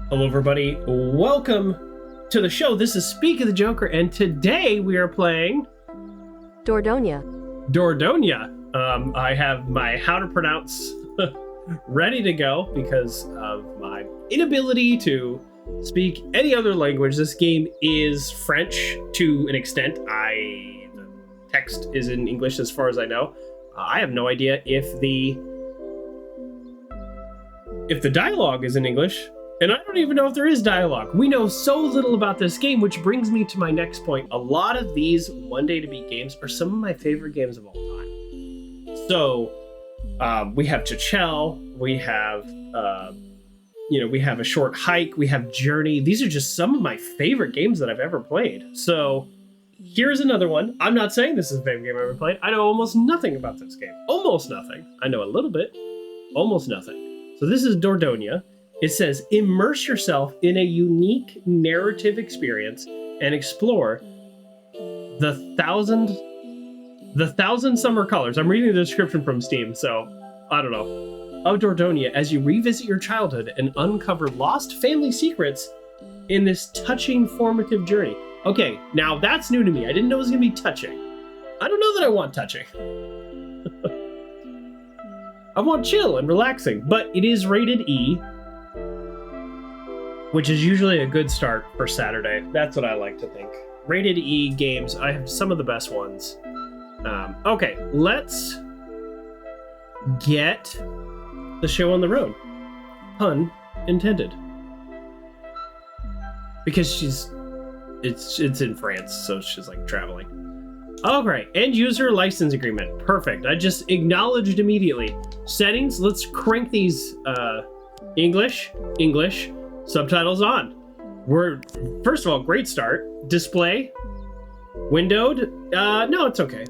Hello, everybody. Welcome to the show. This is Speak of the Joker, and today we are playing Dordogne. I have my how to pronounce ready to go because of my inability to speak any other language. This game is French to an extent. The text is in English as far as I know. I have no idea if the dialogue is in English. And I don't even know if there is dialogue. We know so little about this game, which brings me to my next point. A lot of these One Day to Beat games are some of my favorite games of all time. So we have Chichel, we have we have A Short Hike, we have Journey. These are just some of my favorite games that I've ever played. So here's another one. I'm not saying this is the favorite game I've ever played. I know almost nothing about this game. Almost nothing. I know a little bit. Almost nothing. So this is Dordogne. It says, immerse yourself in a unique narrative experience and explore the thousand summer colors. I'm reading the description from Steam, so I don't know. Of Dordogne as you revisit your childhood and uncover lost family secrets in this touching formative journey. Okay, now that's new to me. I didn't know it was going to be touching. I don't know that I want touching. I want chill and relaxing, but it is rated E, which is usually a good start for Saturday. That's what I like to think. Rated E games, I have some of the best ones. Okay, let's get the show on the road. Pun intended. Because it's in France, so she's like traveling. Okay, end user license agreement. Perfect. I just acknowledged immediately. Settings, let's crank these English. Subtitles on. We're, first of all, great start. Display, windowed. No, it's okay.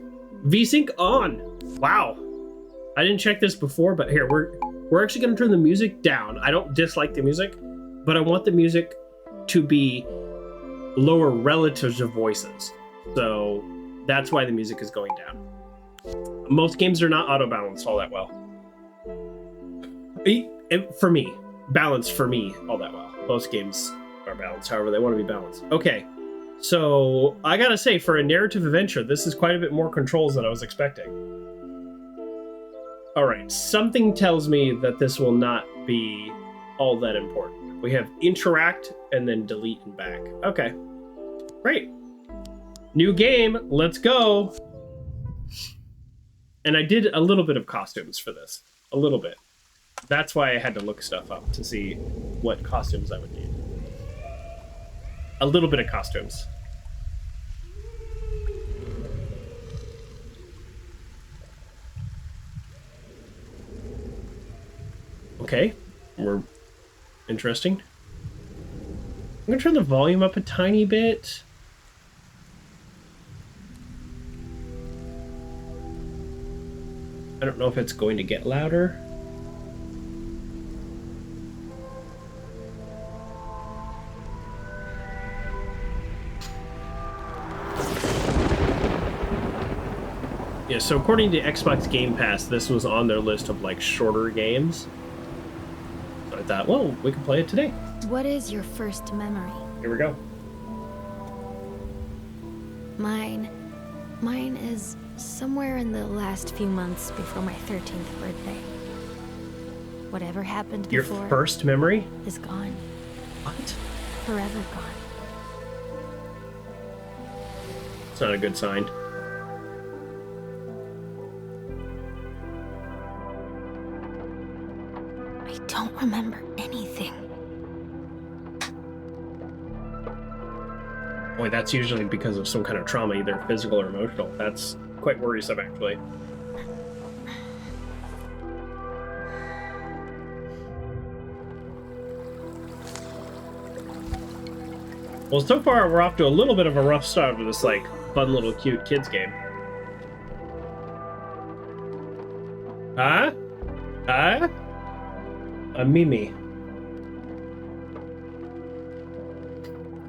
VSync on. Wow. I didn't check this before, but here, we're actually going to turn the music down. I don't dislike the music, but I want the music to be lower relative to voices. So that's why the music is going down. Most games are not auto-balanced all that well. For me. Balanced for me all that well. Most games are balanced, however they want to be balanced. Okay, so I gotta say, for a narrative adventure, this is quite a bit more controls than I was expecting. All right, something tells me that this will not be all that important. We have interact and then delete and back. Okay, great. New game, let's go. And I did a little bit of costumes for this, a little bit. That's why I had to look stuff up to see what costumes I would need. A little bit of costumes. Okay, we're interesting. I'm gonna turn the volume up a tiny bit. I don't know if it's going to get louder. Yeah, so according to Xbox Game Pass, this was on their list of like shorter games. So I thought, well, we can play it today. What is your first memory? Here we go. Mine is somewhere in the last few months before my 13th birthday. Whatever happened Your before first memory? is gone. What? Forever gone. It's not a good sign. I don't remember anything. Boy, that's usually because of some kind of trauma, either physical or emotional. That's quite worrisome, actually. Well, so far, we're off to a little bit of a rough start with this, like, fun little cute kids game. Huh? Huh? A Mimi.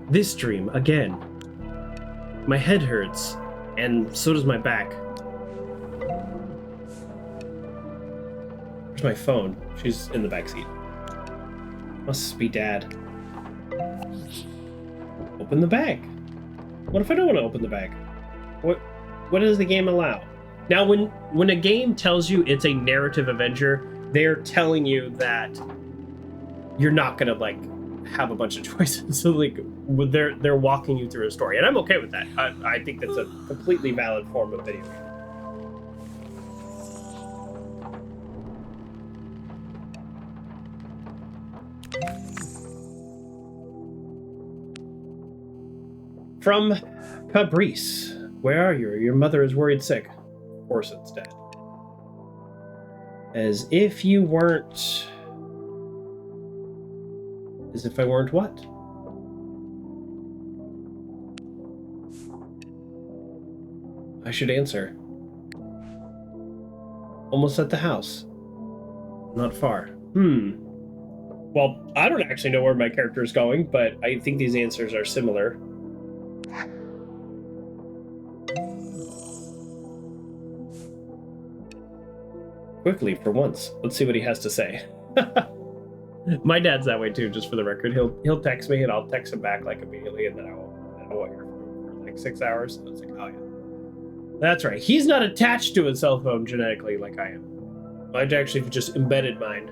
This dream, again. My head hurts, and so does my back. Where's my phone? She's in the backseat. Must be Dad. Open the bag. What if I don't want to open the bag? What does the game allow? Now, when a game tells you it's a narrative adventure, they're telling you that you're not gonna like have a bunch of choices. So like they're walking you through a story, and I'm okay with that. I think that's a completely valid form of video game. From Fabrice. Where are you? Your mother is worried sick. Of course it's dead. As if you weren't... As if I weren't what? I should answer. Almost at the house. Not far. Well, I don't actually know where my character is going, but I think these answers are similar. Quickly, for once. Let's see what he has to say. My dad's that way too, just for the record. He'll text me and I'll text him back like immediately, and then I won't hear from him for like 6 hours. And it's like, oh yeah. That's right. He's not attached to a cell phone genetically like I am. I actually just embedded mine.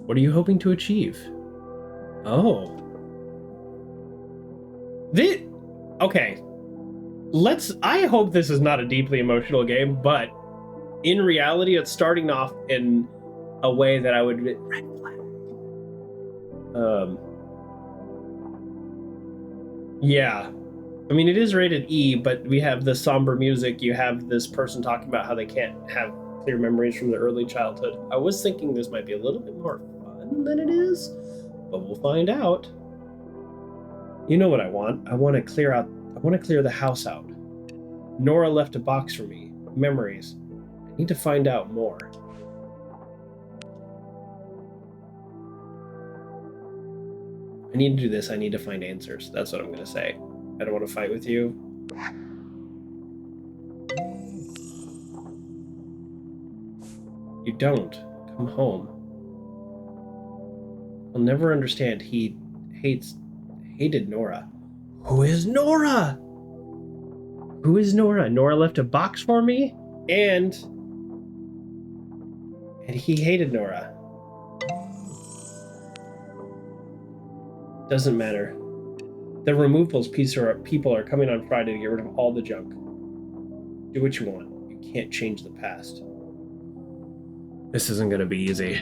What are you hoping to achieve? Oh. Okay. I hope this is not a deeply emotional game, but in reality, it's starting off in a way that I would red flag. Yeah. I mean, it is rated E, but we have the somber music. You have this person talking about how they can't have clear memories from their early childhood. I was thinking this might be a little bit more fun than it is, but we'll find out. You know what I want? I want to clear the house out. Nora left a box for me. Memories. I need to find out more. I need to do this. I need to find answers. That's what I'm going to say. I don't want to fight with you. You don't. Come home. I'll never understand. He hated Nora. Who is Nora? Who is Nora? Nora left a box for me, and he hated Nora. Doesn't matter. The removables people are coming on Friday to get rid of all the junk. Do what you want. You can't change the past. This isn't gonna be easy.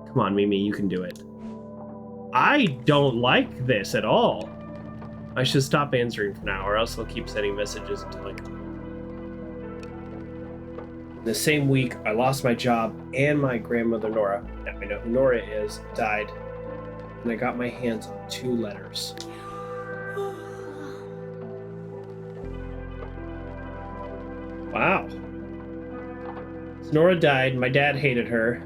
Come on, Mimi, you can do it. I don't like this at all. I should stop answering for now, or else I'll keep sending messages until I come home. The same week, I lost my job, and my grandmother Nora, now I know who Nora is, died, and I got my hands on 2 letters. Wow. So Nora died, my dad hated her.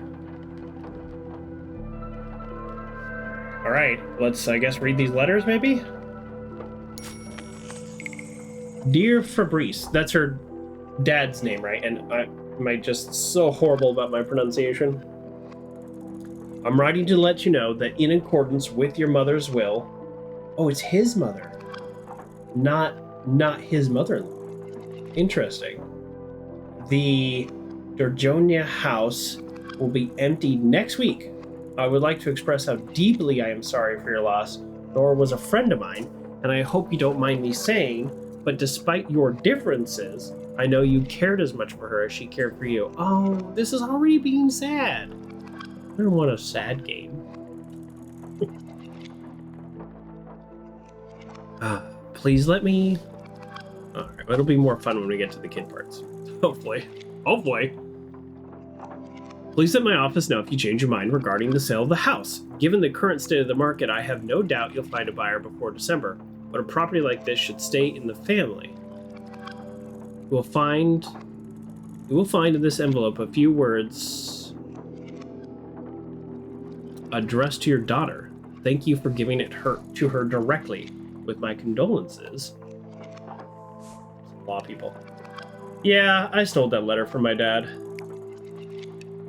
Alright, let's, I guess, read these letters, maybe? Dear Fabrice, that's her dad's name, right? And am I just so horrible about my pronunciation? I'm writing to let you know that in accordance with your mother's will... Oh, it's his mother. Not his mother-in-law. Interesting. The Dordogne house will be emptied next week. I would like to express how deeply I am sorry for your loss. Nora was a friend of mine, and I hope you don't mind me saying, but despite your differences, I know you cared as much for her as she cared for you. Oh, this is already being sad. I don't want a sad game. Please let me... Alright, it'll be more fun when we get to the kid parts. Hopefully. Hopefully. Please let my office know if you change your mind regarding the sale of the house. Given the current state of the market, I have no doubt you'll find a buyer before December, but a property like this should stay in the family. You will find in this envelope a few words addressed to your daughter. Thank you for giving it to her directly. With my condolences. Law people. Yeah, I stole that letter from my dad.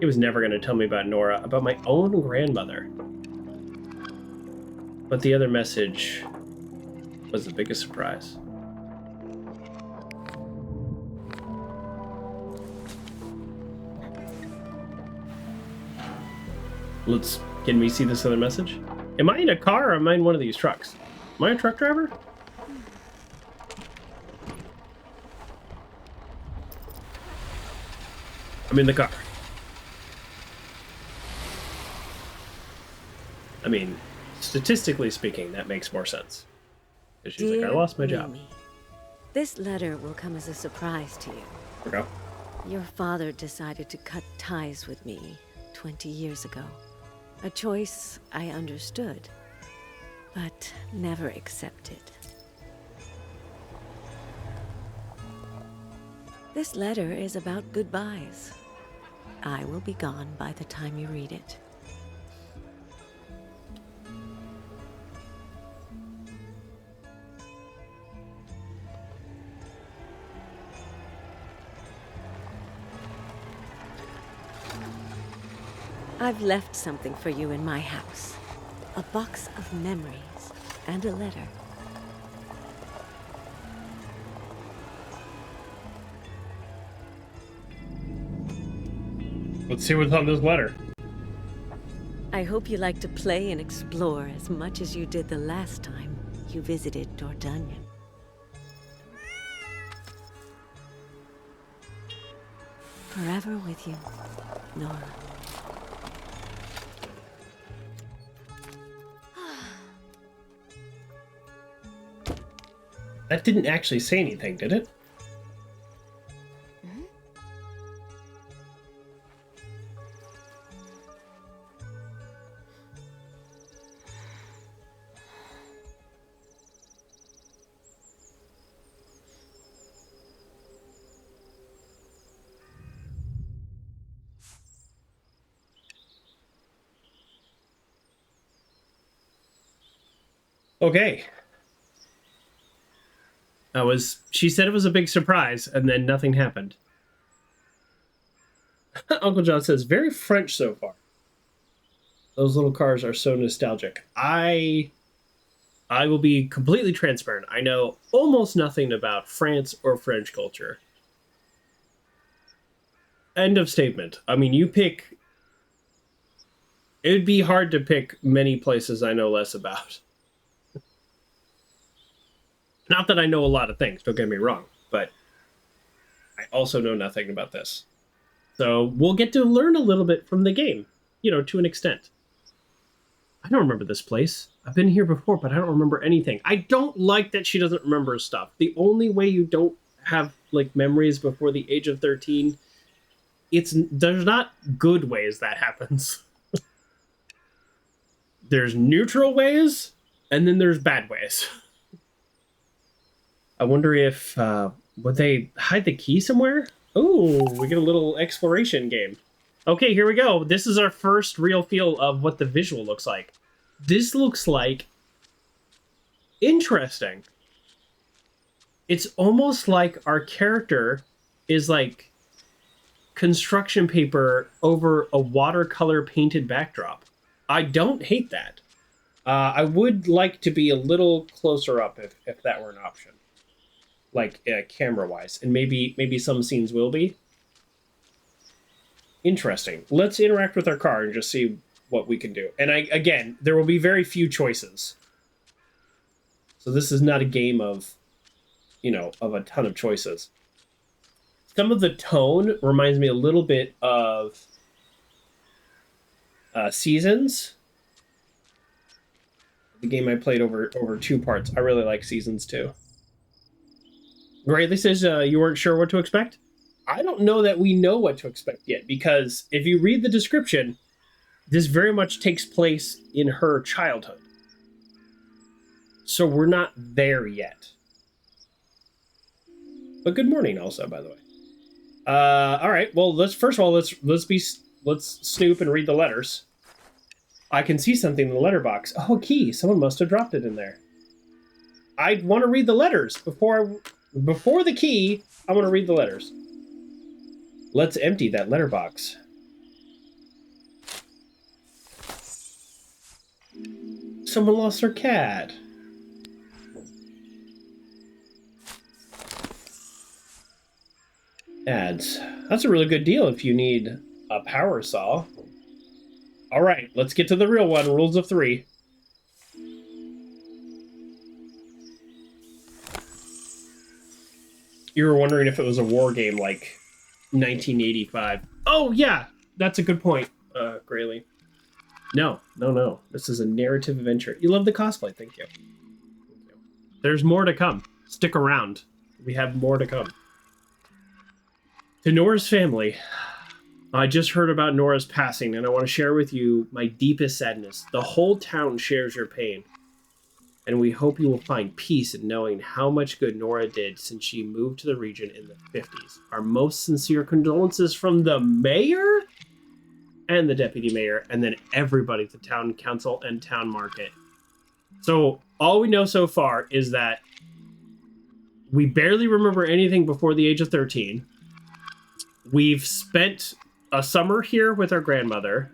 He was never going to tell me about Nora, about my own grandmother. But the other message was the biggest surprise. Can we see this other message? Am I in a car or am I in one of these trucks? Am I a truck driver? I'm in the car. I mean, statistically speaking, that makes more sense. She's like, I lost my job. Mimi, this letter will come as a surprise to you. Okay. Your father decided to cut ties with me 20 years ago. A choice I understood, but never accepted. This letter is about goodbyes. I will be gone by the time you read it. I've left something for you in my house. A box of memories and a letter. Let's see what's on this letter. I hope you like to play and explore as much as you did the last time you visited Dordogne. Forever with you, Nora. That didn't actually say anything, did it? Okay. She said it was a big surprise, and then nothing happened. Uncle John says, very French so far. Those little cars are so nostalgic. I will be completely transparent. I know almost nothing about France or French culture. End of statement. I mean, you pick... It would be hard to pick many places I know less about. Not that I know a lot of things, don't get me wrong, but I also know nothing about this. So we'll get to learn a little bit from the game, you know, to an extent. I don't remember this place. I've been here before, but I don't remember anything. I don't like that she doesn't remember stuff. The only way you don't have, like, memories before the age of 13, there's not good ways that happens. There's neutral ways, and then there's bad ways. I wonder if, would they hide the key somewhere? Oh, we get a little exploration game. Okay, here we go. This is our first real feel of what the visual looks like. This looks like interesting. It's almost like our character is like construction paper over a watercolor painted backdrop. I don't hate that. I would like to be a little closer up if that were an option. Like camera-wise, and maybe some scenes will be. Interesting. Let's interact with our car and just see what we can do. And again, there will be very few choices. So this is not a game of, you know, of a ton of choices. Some of the tone reminds me a little bit of Seasons. The game I played over 2 parts. I really like Seasons too. Greatly says you weren't sure what to expect. I don't know that we know what to expect yet, because if you read the description, this very much takes place in her childhood. So we're not there yet. But good morning also, by the way. All right, well, let's snoop and read the letters. I can see something in the letterbox. Oh, a key. Someone must have dropped it in there. I want to read the letters before the key. I want to read the letters. Let's empty that letterbox. someone lost their cat. Ads. That's a really good deal if you need a power saw. All right, let's get to the real one. Rules of 3. You were wondering if it was a war game like 1985. Oh, yeah, that's a good point, Grayley. No. This is a narrative adventure. You love the cosplay. Thank you. There's more to come. Stick around. We have more to come. To Nora's family, I just heard about Nora's passing, and I want to share with you my deepest sadness. The whole town shares your pain, and we hope you will find peace in knowing how much good Nora did since she moved to the region in the 50s. Our most sincere condolences from the mayor and the deputy mayor, and then everybody at the town council and town market. So all we know so far is that we barely remember anything before the age of 13. We've spent a summer here with our grandmother,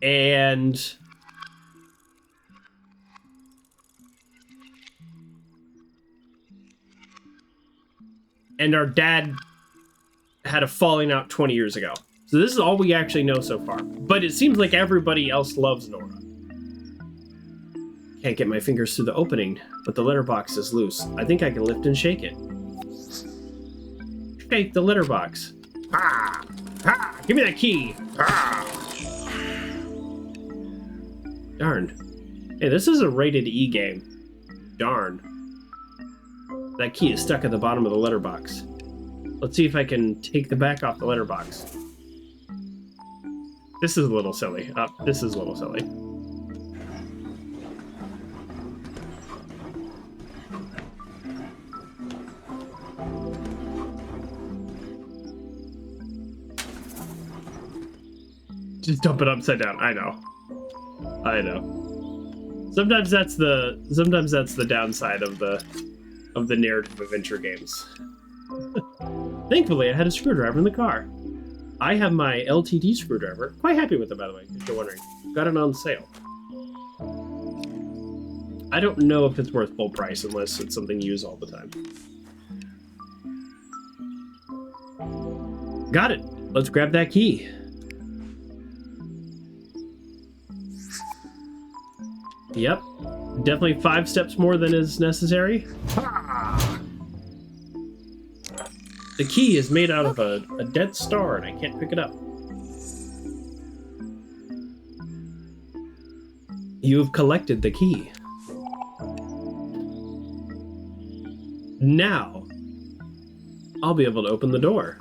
and our dad had a falling out 20 years ago. So this is all we actually know so far. But it seems like everybody else loves Nora. Can't get my fingers through the opening, but the letterbox is loose. I think I can lift and shake it. Shake the letterbox. Ah! Ah! Give me that key! Ah! Darn. Hey, this is a rated E game. Darn. That key is stuck at the bottom of the letterbox. Let's see if I can take the back off the letterbox. This is a little silly. This is a little silly. Just dump it upside down. I know. Sometimes that's the downside of the narrative adventure games. Thankfully, I had a screwdriver in the car. I have my LTD screwdriver. Quite happy with it, by the way, if you're wondering. Got it on sale. I don't know if it's worth full price unless it's something you use all the time. Got it. Let's grab that key. Yep. Definitely 5 steps more than is necessary. The key is made out of a dead star, and I can't pick it up. You've collected the key. Now, I'll be able to open the door.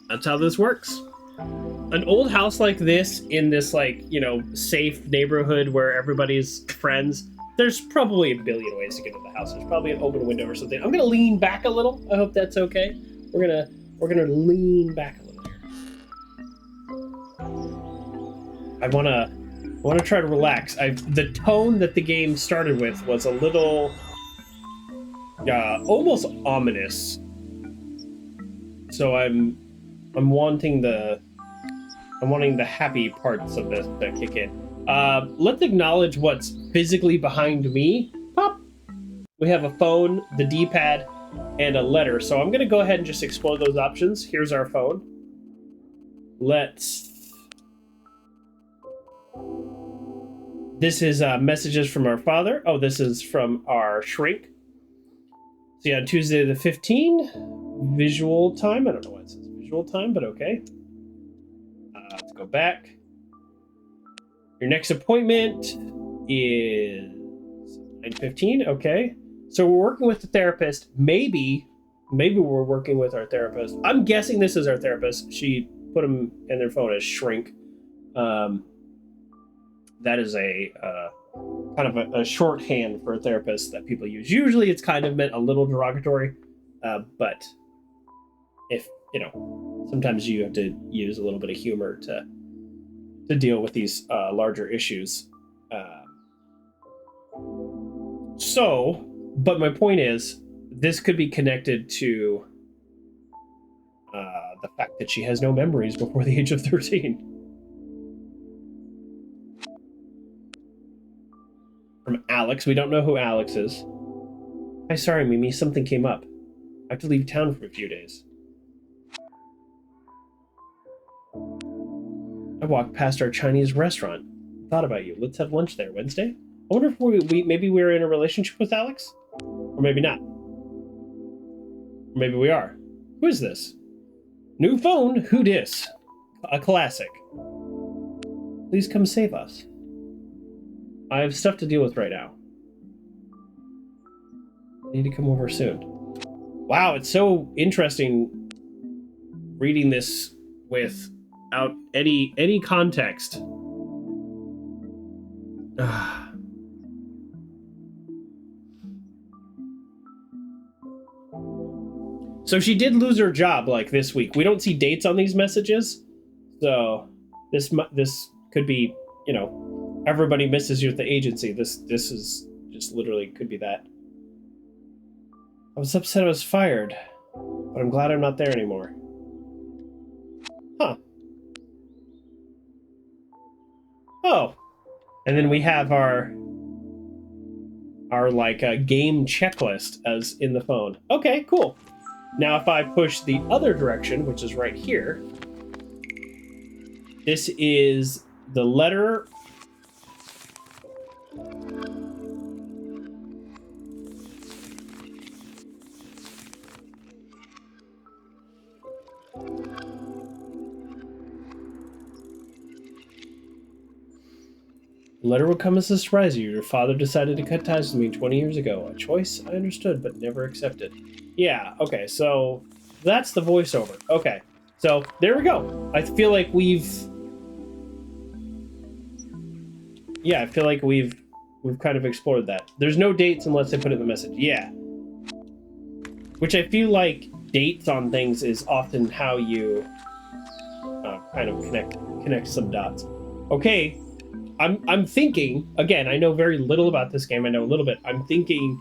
That's how this works. An old house like this, in this, like, you know, safe neighborhood where everybody's friends, there's probably a billion ways to get into the house. There's probably an open window or something. I'm gonna lean back a little. I hope that's okay. We're gonna lean back a little here. I wanna try to relax. The tone that the game started with was a little almost ominous. So I'm wanting the happy parts of this to kick in. Let's acknowledge what's physically behind me. Pop. We have a phone, the D-pad, and a letter. So I'm going to go ahead and just explore those options. Here's our phone. This is messages from our father. Oh, this is from our shrink. See, on Tuesday the 15th, visual time. I don't know why it says visual time, but okay. Let's go back. Your next appointment is 9:15. Okay. So we're working with the therapist. Maybe we're working with our therapist. I'm guessing this is our therapist. She put them in their phone as shrink. That is a kind of a shorthand for a therapist that people use. Usually it's kind of meant a little derogatory, but if, you know, sometimes you have to use a little bit of humor to deal with these larger issues. But my point is, this could be connected to the fact that she has no memories before the age of 13. Alex. We don't know who Alex is. Hi, sorry, Mimi. Something came up. I have to leave town for a few days. I walked past our Chinese restaurant. Thought about you. Let's have lunch there. Wednesday? I wonder if maybe we're in a relationship with Alex? Or maybe not. Or maybe we are. Who is this? New phone? Who dis? A classic. Please come save us. I have stuff to deal with right now. I need to come over soon. Wow, it's so interesting reading this without any context. So she did lose her job like this week. We don't see dates on these messages, so this could be, you know, everybody misses you at the agency. This is just literally could be that. I was upset I was fired, but I'm glad I'm not there anymore. Huh. Oh. And then we have our like game checklist as in the phone. Okay, cool. Now if I push the other direction, which is right here, this is the letter. The letter will come as a surprise to you. Your father decided to cut ties with me 20 years ago. A choice I understood but never accepted. Yeah, okay, so that's the voiceover. Okay, so there we go. I feel like we've kind of explored that. There's no dates unless they put it in the message. Yeah. Which I feel like dates on things is often how you kind of connect some dots. Okay. I'm thinking, again, I know very little about this game. I know a little bit. I'm thinking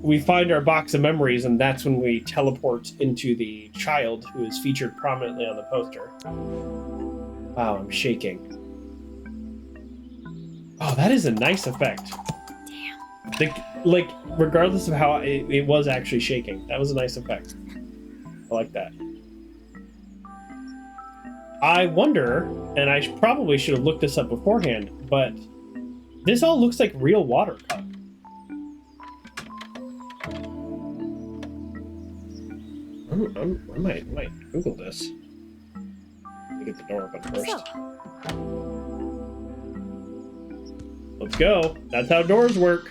we find our box of memories, and that's when we teleport into the child who is featured prominently on the poster. Wow, I'm shaking. Oh, that is a nice effect. Damn. Like, regardless of how it was actually shaking, that was a nice effect. I like that. I wonder, and I probably should have looked this up beforehand, but this all looks like real watercolor. I might Google this. Let me get the door open first. Let's go. That's how doors work.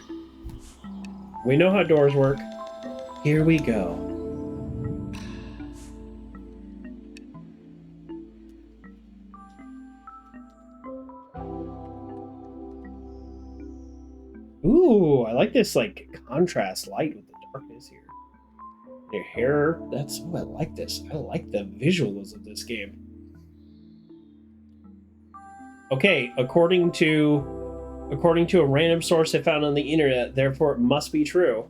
We know how doors work. Here we go. Ooh, I like this like contrast light with the darkness here. Your hair, I like this. I like the visuals of this game. Okay, according to a random source I found on the internet, therefore it must be true.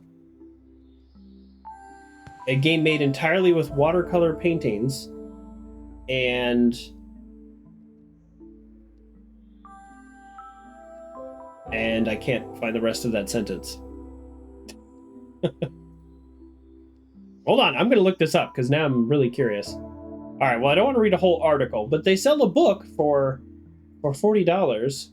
A game made entirely with watercolor paintings and I can't find the rest of that sentence. Hold on, I'm going to look this up because now I'm really curious. All right, well, I don't want to read a whole article, but they sell a book for $40,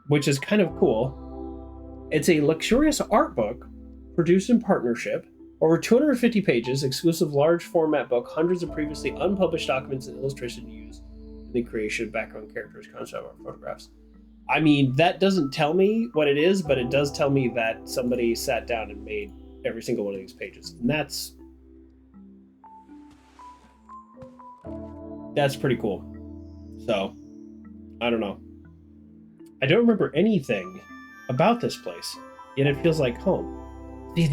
which is kind of cool. It's a luxurious art book produced in partnership, over 250 pages, exclusive large format book, hundreds of previously unpublished documents and illustrations used in the creation of background characters, concept art, photographs. I mean, that doesn't tell me what it is, but it does tell me that somebody sat down and made every single one of these pages. And that's pretty cool. So, I don't know. I don't remember anything about this place, yet it feels like home. See,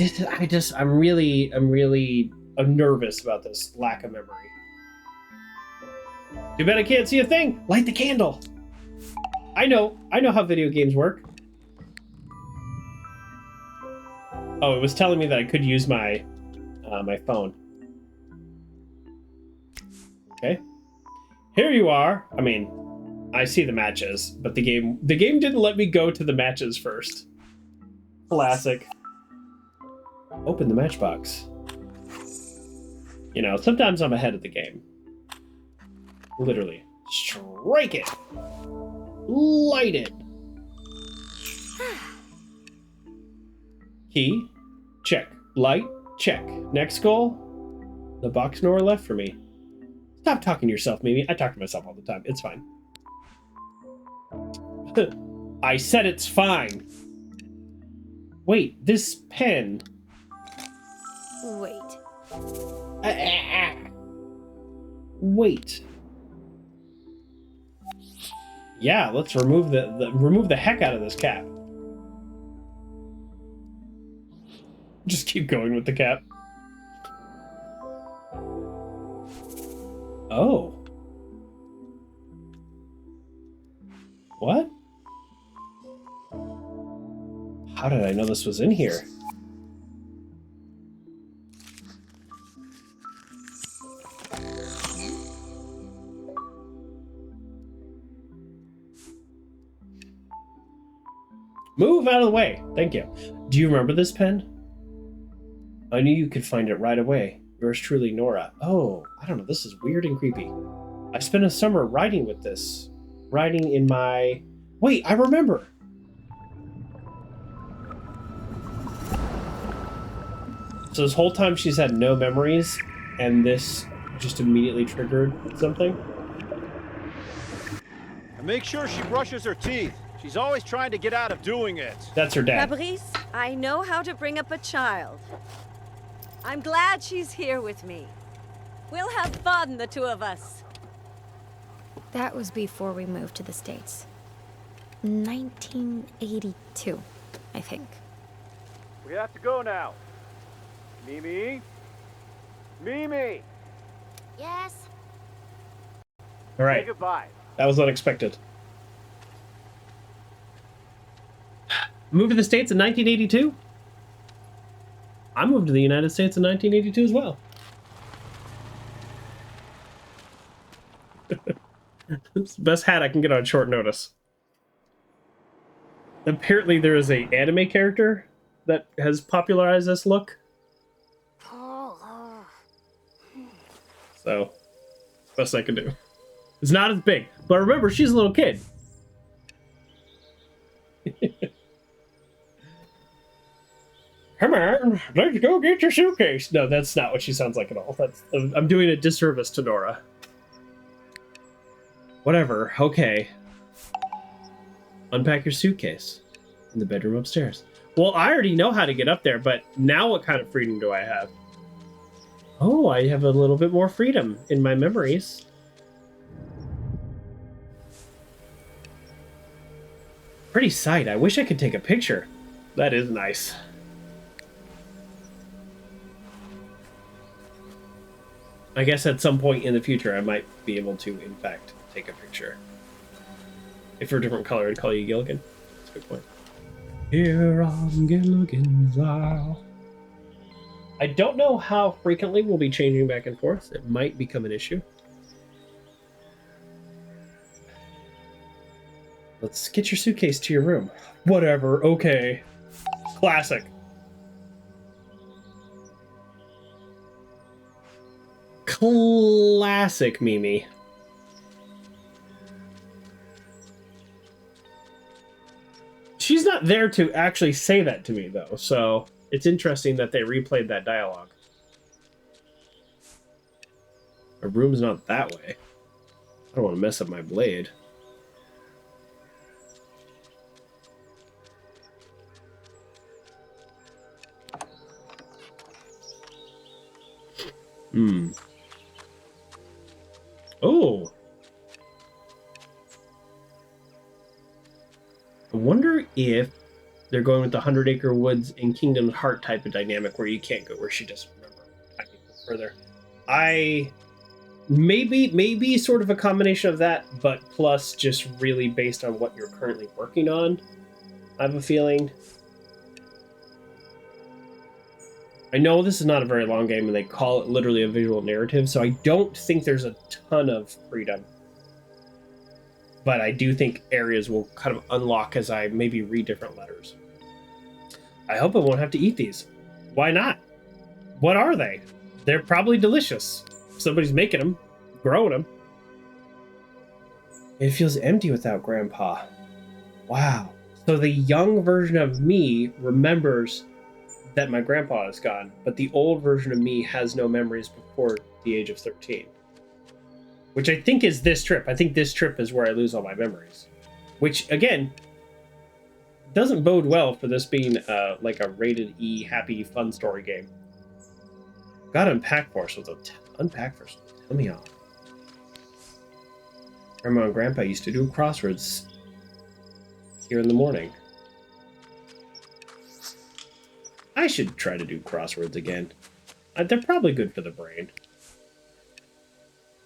I'm really nervous about this lack of memory. Too bad I can't see a thing. Light the candle. I know how video games work. Oh, it was telling me that I could use my my phone. Okay. Here you are. I mean, I see the matches, but the game didn't let me go to the matches first. Classic. Open the matchbox. You know, sometimes I'm ahead of the game. Literally. Strike it. Light it. Key. Check. Light. Check. Next goal. The box Nora left for me. Stop talking to yourself, Mimi. I talk to myself all the time. It's fine. I said it's fine. Wait, this pen. Wait. Wait. Yeah, let's remove the heck out of this cap. Just keep going with the cap. Oh. What? How did I know this was in here? Move out of the way. Thank you. Do you remember this pen? I knew you could find it right away. Yours truly, Nora. Oh, I don't know. This is weird and creepy. I spent a summer writing with this. Writing in my... Wait, I remember. So this whole time she's had no memories, and this just immediately triggered something? And make sure she brushes her teeth. She's always trying to get out of doing it. That's her dad. Fabrice, I know how to bring up a child. I'm glad she's here with me. We'll have fun, the two of us. That was before we moved to the States. 1982, I think. We have to go now. Mimi? Mimi! Yes? All right. Say goodbye. That was unexpected. Moved to the States in 1982? I moved to the United States in 1982 as well. It's the best hat I can get on short notice. Apparently there is a anime character that has popularized this look. So, best I can do. It's not as big, but remember, she's a little kid. Come on, let's go get your suitcase. No, that's not what she sounds like at all. I'm doing a disservice to Nora. Whatever, okay. Unpack your suitcase in the bedroom upstairs. Well, I already know how to get up there, but now what kind of freedom do I have? Oh, I have a little bit more freedom in my memories. Pretty sight. I wish I could take a picture. That is nice. I guess at some point in the future I might be able to, in fact, take a picture. If we're a different color, I'd call you Gilligan. That's a good point. Here on Gilligan's Isle. I don't know how frequently we'll be changing back and forth. It might become an issue. Let's get your suitcase to your room. Whatever, okay. Classic. Classic Mimi. She's not there to actually say that to me, though, so it's interesting that they replayed that dialogue. My room's not that way. I don't want to mess up my blade. Oh. I wonder if they're going with the 100 Acre Woods and Kingdom's Heart type of dynamic where you can't go where she doesn't remember. I can go further. Maybe sort of a combination of that, but plus just really based on what you're currently working on. I have a feeling. I know this is not a very long game and they call it literally a visual narrative, so I don't think there's a ton of freedom. but I do think areas will kind of unlock as I maybe read different letters. I hope I won't have to eat these. Why not? What are they? They're probably delicious. Somebody's making them, growing them. It feels empty without Grandpa. Wow. So the young version of me remembers that my grandpa is gone, but the old version of me has no memories before the age of 13. Which I think is this trip. I think this trip is where I lose all my memories. Which, again, doesn't bode well for this being like a rated E, happy, fun story game. Gotta unpack for us with unpack first. Tell me off. Grandma and Grandpa used to do crosswords here in the morning. I should try to do crosswords again. They're probably good for the brain.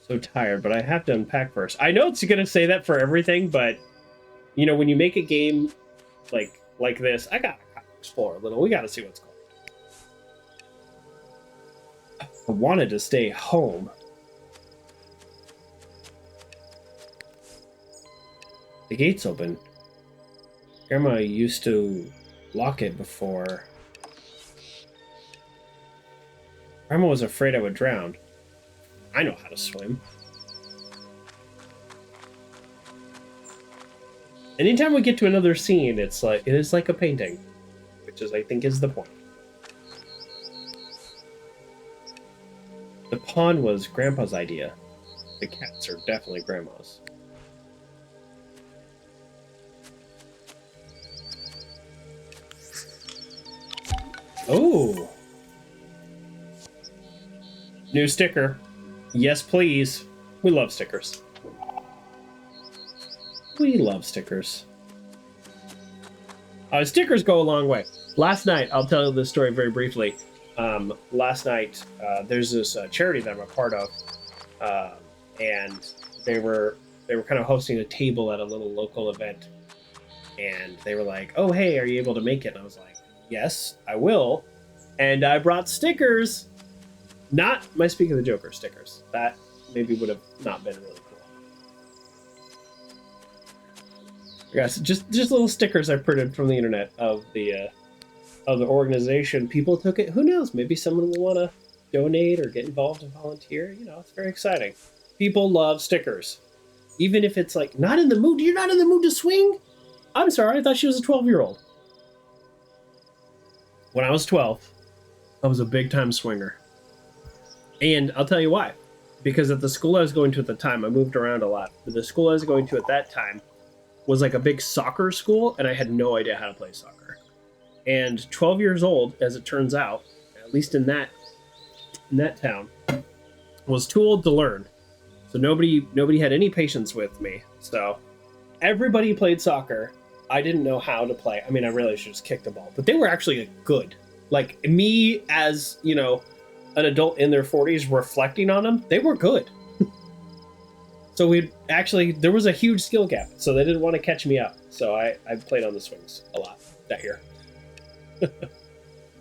So tired, but I have to unpack first. I know it's gonna say that for everything, but you know, when you make a game like this, I gotta explore a little. We gotta see what's going on. I wanted to stay home. The gate's open. Grandma used to lock it before. Grandma was afraid I would drown. I know how to swim. Anytime we get to another scene, it is like a painting, which is, I think, is the point. The pond was Grandpa's idea. The cats are definitely Grandma's. Oh! New sticker. Yes, please. We love stickers. We love stickers. Stickers go a long way. Last night, I'll tell you this story very briefly. Last night, there's this charity that I'm a part of, and they were kind of hosting a table at a little local event, and they were like, "Oh, hey, are you able to make it?" And I was like, "Yes, I will," and I brought stickers. Not my Speak of the Joker stickers. That maybe would have not been really cool. Yes, just little stickers I printed from the internet of the organization. People took it. Who knows? Maybe someone will want to donate or get involved and volunteer. You know, it's very exciting. People love stickers, even if it's like not in the mood. You're not in the mood to swing. I'm sorry. I thought she was a 12-year-old. When I was 12, I was a big-time swinger. And I'll tell you why. Because at the school I was going to at the time, I moved around a lot. But the school I was going to at that time was like a big soccer school, and I had no idea how to play soccer. And 12 years old, as it turns out, at least in that town, was too old to learn. So nobody had any patience with me. So everybody played soccer. I didn't know how to play. I mean, I really should just kick the ball. But they were actually good. Like me as, you know, an adult in their 40s reflecting on them, they were good. So there was a huge skill gap, so they didn't want to catch me up. So I played on the swings a lot that year.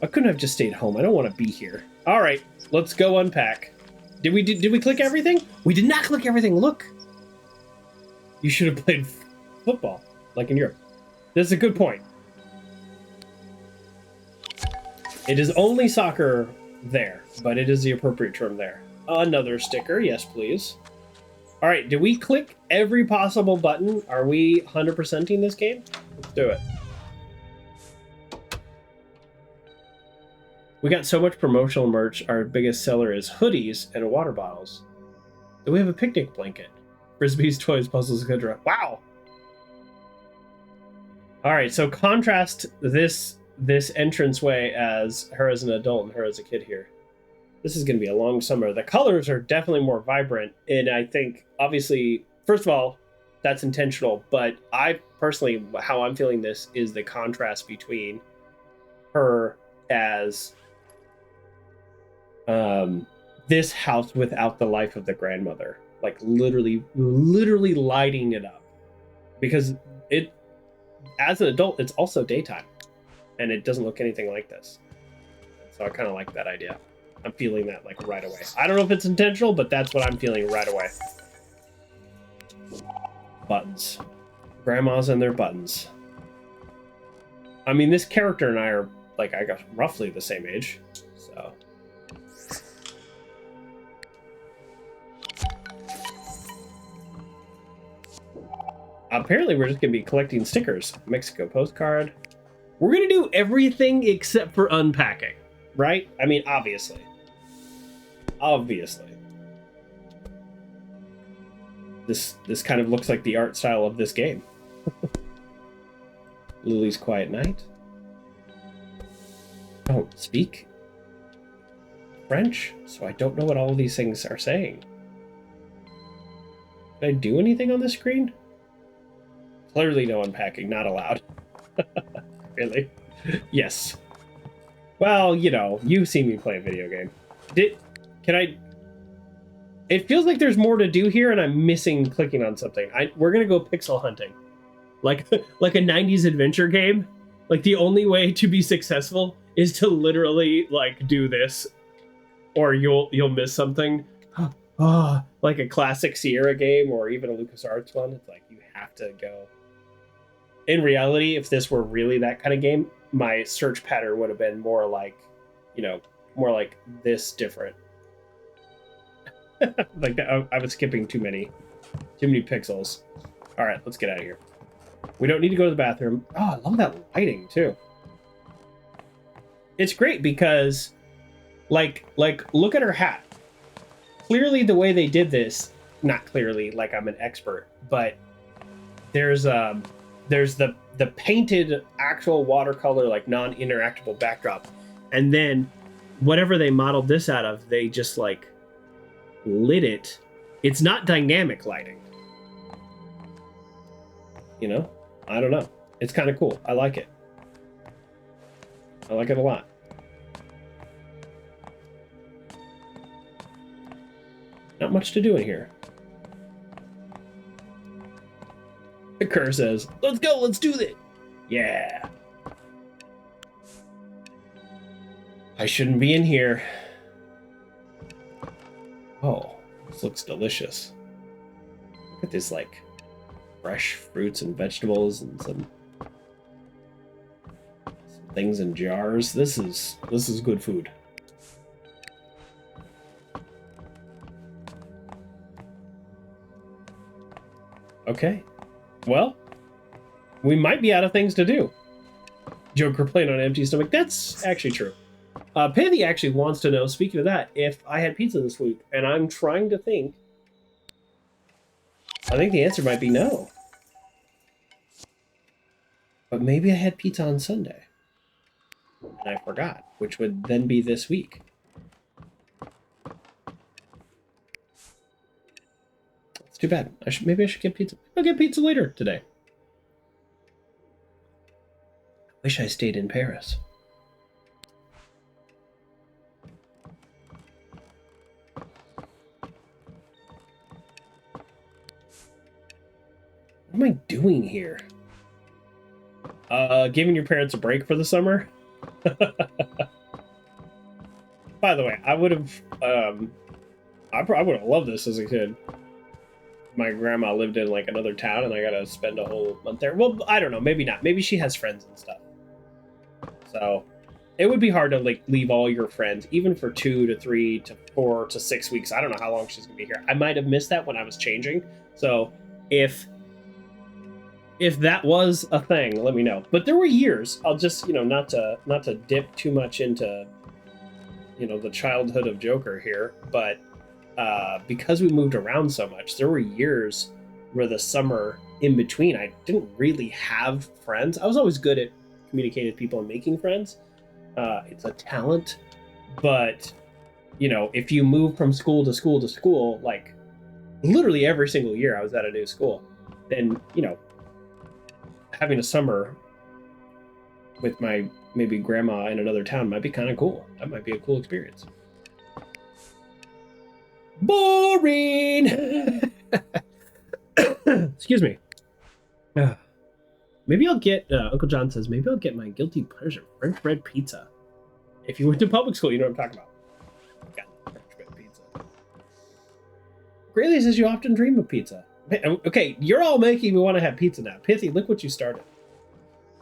I couldn't have just stayed home. I don't want to be here. All right, let's go unpack. Did we click everything? We did not click everything. Look. You should have played football, like in Europe. This is a good point. It is only soccer there, but it is the appropriate term there. Another sticker, yes please. All right, did we click every possible button? Are we 100%ing this game? Let's do it. We got so much promotional merch. Our biggest seller is hoodies and water bottles. Do we have a picnic blanket? Frisbees, toys, puzzles, etc. Wow. All right, so contrast this entranceway as her as an adult and her as a kid here. This is going to be a long summer. The colors are definitely more vibrant, and I think, obviously, first of all, that's intentional, but I personally, how I'm feeling this is the contrast between her as this house without the life of the grandmother, like literally lighting it up, because it, as an adult, it's also daytime. And it doesn't look anything like this. So I kind of like that idea. I'm feeling that like right away. I don't know if it's intentional, but that's what I'm feeling right away. Buttons. Grandmas and their buttons. I mean, this character and I are, like, I guess, roughly the same age, so... Apparently, we're just going to be collecting stickers. Mexico postcard. We're going to do everything except for unpacking, right? I mean, obviously. Obviously. This kind of looks like the art style of this game. Lily's Quiet Night. Don't speak French, so I don't know what all of these things are saying. Did I do anything on the screen? Clearly no unpacking, not allowed. Really? Yes. Well, you know, you've seen me play a video game. It feels like there's more to do here and I'm missing clicking on something. We're gonna go pixel hunting. Like a 90s adventure game. Like the only way to be successful is to literally like do this. Or you'll miss something. Like a classic Sierra game or even a LucasArts one. It's like you have to go. In reality, if this were really that kind of game, my search pattern would have been more like, you know, more like this different. Like I was skipping too many pixels. All right, let's get out of here. We don't need to go to the bathroom. Oh, I love that lighting too. It's great because, like look at her hat. Clearly, the way they did this, not clearly, like I'm an expert, but there's the painted actual watercolor, like non-interactable backdrop, and then whatever they modeled this out of, they just like lit it. It's not dynamic lighting. You know? I don't know. It's kind of cool. I like it. I like it a lot. Not much to do in here. The Kerr says, let's go, let's do this. Yeah. I shouldn't be in here. Oh, this looks delicious. Look at this, like, fresh fruits and vegetables and some things in jars. This is good food. Okay. Well, we might be out of things to do. Joker playing on an empty stomach. That's actually true. Pandy actually wants to know, speaking of that, if I had pizza this week. And I'm trying to think. I think the answer might be no. But maybe I had pizza on Sunday. And I forgot, which would then be this week. It's too bad. Maybe I should get pizza. I'll get pizza later today. I wish I stayed in Paris. What am I doing here? Giving your parents a break for the summer? By the way, I would have loved this as a kid. My grandma lived in like another town and I gotta spend a whole month there. Well, I don't know, maybe not. Maybe she has friends and stuff. So it would be hard to like leave all your friends, even for 2 to 3 to 4 to 6 weeks. I don't know how long she's gonna be here. I might have missed that when I was changing. So if that was a thing, let me know. But there were years, I'll just, not to dip too much into, the childhood of Joker here, but because we moved around so much, there were years where the summer in between, I didn't really have friends. I was always good at communicating with people and making friends. It's a talent, but, if you move from school to school to school, like literally every single year I was at a new school, then, having a summer with my maybe grandma in another town might be kind of cool. That might be a cool experience. Boring. Excuse me. Maybe I'll get, Uncle John says, maybe I'll get my guilty pleasure, French bread pizza. If you went to public school, you know what I'm talking about. Got French bread pizza. Grayley says you often dream of pizza. Okay, you're all making me want to have pizza now. Pithy, look what you started.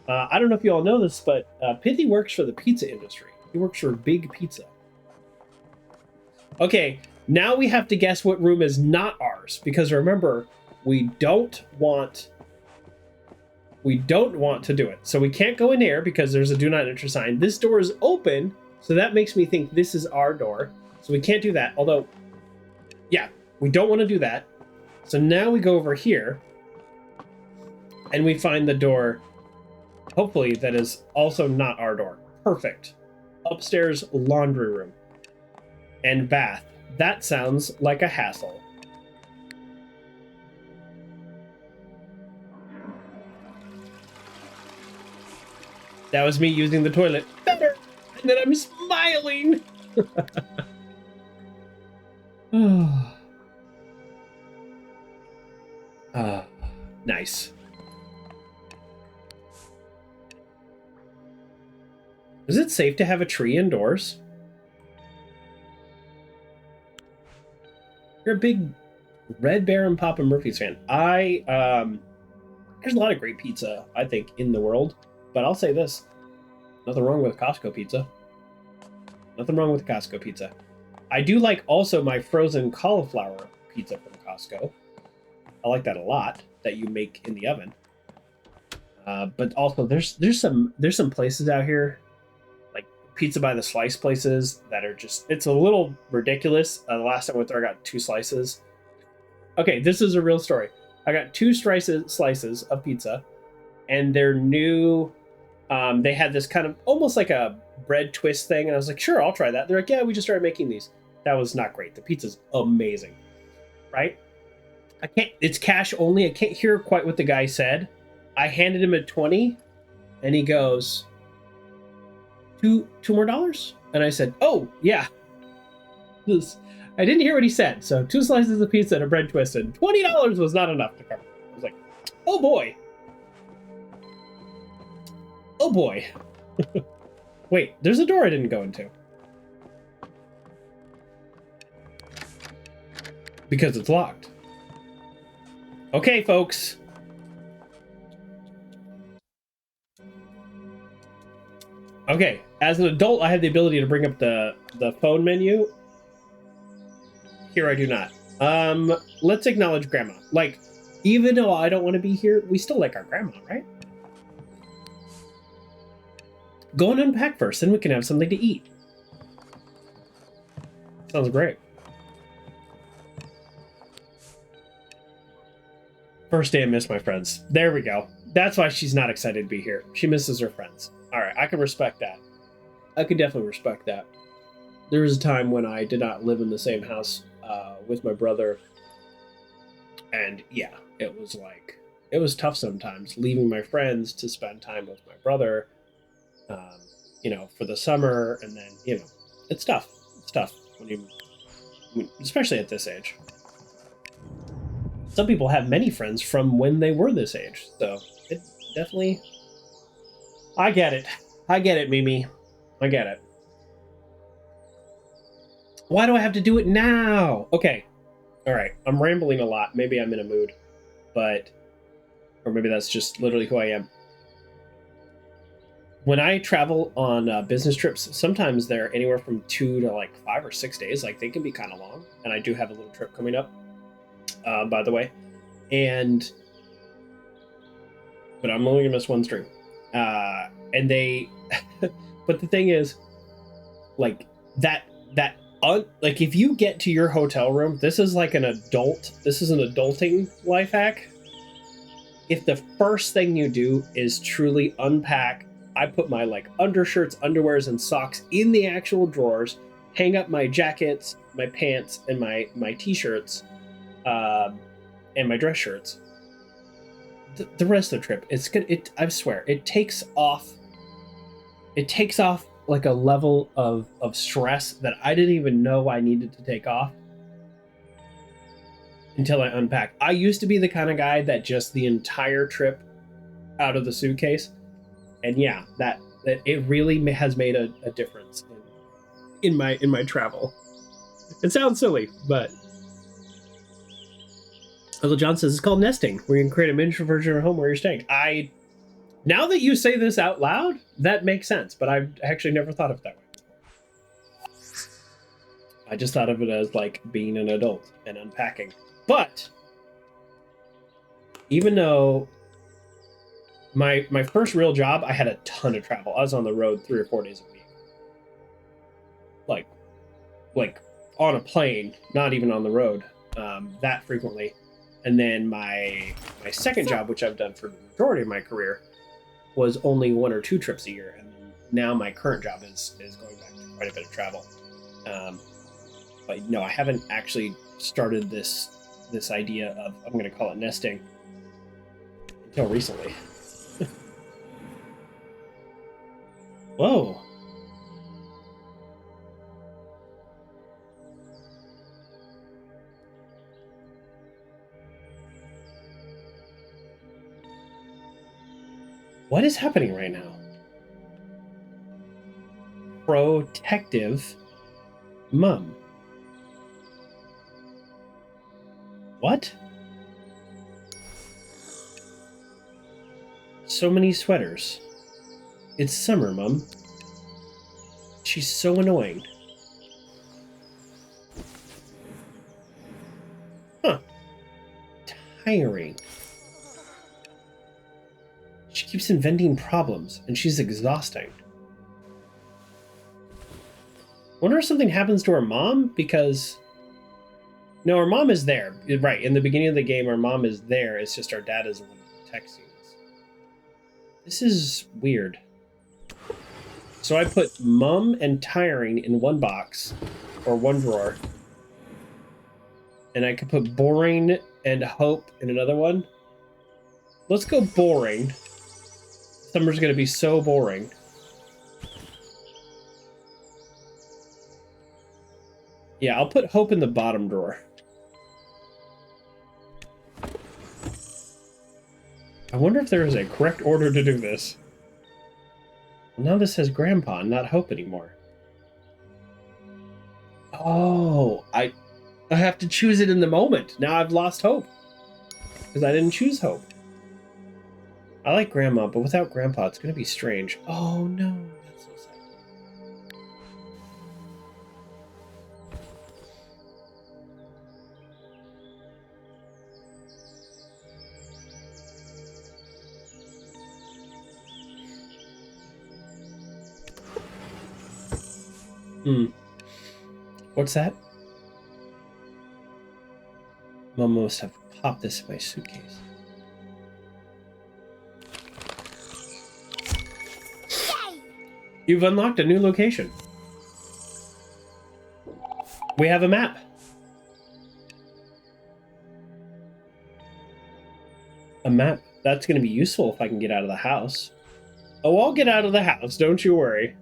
I don't know if you all know this, but Pithy works for the pizza industry. He works for Big Pizza. Okay, now we have to guess what room is not ours, because remember, we don't want to do it. So we can't go in there because there's a do not enter sign. This door is open, so that makes me think this is our door. So we can't do that. Although, yeah, we don't want to do that. So now we go over here and we find the door, hopefully, that is also not our door. Perfect. Upstairs laundry room and bath. That sounds like a hassle. That was me using the toilet better, and then I'm smiling. Nice. Is it safe to have a tree indoors? You're a big Red Bear and Papa Murphy's fan. There's a lot of great pizza, I think, in the world. But I'll say this, nothing wrong with Costco pizza. Nothing wrong with Costco pizza. I do like also my frozen cauliflower pizza from Costco. I like that a lot, that you make in the oven. But also there's some places out here, like pizza by the slice places, that are just, it's a little ridiculous. The last time I went there, I got 2 slices. Okay, this is a real story. I got 2 slices of pizza, and they're new. They had this kind of almost like a bread twist thing, and I was like, sure, I'll try that. They're like, yeah, we just started making these. That was not great. The pizza's amazing, right? It's cash only. I can't hear quite what the guy said. I handed him a 20, and he goes, two more dollars? And I said, oh, yeah. I didn't hear what he said, so 2 slices of pizza and a bread twist, and $20 was not enough to cover. I was like, oh boy. Oh boy. Wait, there's a door I didn't go into. Because it's locked. Okay, folks. Okay, as an adult, I have the ability to bring up the phone menu. Here I do not. Let's acknowledge Grandma. Like, even though I don't want to be here, we still like our grandma, right? Go and unpack first, then we can have something to eat. Sounds great. First day I miss my friends. There we go. That's why she's not excited to be here. She misses her friends. All right, I can respect that. I can definitely respect that. There was a time when I did not live in the same house with my brother. And yeah, it was tough sometimes leaving my friends to spend time with my brother, for the summer. And then, it's tough. It's tough especially at this age. Some people have many friends from when they were this age. So it definitely, I get it, Mimi. I get it. Why do I have to do it now? Okay. All right. I'm rambling a lot. Maybe I'm in a mood, or maybe that's just literally who I am. When I travel on business trips, sometimes they're anywhere from 2 to 5 or 6 days. Like, they can be kind of long. And I do have a little trip coming up, by the way. But I'm only gonna miss one stream. And they, but the thing is, if you get to your hotel room, this is an adulting life hack. If the first thing you do is truly unpack, I put my undershirts, underwears, and socks in the actual drawers, hang up my jackets, my pants, and my t-shirts, and my dress shirts. The rest of the trip, it's good. I swear, it takes off a level of stress that I didn't even know I needed to take off until I unpacked. I used to be the kind of guy that just the entire trip out of the suitcase. And yeah, that it really has made a difference in my travel. It sounds silly, but Uncle John says it's called nesting, where you can create a miniature version of your home where you're staying. Now that you say this out loud, that makes sense, but I've actually never thought of it that way. I just thought of it as like being an adult and unpacking. But even though my first real job, I had a ton of travel. I was on the road 3 or 4 days a week. Like on a plane, not even on the road that frequently. And then my second job, which I've done for the majority of my career, was only 1 or 2 trips a year. And now my current job is going back to quite a bit of travel. But no, I haven't actually started this idea of, I'm going to call it nesting, until recently. Whoa. What is happening right now? Protective mum. What? So many sweaters. It's summer, Mum. She's so annoying. Huh. Tiring. She keeps inventing problems, and she's exhausting. Wonder if something happens to her mom, because... No, her mom is there. Right, in the beginning of the game, our mom is there. It's just our dad is the one texting us. This is weird. So I put mum and tiring in one box, or one drawer. And I could put boring and hope in another one. Let's go boring. Summer's gonna be so boring. Yeah, I'll put hope in the bottom drawer. I wonder if there is a correct order to do this. Now this says Grandpa, not Hope anymore. Oh, I have to choose it in the moment. Now I've lost Hope. Because I didn't choose Hope. I like Grandma, but without Grandpa, it's going to be strange. Oh, no. That's so sad. What's that? Mom must have popped this in my suitcase. You've unlocked a new location. We have a map. A map. That's going to be useful if I can get out of the house. Oh, I'll get out of the house. Don't you worry.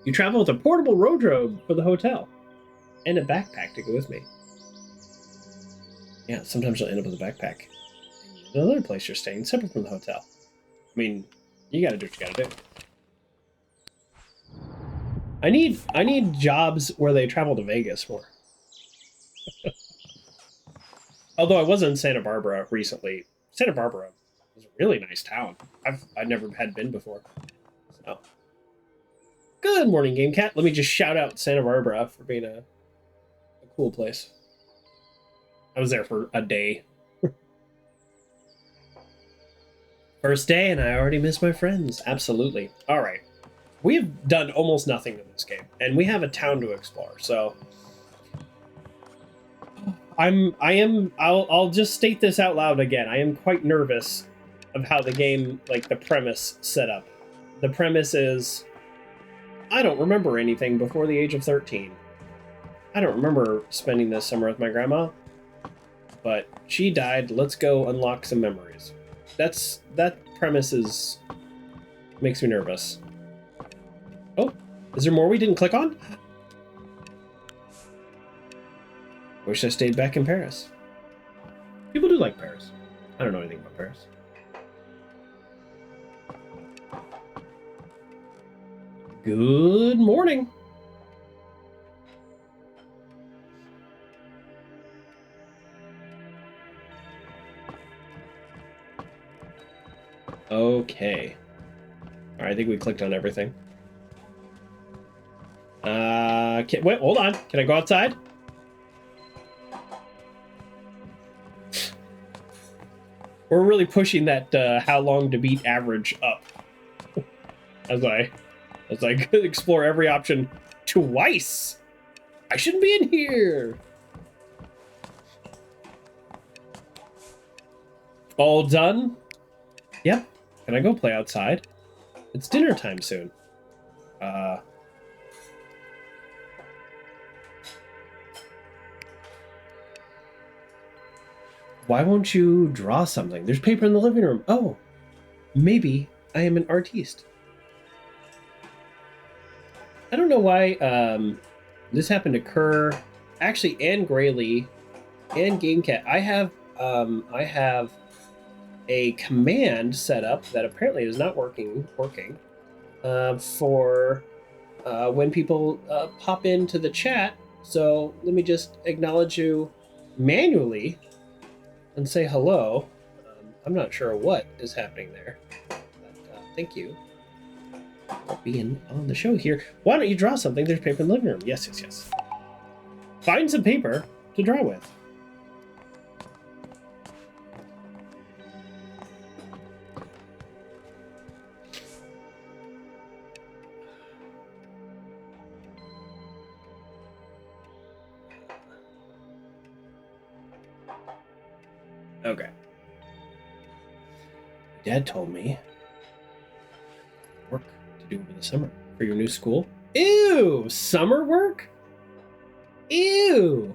You travel with a portable wardrobe for the hotel. And a backpack to go with me. Yeah, sometimes you'll end up with a backpack. Another place you're staying, separate from the hotel. I mean, you gotta do what you gotta do. I need jobs where they travel to Vegas more. Although I was in Santa Barbara recently. Santa Barbara is a really nice town. I've never had been before. So. Good morning, Game Cat. Let me just shout out Santa Barbara for being a cool place. I was there for a day. First day, and I already miss my friends. Absolutely. All right. We've done almost nothing in this game, and we have a town to explore. So, I'll just state this out loud again. I am quite nervous of how the game, like the premise, set up. The premise is, I don't remember anything before the age of 13. I don't remember spending this summer with my grandma, but she died. Let's go unlock some memories. That premise makes me nervous. Oh, is there more we didn't click on? Wish I stayed back in Paris. People do like Paris. I don't know anything about Paris. Good morning. Okay. All right, I think we clicked on everything. Wait, hold on. Can I go outside? We're really pushing that how long to beat average up as I explore every option twice. I shouldn't be in here. All done? Yep. Can I go play outside? It's dinner time soon. Why won't you draw something? There's paper in the living room. Oh, maybe I am an artiste. I don't know why this happened to Kerr, actually, and Grayley, and GameCat. I have a command set up that apparently is not working for when people pop into the chat. So let me just acknowledge you manually and say hello. I'm not sure what is happening there, but thank you for being on the show here. Why don't you draw something? There's paper in the living room. Yes, yes, yes. Find some paper to draw with. Okay. Dad told me work to do over the summer for your new school. Ew! Summer work? Ew!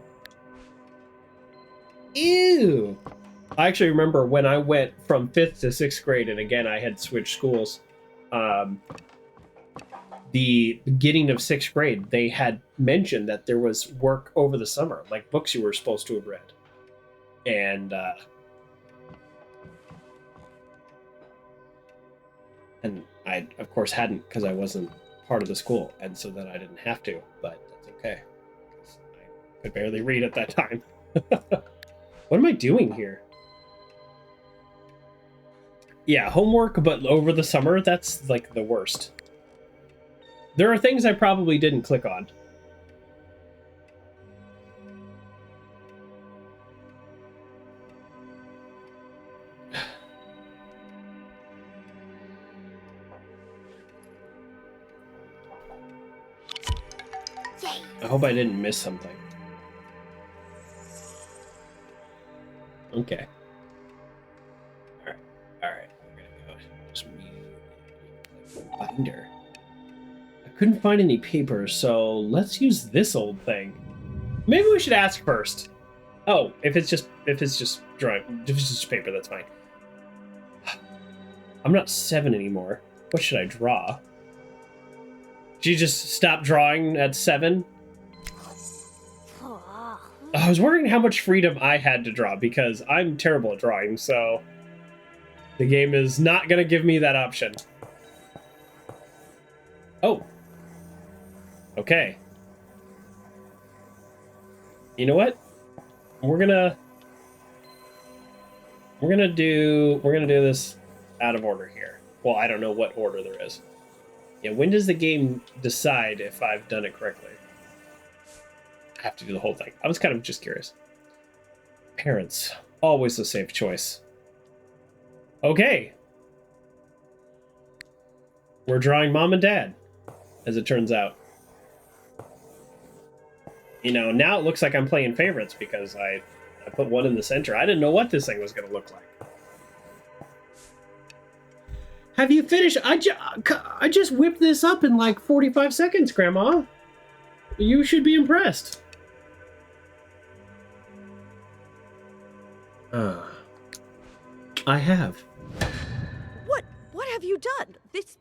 Ew! I actually remember when I went from 5th to 6th grade, and again, I had switched schools. The beginning of 6th grade, they had mentioned that there was work over the summer, like books you were supposed to have read. And I, of course, hadn't because I wasn't part of the school, and so then I didn't have to, but that's okay. I could barely read at that time. What am I doing here? Yeah, homework, but over the summer, that's like the worst. There are things I probably didn't click on. I hope I didn't miss something. Okay. Alright. Alright. We're gonna go just binder. I couldn't find any paper, so let's use this old thing. Maybe we should ask first. Oh, if it's just drawing, if it's just paper, that's fine. I'm not 7 anymore. What should I draw? Did you just stop drawing at 7? I was wondering how much freedom I had to draw because I'm terrible at drawing, so the game is not going to give me that option. Oh. Okay. You know what? We're gonna do this out of order here. Well, I don't know what order there is. Yeah, when does the game decide if I've done it correctly? I have to do the whole thing. I was kind of just curious. Parents, always a safe choice. Okay. We're drawing mom and dad, as it turns out. You know, now it looks like I'm playing favorites because I put one in the center. I didn't know what this thing was going to look like. Have you finished? I just whipped this up in like 45 seconds, Grandma. You should be impressed. I have. What have you done? This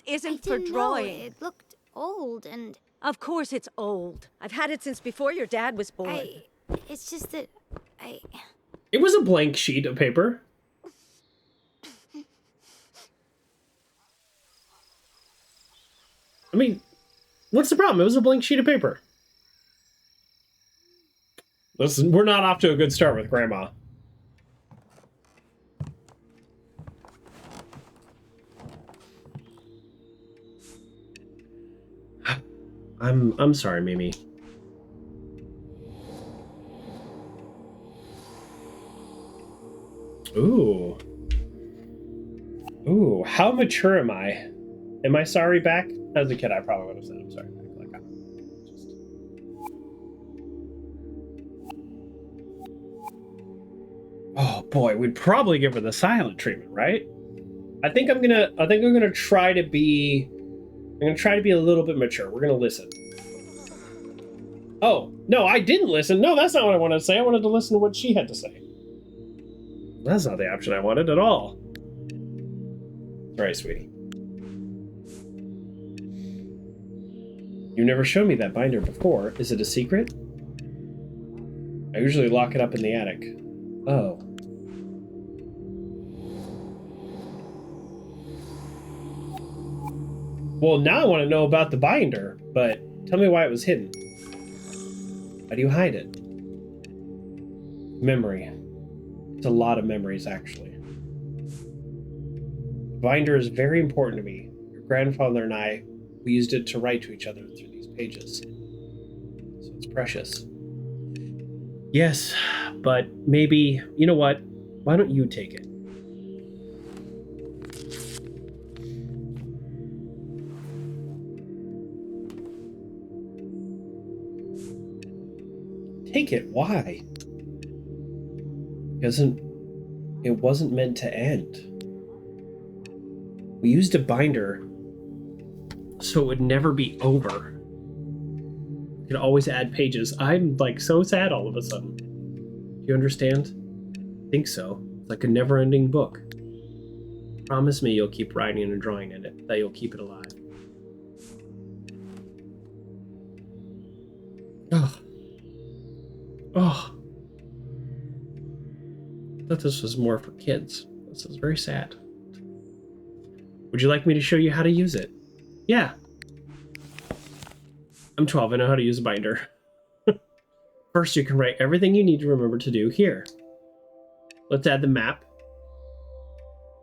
isn't for drawing. It looked old and Of course it's old. I've had it since before your dad was born. it's just that It was a blank sheet of paper. I mean, what's the problem? It was a blank sheet of paper. Listen, we're not off to a good start with Grandma. I'm sorry, Mimi. Ooh. Ooh, how mature am I? Am I sorry back? As a kid, I probably would have said I'm sorry back. Like, I'm just... Oh boy, we'd probably give her the silent treatment, right? I think I'm gonna try to be a little bit mature. We're gonna listen. Oh, no, I didn't listen. No, that's not what I wanted to say. I wanted to listen to what she had to say. That's not the option I wanted at all. Sorry, sweetie. You never showed me that binder before. Is it a secret? I usually lock it up in the attic. Oh. Well, now I want to know about the binder, but tell me why it was hidden. Why do you hide it? Memory. It's a lot of memories, actually. The binder is very important to me. Your grandfather and I, we used it to write to each other through these pages. So it's precious. Yes, but maybe, you know what? Why don't you take it? Take it. Why? It wasn't meant to end. We used a binder so it would never be over. You could always add pages. I'm like so sad all of a sudden. Do you understand? I think so. It's like a never-ending book. Promise me you'll keep writing and drawing in it, that you'll keep it alive. Oh. Oh. I thought this was more for kids. This is very sad. Would you like me to show you how to use it? Yeah. I'm 12. I know how to use a binder. First, you can write everything you need to remember to do here. Let's add the map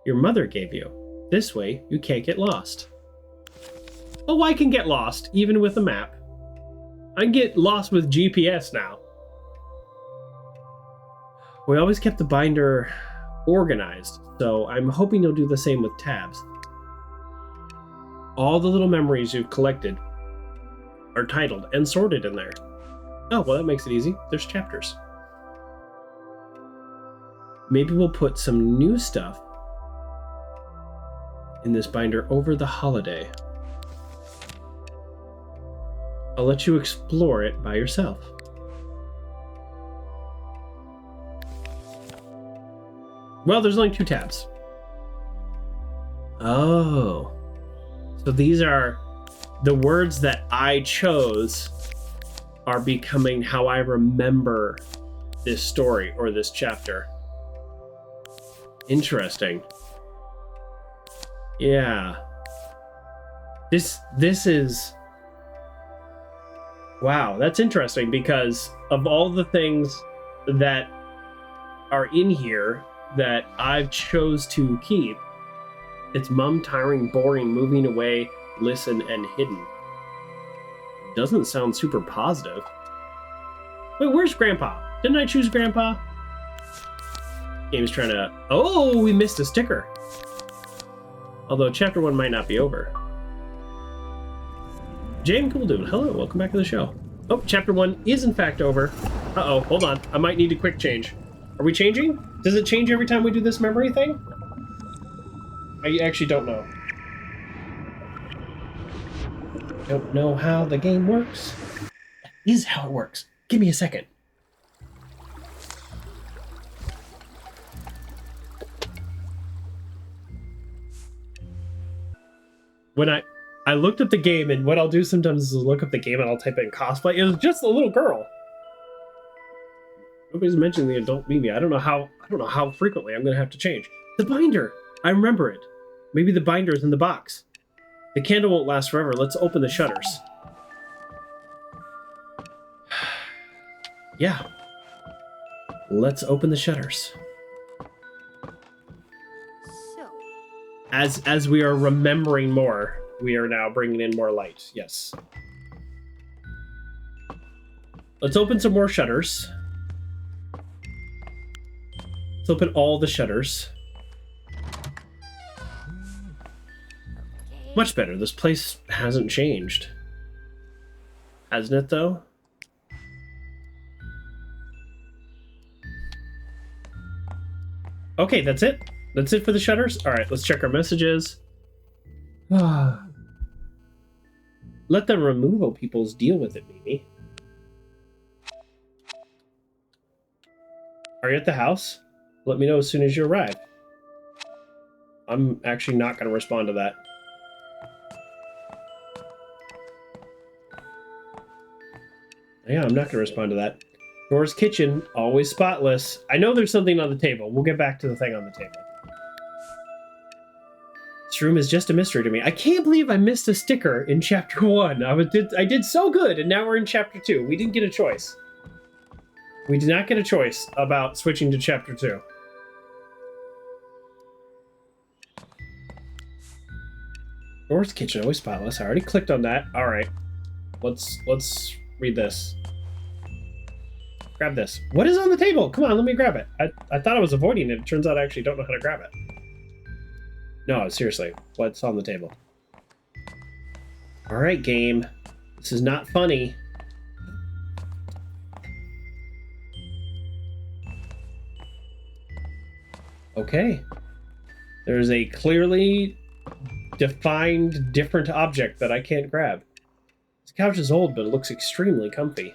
your mother gave you. This way, you can't get lost. Oh, I can get lost, even with a map. I can get lost with GPS now. We always kept the binder organized, so I'm hoping you'll do the same with tabs. All the little memories you've collected are titled and sorted in there. Oh, well, that makes it easy. There's chapters. Maybe we'll put some new stuff in this binder over the holiday. I'll let you explore it by yourself. Well, there's only 2 tabs. Oh. So these are the words that I chose are becoming how I remember this story or this chapter. Interesting. Yeah. This is... Wow, that's interesting because of all the things that are in here that I've chose to keep, it's mum, tiring, boring, moving away, listen, and hidden. Doesn't sound super positive. Wait, where's Grandpa? Didn't I choose Grandpa? Game's trying to... Oh, we missed a sticker. Although chapter 1 might not be over. Jane Cool Dude, hello, welcome back to the show. Oh, chapter 1 is in fact over. Uh-oh, hold on. I might need a quick change. Are we changing? Does it change every time we do this memory thing? I actually don't know. Don't know how the game works. That is how it works. Give me a second. When I looked up the game, and what I'll do sometimes is look up the game and I'll type in cosplay. It was just a little girl. Nobody's mentioning the adult Mimi. I don't know how frequently I'm gonna have to change. The binder! I remember it. Maybe the binder is in the box. The candle won't last forever. Let's open the shutters. Yeah. Let's open the shutters. So, As we are remembering more, we are now bringing in more light. Yes. Let's open some more shutters. Let's open all the shutters. Much better. This place hasn't changed. Hasn't it, though? Okay, that's it. That's it for the shutters. All right, let's check our messages. Let the removal peoples deal with it, Mimi. Are you at the house? Let me know as soon as you arrive. I'm actually not going to respond to that. Yeah, I'm not going to respond to that. Nora's kitchen, always spotless. I know there's something on the table. We'll get back to the thing on the table. This room is just a mystery to me. I can't believe I missed a sticker in chapter 1. I did so good, and now we're in chapter 2. We didn't get a choice. We did not get a choice about switching to chapter 2. Nora's kitchen, always spotless. I already clicked on that. All right. Let's read this. Grab this. What is on the table? Come on, let me grab it. I thought I was avoiding it. It turns out I actually don't know how to grab it. No, seriously. What's on the table? All right, game. This is not funny. Okay. There's a clearly defined different object that I can't grab. This couch is old, but it looks extremely comfy.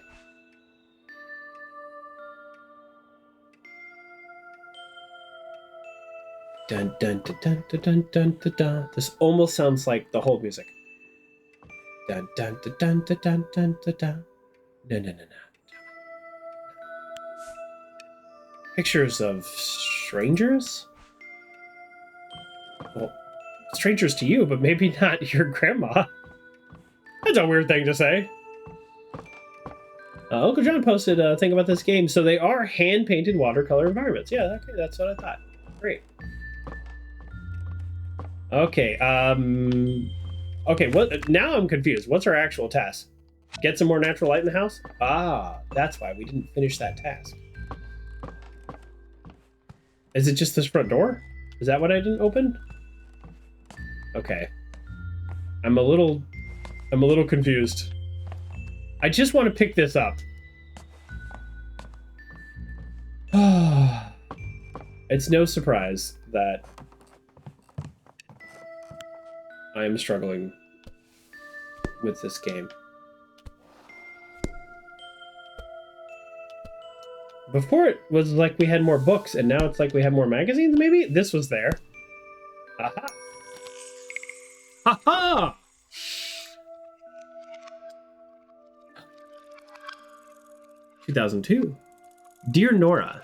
Dun dun dun dun dun dun dun dun dun. This almost sounds like the whole music. Dun dun dun dun dun dun dun dun dun. No no no no. Pictures of strangers? Well, strangers to you, but maybe not your grandma. That's a weird thing to say. Uncle John posted a thing about this game. So they are hand-painted watercolor environments. Yeah, okay, that's what I thought. Great. Okay, okay, what? Now I'm confused. What's our actual task? Get some more natural light in the house? Ah, that's why we didn't finish that task. Is it just this front door? Is that what I didn't open? Okay. I'm a little confused. I just want to pick this up. It's no surprise that I am struggling with this game. Before it was like we had more books, and now it's like we have more magazines, maybe? This was there. Aha! Ha-ha! (2002). Dear Nora,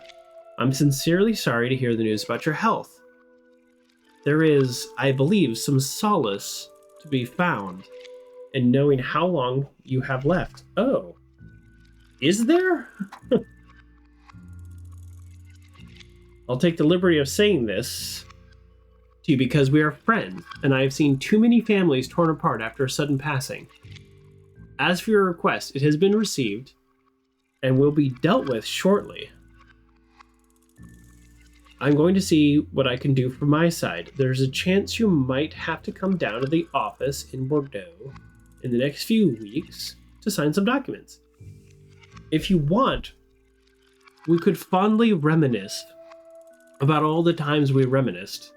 I'm sincerely sorry to hear the news about your health. There is, I believe, some solace to be found in knowing how long you have left. Oh. Is there? I'll take the liberty of saying this to you because we are friends, and I have seen too many families torn apart after a sudden passing. As for your request, it has been received and will be dealt with shortly. I'm going to see what I can do from my side. There's a chance you might have to come down to the office in Bordeaux in the next few weeks to sign some documents. If you want, we could fondly reminisce about all the times we reminisced.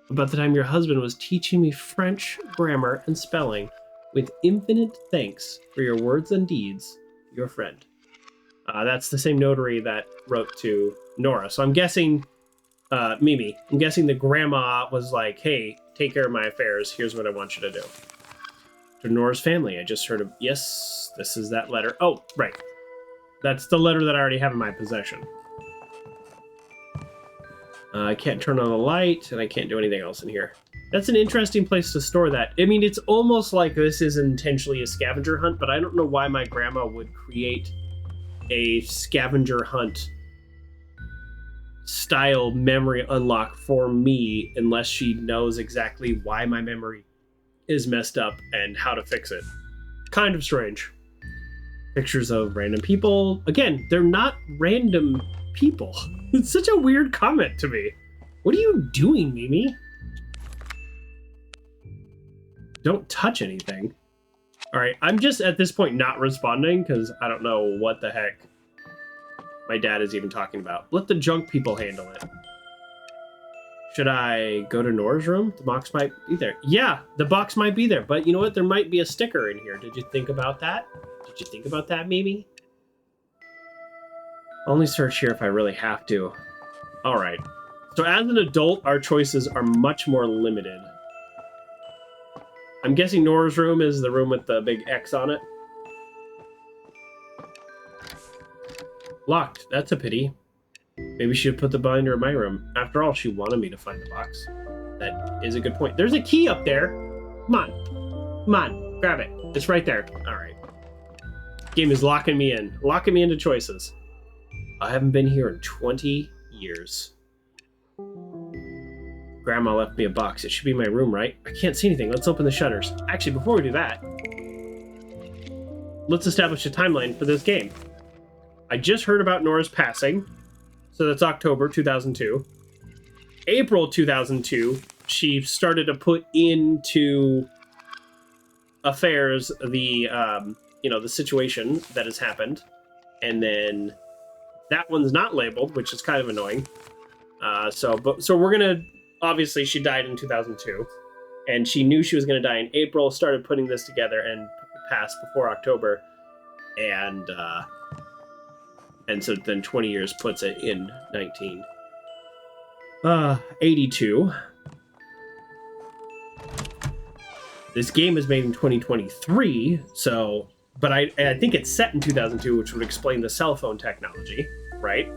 About the time your husband was teaching me French grammar and spelling with infinite thanks for your words and deeds, your friend. That's the same notary that wrote to Nora. So I'm guessing, Mimi, I'm guessing the grandma was like, hey, take care of my affairs. Here's what I want you to do. To Nora's family, I just heard of, yes, this is that letter. Oh, right. That's the letter that I already have in my possession. I can't turn on the light, and I can't do anything else in here. That's an interesting place to store that. I mean, it's almost like this is intentionally a scavenger hunt, but I don't know why my grandma would create a scavenger hunt style memory unlock for me unless she knows exactly why my memory is messed up and how to fix it. Kind of strange. Pictures of random people. Again, they're not random people. It's such a weird comment to me. What are you doing, Mimi? Don't touch anything. All right, I'm just at this point not responding because I don't know what the heck my dad is even talking about. Let the junk people handle it. Should I go to Nora's room? The box might be there. Yeah, the box might be there, but you know what? There might be a sticker in here. Did you think about that? Did you think about that, Mimi? Only search here if I really have to. All right. So as an adult, our choices are much more limited. I'm guessing Nora's room is the room with the big X on it. Locked. That's a pity. Maybe she should put the binder in my room. After all, she wanted me to find the box. That is a good point. There's a key up there. Come on. Come on. Grab it. It's right there. All right. Game is locking me in. Locking me into choices. I haven't been here in 20 years. Grandma left me a box. It should be my room, right? I can't see anything. Let's open the shutters. Actually, before we do that, let's establish a timeline for this game. I just heard about Nora's passing. So that's October 2002. April 2002, she started to put into affairs the, the situation that has happened. And then that one's not labeled, which is kind of annoying. So we're going to... Obviously, she died in 2002, and she knew she was going to die in April, started putting this together, and passed before October, and so then 20 years puts it in 1982. This game is made in 2023, so, but I think it's set in 2002, which would explain the cell phone technology, right?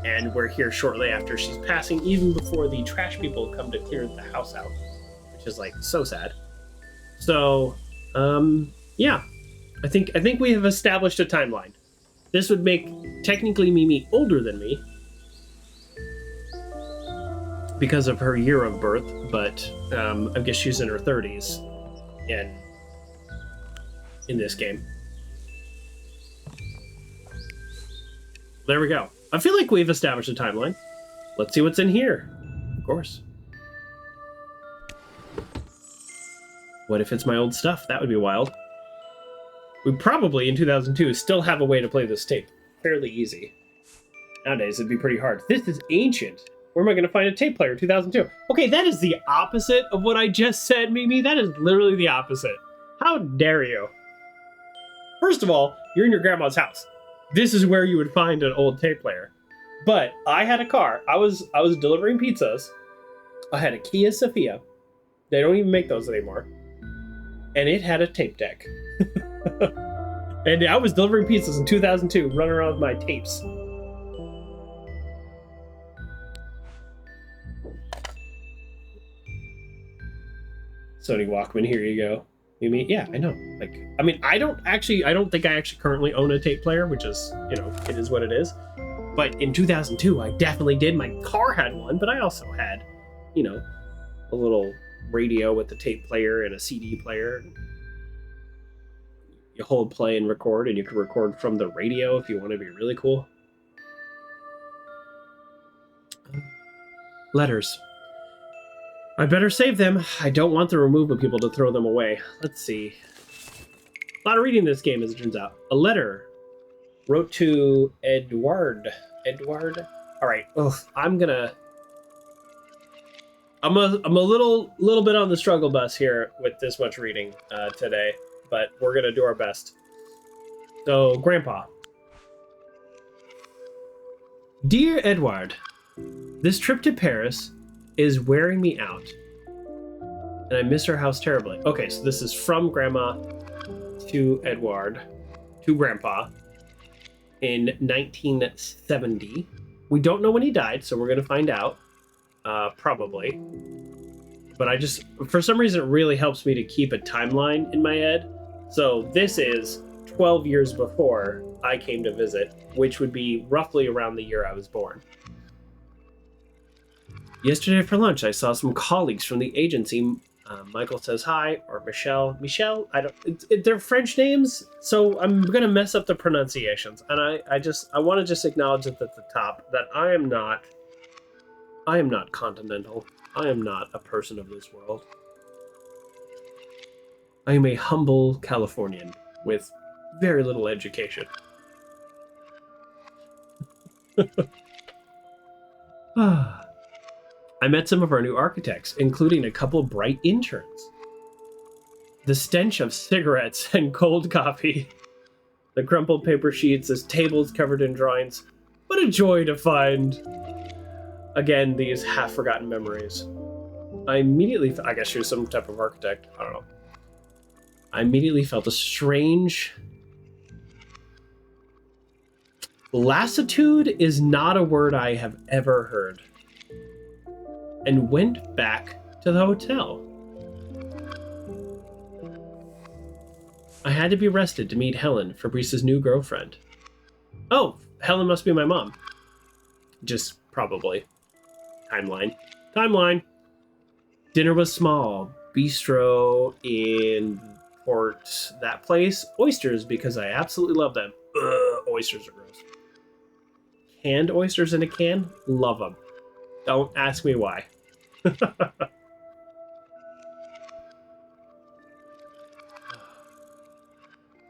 And we're here shortly after she's passing, even before the trash people come to clear the house out, which is like so sad. So, yeah, I think we have established a timeline. This would make technically Mimi older than me because of her year of birth, but I guess she's in her 30s in this game. There we go. I feel like we've established a timeline. Let's see what's in here. Of course. What if it's my old stuff? That would be wild. We probably, in 2002, still have a way to play this tape. Fairly easy. Nowadays, it'd be pretty hard. This is ancient. Where am I going to find a tape player in 2002? Okay, that is the opposite of what I just said, Mimi. That is literally the opposite. How dare you? First of all, you're in your grandma's house. This is where you would find an old tape player. But I had a car. I was delivering pizzas. I had a Kia Sophia. They don't even make those anymore. And it had a tape deck. And I was delivering pizzas in 2002, running around with my tapes. Sony Walkman, here you go. You mean, yeah, I know. Like, I mean, I don't think I actually currently own a tape player, which is, it is what it is. But in 2002, I definitely did. My car had one, but I also had, a little radio with the tape player and a CD player. You hold play and record, and you can record from the radio if you want to be really cool. Letters. I better save them. I don't want the removal people to throw them away. Let's see. A lot of reading this game, as it turns out. A letter. Wrote to Edward. All right. Oh, I'm a little bit on the struggle bus here with this much reading today, but we're gonna do our best. So, Grandpa. Dear Edward, this trip to Paris is wearing me out, and I miss our house terribly. Okay, so this is from Grandma to Edward to Grandpa in 1970. We don't know when he died, so we're gonna find out, probably. But for some reason, it really helps me to keep a timeline in my head. So this is 12 years before I came to visit, which would be roughly around the year I was born. Yesterday for lunch, I saw some colleagues from the agency Michael says hi, or Michelle. Michelle, I don't. They're French names, so I'm gonna mess up the pronunciations. And I want to just acknowledge it at the top that I am not continental. I am not a person of this world. I am a humble Californian with very little education. I met some of our new architects, including a couple bright interns. The stench of cigarettes and cold coffee, the crumpled paper sheets, the tables covered in drawings. What a joy to find, again, these half-forgotten memories. I guess she was some type of architect, I don't know. I immediately felt a strange... Lassitude is not a word I have ever heard. And went back to the hotel. I had to be rested to meet Helen, Fabrice's new girlfriend. Oh, Helen must be my mom. Just probably. Timeline. Dinner was small. Bistro in Port. That place. Oysters, because I absolutely love them. Oysters are gross. Canned oysters in a can? Love them. Don't ask me why.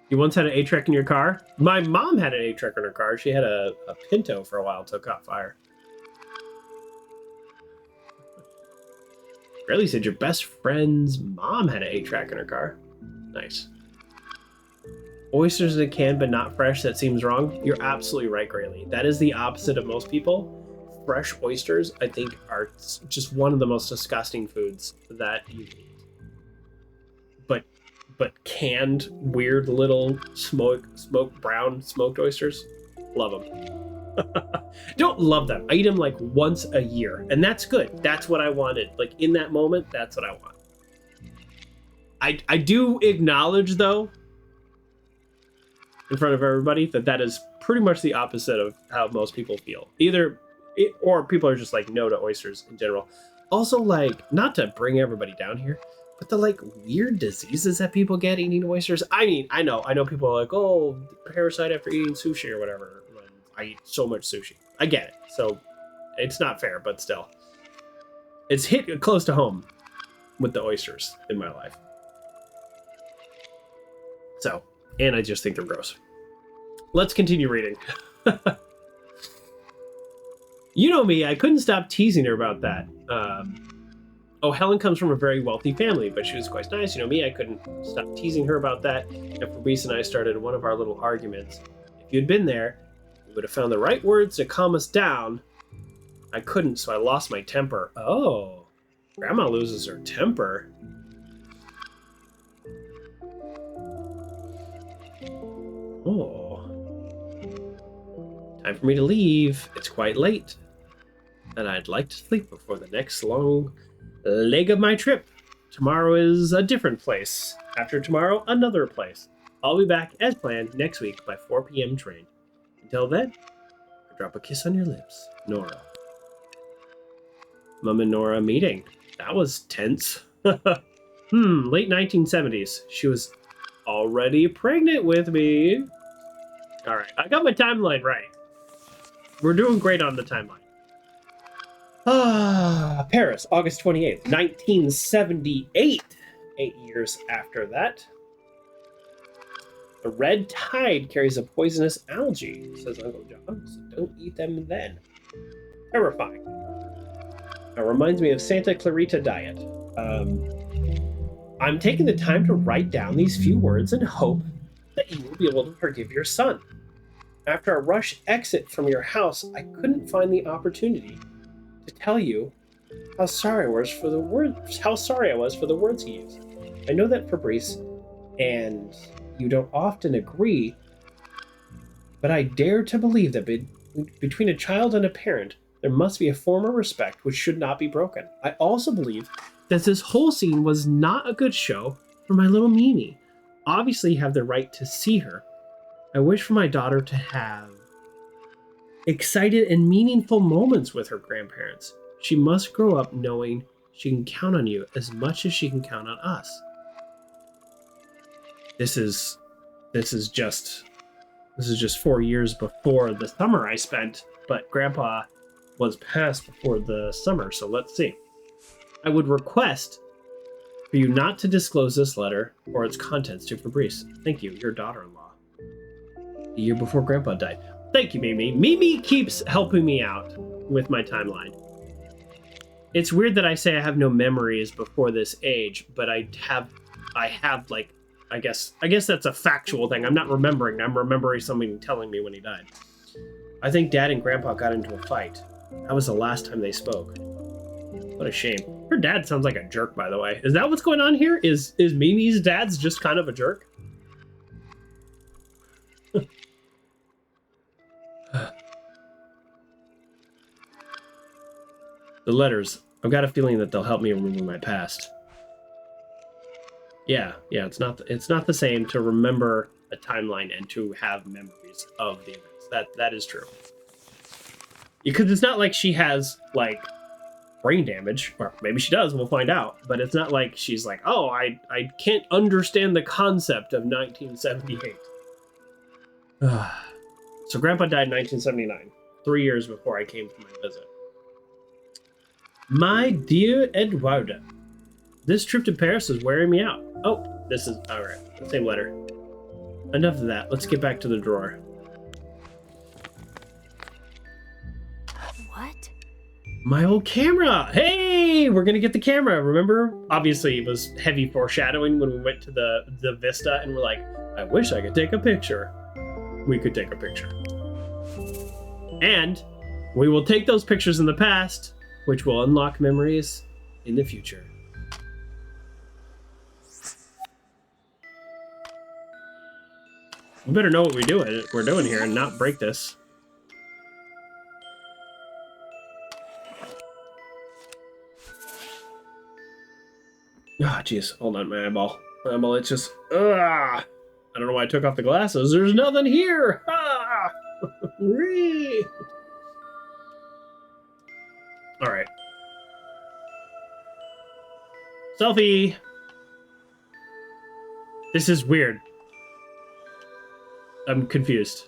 You once had an 8-track in your car? My mom had an 8-track in her car. She had a Pinto for a while till it caught fire. Really said your best friend's mom had an 8-track in her car. Nice. Oysters in a can but not fresh, that seems wrong. You're absolutely right, Grayley. That is the opposite of most people. Fresh oysters, I think, are just one of the most disgusting foods that you eat. But canned, weird little brown smoked oysters, love them. Don't love them. I eat them like once a year, and that's good. That's what I wanted. Like in that moment, that's what I want. I do acknowledge, though, in front of everybody, that is pretty much the opposite of how most people feel. Or people are just like no to oysters in general. Also, like, not to bring everybody down here, but the like weird diseases that people get eating oysters. I mean, I know people are like, oh, parasite after eating sushi or whatever. I eat so much sushi. I get it. So it's not fair, but still. It's hit close to home with the oysters in my life. So, and I just think they're gross. Let's continue reading. You know me, I couldn't stop teasing her about that. Helen comes from a very wealthy family, but she was quite nice. You know me, I couldn't stop teasing her about that. And Fabrice and I started one of our little arguments. If you'd been there, you would have found the right words to calm us down. I couldn't, so I lost my temper. Oh, Grandma loses her temper. Oh. Time for me to leave. It's quite late. And I'd like to sleep before the next long leg of my trip. Tomorrow is a different place. After tomorrow, another place. I'll be back as planned next week by 4 p.m. train. Until then, I drop a kiss on your lips, Nora. Mom and Nora meeting. That was tense. Late 1970s. She was already pregnant with me. All right, I got my timeline right. We're doing great on the timeline. Paris, August 28th, 1978. 8 years after that. The red tide carries a poisonous algae, says Uncle John, so don't eat them then. Terrifying. That reminds me of Santa Clarita Diet. I'm taking the time to write down these few words and hope that you will be able to forgive your son. After a rush exit from your house, I couldn't find the opportunity to tell you how sorry I was for the words he used. I know that Fabrice and you don't often agree, but I dare to believe that between a child and a parent, there must be a form of respect which should not be broken. I also believe that this whole scene was not a good show for my little Mimi. Obviously, you have the right to see her. I wish for my daughter to have excited and meaningful moments with her grandparents. She must grow up knowing She can count on you as much as she can count on us. This is just 4 years before the summer I spent, but Grandpa was passed before the summer, so let's see. I would request for you not to disclose this letter or its contents to Fabrice. Thank you, your daughter-in-law. The year before Grandpa died. Thank you, Mimi. Mimi keeps helping me out with my timeline. It's weird that I say I have no memories before this age, but I have like, I guess that's a factual thing. I'm not remembering. I'm remembering somebody telling me when he died. I think Dad and Grandpa got into a fight. That was the last time they spoke. What a shame. Her dad sounds like a jerk, by the way. Is that what's going on here? Is Mimi's dad's just kind of a jerk? The letters. I've got a feeling that they'll help me remember my past. Yeah, it's not the same to remember a timeline and to have memories of the events. That is true. Because it's not like she has like brain damage, or maybe she does, we'll find out, but it's not like she's like, oh, I can't understand the concept of 1978. So Grandpa died in 1979, 3 years before I came for my visit. My dear Eduarda, this trip to Paris is wearing me out. Oh, this is, all right, same letter. Enough of that, let's get back to the drawer. What? My old camera! Hey, we're gonna get the camera, remember? Obviously, it was heavy foreshadowing when we went to the Vista and we're like, I wish I could take a picture. We could take a picture. And we will take those pictures in the past, which will unlock memories in the future. We better know what we're doing here and not break this. Ah, jeez. Hold on, my eyeball. My eyeball, it's just... I don't know why I took off the glasses. There's nothing here! Ah! Alright. Selfie! This is weird. I'm confused.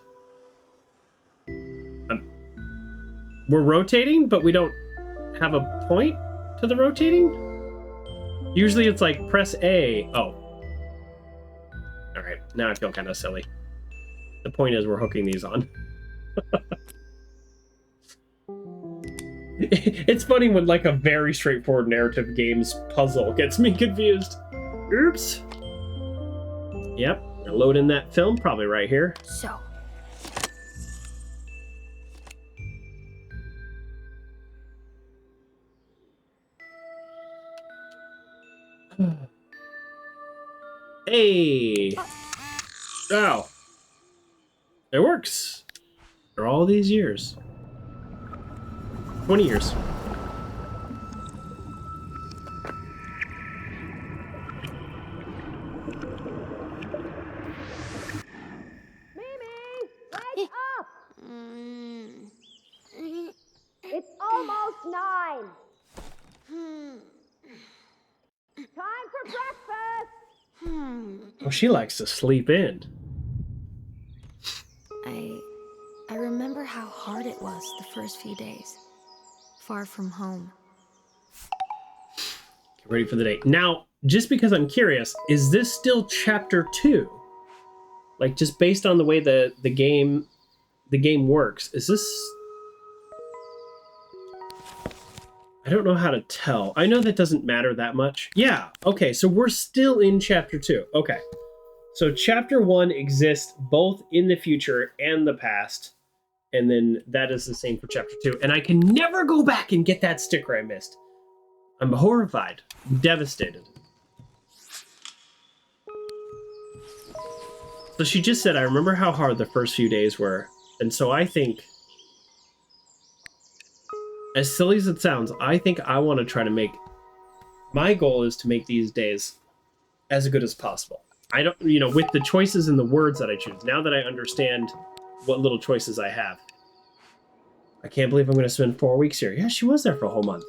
We're rotating, but we don't have a point to the rotating? Usually it's like press A. Oh. Alright, now I feel kind of silly. The point is we're hooking these on. It's funny when like a very straightforward narrative game's puzzle gets me confused. Oops. Yep, load in that film, probably right here. So. Hey! Oh. It works. For all these years. 20 years. Wake up! It's almost 9. Time for breakfast! Oh, she likes to sleep in. I remember how hard it was the first few days. Far from home. Get ready for the day. Now, just because I'm curious, is this still chapter 2? Like, just based on the way the game works, is this... I don't know how to tell. I know that doesn't matter that much. Yeah, okay, so we're still in chapter 2. Okay. So chapter 1 exists both in the future and the past, and then that is the same for chapter 2. And I can never go back and get that sticker I missed. I'm horrified. I'm devastated. So she just said, I remember how hard the first few days were. And so I think, as silly as it sounds, I think I want to try to make, my goal is to make these days as good as possible. I don't, with the choices and the words that I choose, now that I understand what little choices I have. I can't believe I'm going to spend 4 weeks here. Yeah, she was there for a whole month.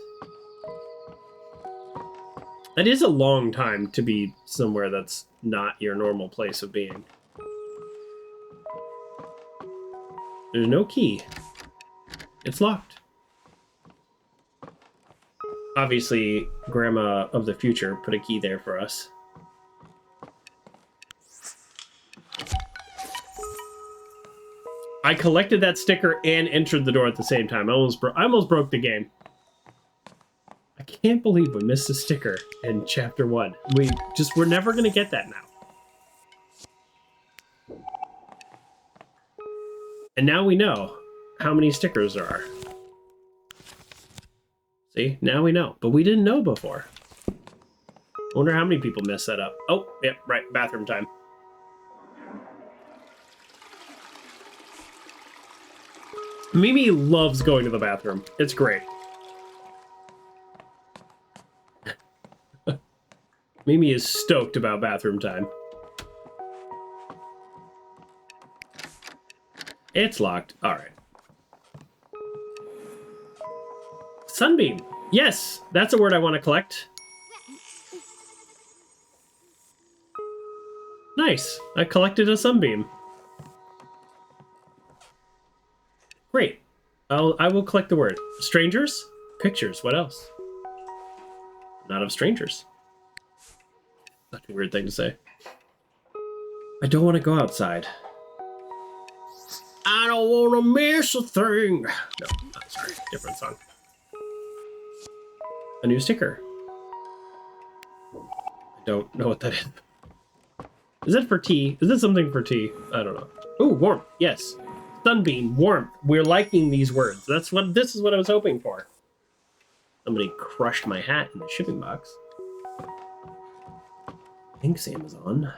That is a long time to be somewhere that's not your normal place of being. There's no key. It's locked. Obviously, Grandma of the future put a key there for us. I collected that sticker and entered the door at the same time. I almost broke the game. I can't believe we missed a sticker in Chapter 1. We're never going to get that now. And now we know how many stickers there are. See, now we know. But we didn't know before. I wonder how many people messed that up. Oh, yep, right, bathroom time. Mimi loves going to the bathroom. It's great. Mimi is stoked about bathroom time. It's locked. All right. Sunbeam. Yes, that's a word I want to collect. Nice. I collected a sunbeam. Great. I will collect the word. Strangers? Pictures. What else? Not of strangers. Such a weird thing to say. I don't want to go outside. I don't want to miss a thing. No, sorry. Different song. A new sticker. I don't know what that is. Is that for tea? Is this something for tea? I don't know. Ooh, warmth. Yes. Sunbeam, warmth. We're liking these words. This is what I was hoping for. Somebody crushed my hat in the shipping box. Thanks, Amazon.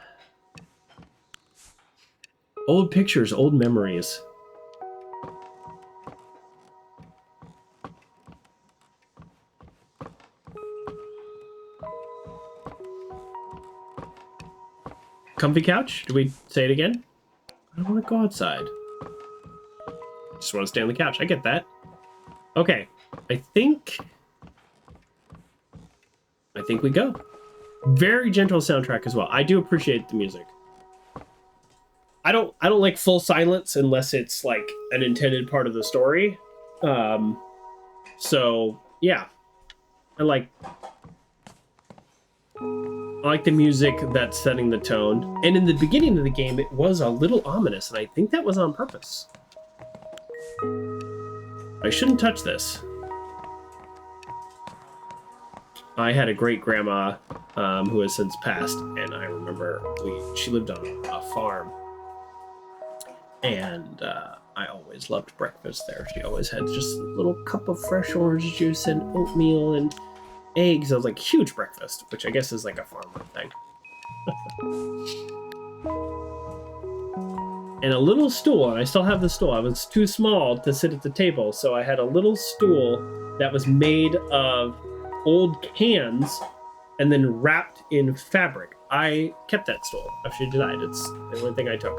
Old pictures, old memories. Comfy couch? Do we say it again? I don't want to go outside. Just want to stay on the couch. I get that. Okay. I think we go. Very gentle soundtrack as well. I do appreciate the music. I don't like full silence unless it's like an intended part of the story. So yeah. I like the music that's setting the tone. And in the beginning of the game, it was a little ominous, and I think that was on purpose. I shouldn't touch this. I had a great-grandma who has since passed, and I remember she lived on a farm. And I always loved breakfast there. She always had just a little cup of fresh orange juice and oatmeal and eggs. It was like huge breakfast, which I guess is like a farmer thing. And a little stool, and I still have the stool. I was too small to sit at the table, so I had a little stool that was made of old cans and then wrapped in fabric. I kept that stool after she died. It's the only thing I took.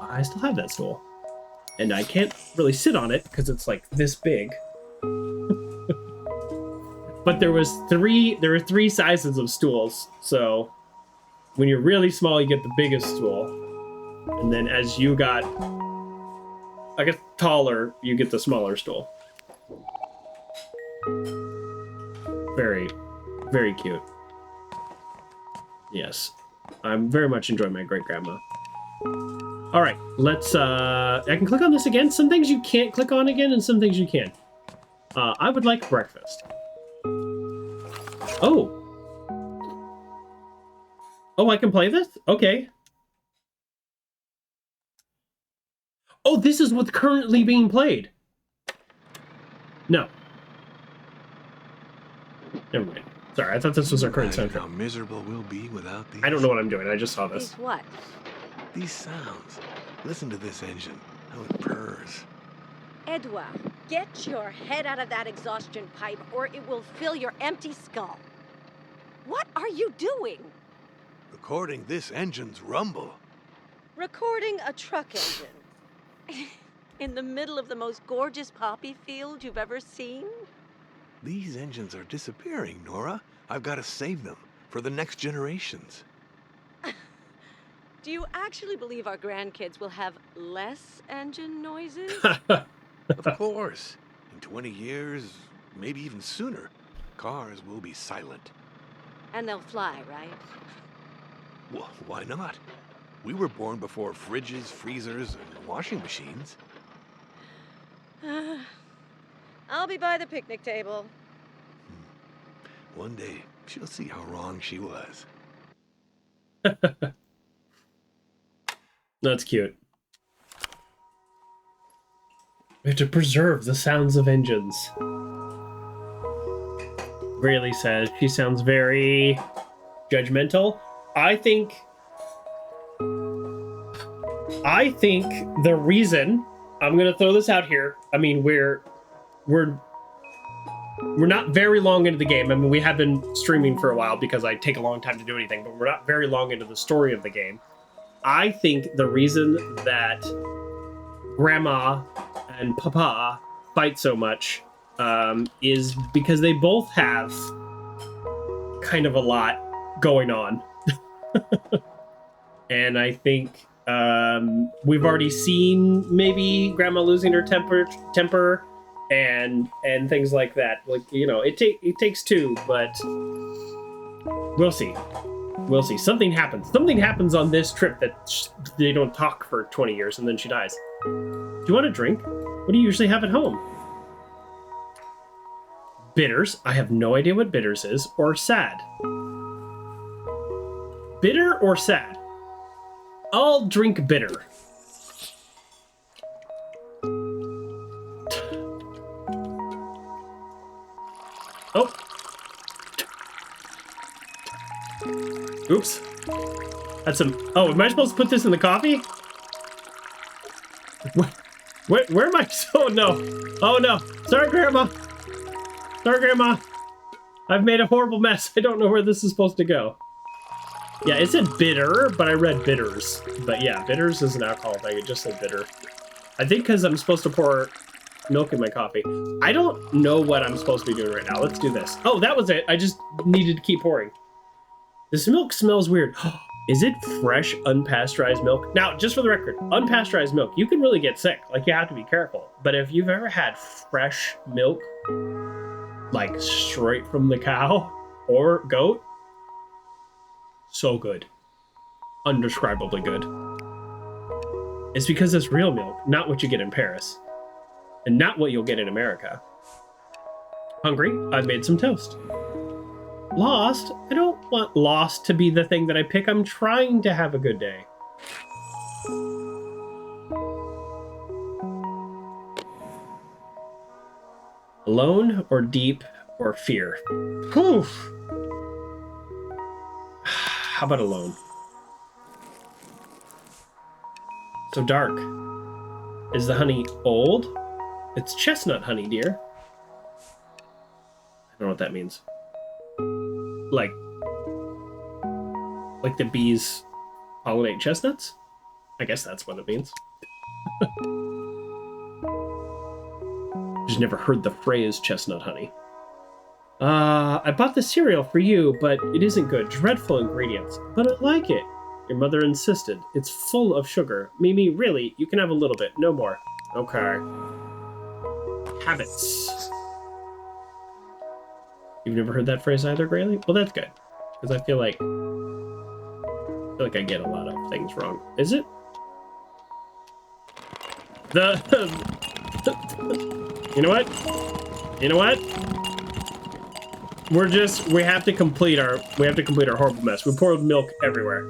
I still have that stool. And I can't really sit on it because it's like this big. But there were three sizes of stools. So when you're really small, you get the biggest stool. And then as you got, I guess, taller, you get the smaller stool. Very, very cute. Yes. I'm very much enjoying my great-grandma. All right, let's, I can click on this again. Some things you can't click on again and some things you can. I would like breakfast. Oh. Oh, I can play this? Okay. Oh, this is what's currently being played. No. Never mind. Sorry, I thought this was our current soundtrack. How miserable we'll be without these. I don't know what I'm doing. I just saw this. These what? These sounds. Listen to this engine. How it purrs. Edouard, get your head out of that exhaustion pipe or it will fill your empty skull. What are you doing? Recording this engine's rumble. Recording a truck engine. In the middle of the most gorgeous poppy field you've ever seen? These engines are disappearing, Nora. I've got to save them for the next generations. Do you actually believe our grandkids will have less engine noises? Of course. In 20 years, maybe even sooner, cars will be silent. And they'll fly, right? Well, why not? We were born before fridges, freezers, and washing machines. I'll be by the picnic table. One day, she'll see how wrong she was. That's cute. We have to preserve the sounds of engines. Really says she sounds very judgmental. I think the reason, I'm gonna throw this out here. I mean, we're not very long into the game. I mean, we have been streaming for a while because I take a long time to do anything, but we're not very long into the story of the game. I think the reason that Grandma and Papa fight so much is because they both have kind of a lot going on. And I think we've already seen maybe Grandma losing her temper and things like that. Like, you know, it takes two, but we'll see. We'll see. Something happens. Something happens on this trip that they don't talk for 20 years and then she dies. Do you want a drink? What do you usually have at home? Bitters. I have no idea what bitters is. Or sad. Bitter or sad? I'll drink bitter. Oh. Oops. That's some... Oh, am I supposed to put this in the coffee? Where am I? Oh, no. Oh, no. Sorry, Grandma. Sorry, Grandma. I've made a horrible mess. I don't know where this is supposed to go. Yeah, it said bitter, but I read bitters. But yeah, bitters is an alcohol thing. It just said bitter. I think because I'm supposed to pour milk in my coffee. I don't know what I'm supposed to be doing right now. Let's do this. Oh, that was it. I just needed to keep pouring. This milk smells weird. Is it fresh, unpasteurized milk? Now, just for the record, unpasteurized milk, you can really get sick. Like, you have to be careful. But if you've ever had fresh milk, like straight from the cow or goat, so good. Undescribably good. It's because it's real milk, not what you get in Paris. And not what you'll get in America. Hungry? I've made some toast. Lost? I don't want lost to be the thing that I pick. I'm trying to have a good day. Alone or deep or fear? Whew. How about alone? So dark. Is the honey old? It's chestnut honey, dear. I don't know what that means. Like the bees pollinate chestnuts? I guess that's what it means. Just never heard the phrase chestnut honey. I bought the cereal for you, but it isn't good. Dreadful ingredients. But I like it. Your mother insisted. It's full of sugar. Mimi, really? You can have a little bit. No more. Okay. Habits. You've never heard that phrase either, Grayley? Well, that's good. Because I feel like I get a lot of things wrong. Is it? You know what? You know what? We have to complete our horrible mess. We poured milk everywhere.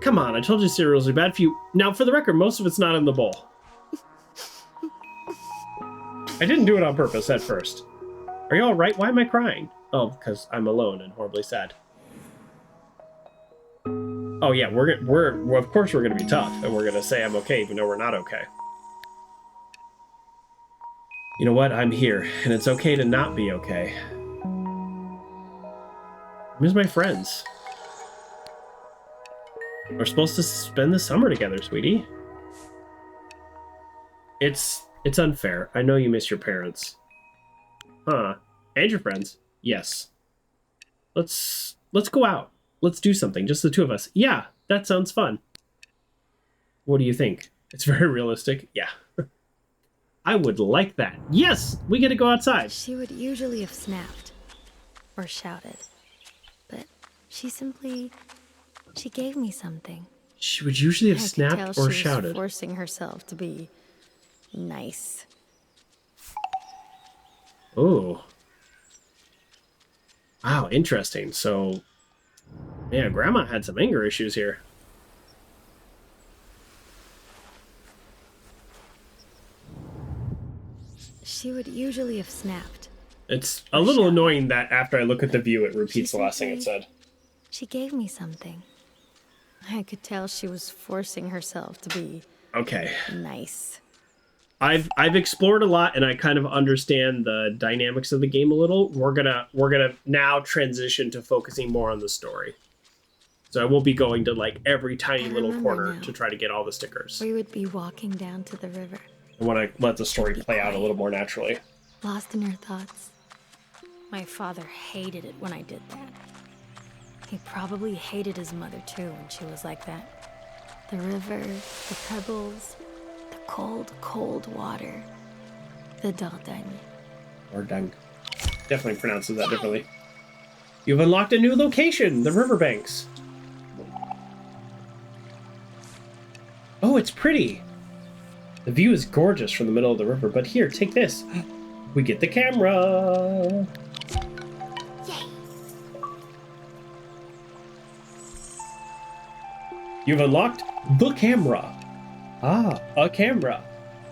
Come on, I told you cereals are bad for you. Now, for the record, most of it's not in the bowl. I didn't do it on purpose at first. Are you all right? Why am I crying? Oh, because I'm alone and horribly sad. Oh yeah, we're of course we're gonna be tough, and we're gonna say I'm okay, even though we're not okay. You know what? I'm here, and it's okay to not be okay. I miss my friends. We're supposed to spend the summer together, sweetie. It's unfair. I know you miss your parents. Huh. And your friends. Yes. Let's go out. Let's do something. Just the two of us. Yeah, that sounds fun. What do you think? It's very realistic. Yeah. I would like that. Yes, we get to go outside. She would usually have snapped or shouted, but she gave me something. She would usually have I could snapped tell or she was shouted. forcing herself to be nice. Oh. Wow, interesting. So, yeah, Grandma had some anger issues here. She would usually have snapped. It's a little annoying that after I look at the view, it repeats the last thing it said. She gave me something. I could tell she was forcing herself to be Okay. nice. I've explored a lot and I kind of understand the dynamics of the game a little. We're gonna now transition to focusing more on the story. So I won't be going to like every tiny little corner now. to try to get all the stickers. We would be walking down to the river, I want to let the story play out a little more naturally. lost in her thoughts. My father hated it when I did that. He probably hated his mother too when she was like that. The river, the pebbles, the cold, cold water. The Dordogne. Dordogne. Definitely pronounces that differently. You've unlocked a new location, the riverbanks. Oh, it's pretty. The view is gorgeous from the middle of the river, but here, take this. We get the camera. You've unlocked the camera. Ah, a camera.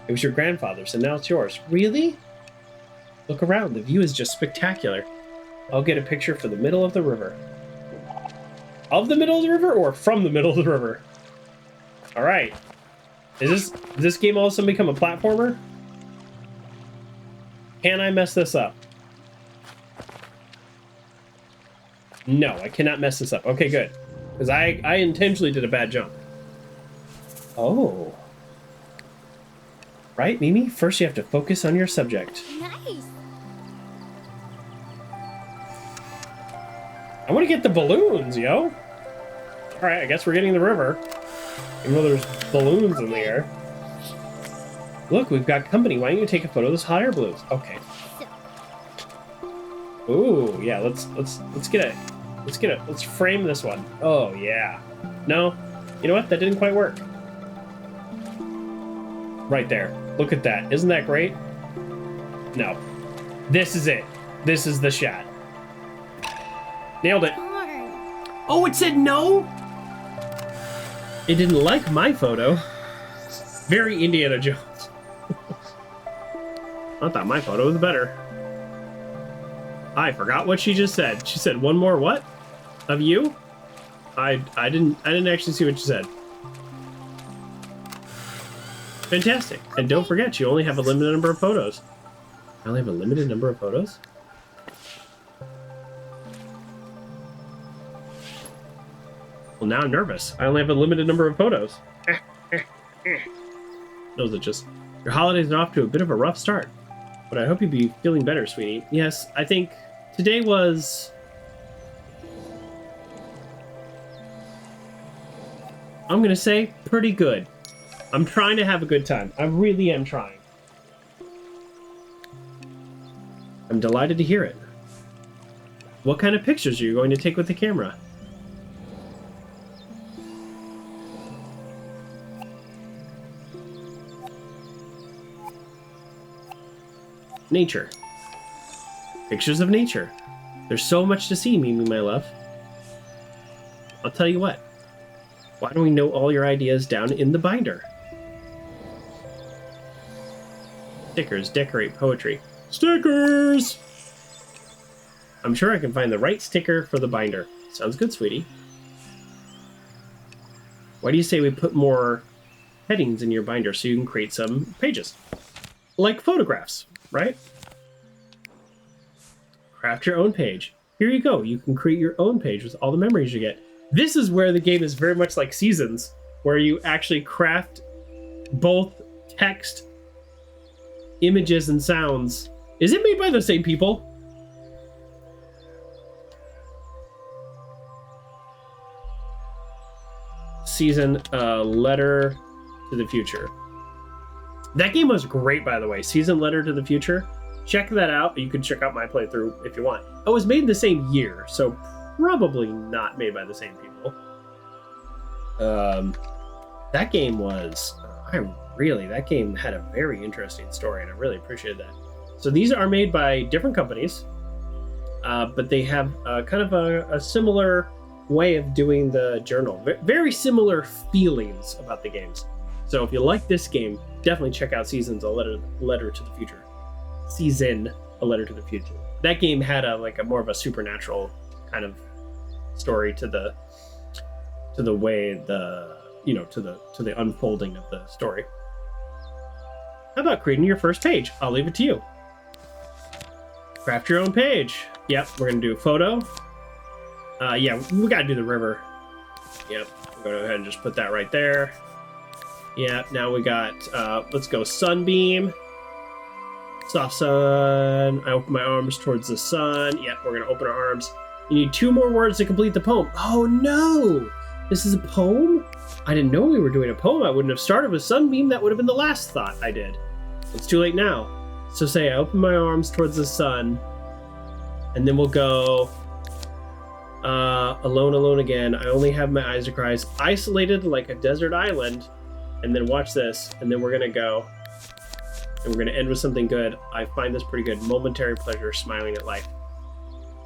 It was your grandfather's, and now it's yours. Really? Look around. The view is just spectacular. I'll get a picture for the middle of the river. Of the middle of the river or from the middle of the river? All right. Does this game all of a sudden become a platformer? Can I mess this up? No, I cannot mess this up. Okay, good. Because I intentionally did a bad jump. Oh. Right, Mimi? First you have to focus on your subject. Nice! I want to get the balloons, yo. Alright, I guess we're getting the river. Even though there's balloons in the air. Look, we've got company. Why don't you take a photo of those hot air balloons? Okay. Ooh, yeah, let's frame this one. Oh yeah. No, you know what? That didn't quite work. Right there. Look at that. Isn't that great? No. This is it. This is the shot. Nailed it. Oh, it said no? It didn't like my photo. Very Indiana Jones. I thought my photo was better. I forgot what she just said. She said one more what? Of you? I didn't actually see what she said. Fantastic. And don't forget, you only have a limited number of photos. I only have a limited number of photos? Well, now I'm nervous. I only have a limited number of photos. Knows it just. Your holidays are off to a bit of a rough start. But I hope you'll be feeling better, sweetie. Yes, I think today was... I'm gonna say pretty good. I'm trying to have a good time. I really am trying. I'm delighted to hear it. What kind of pictures are you going to take with the camera? Nature. Pictures of nature. There's so much to see, Mimi, my love. I'll tell you what. Why don't we note all your ideas down in the binder? Stickers decorate poetry. Stickers! I'm sure I can find the right sticker for the binder. Sounds good, sweetie. Why do you say we put more headings in your binder so you can create some pages? Like photographs, right? Craft your own page. Here you go. You can create your own page with all the memories you get. This is where the game is very much like Seasons, where you actually craft both text, images, and sounds. Is it made by the same people? season, Letter to the Future. That game was great, by the way. Season Letter to the Future. Check that out. You can check out my playthrough if you want. It was made in the same year, so probably not made by the same people. That game was... that game had a very interesting story, and I really appreciated that. So these are made by different companies, but they have kind of a similar way of doing the journal. Very similar feelings about the games. So if you like this game, definitely check out Seasons, A Letter to the Future. Season, A Letter to the Future. That game had a more of a supernatural kind of story to the way to the unfolding of the story. How about creating your first page? I'll leave it to you. Craft your own page. Yep, we're gonna do a photo. Yeah, we gotta do the river. Yep, we're gonna go ahead and just put that right there. Yeah, now we got, let's go sunbeam. Soft sun. I open my arms towards the sun. Yep, we're gonna open our arms. You need 2 more words to complete the poem. Oh no! This is a poem? I didn't know we were doing a poem. I wouldn't have started with sunbeam. That would have been the last thought I did. It's too late now. So say I open my arms towards the sun, and then we'll go, alone, alone again. I only have my eyes to cries, isolated like a desert island. And then watch this, and then we're gonna go, and we're gonna end with something good. I find this pretty good. Momentary pleasure, smiling at life.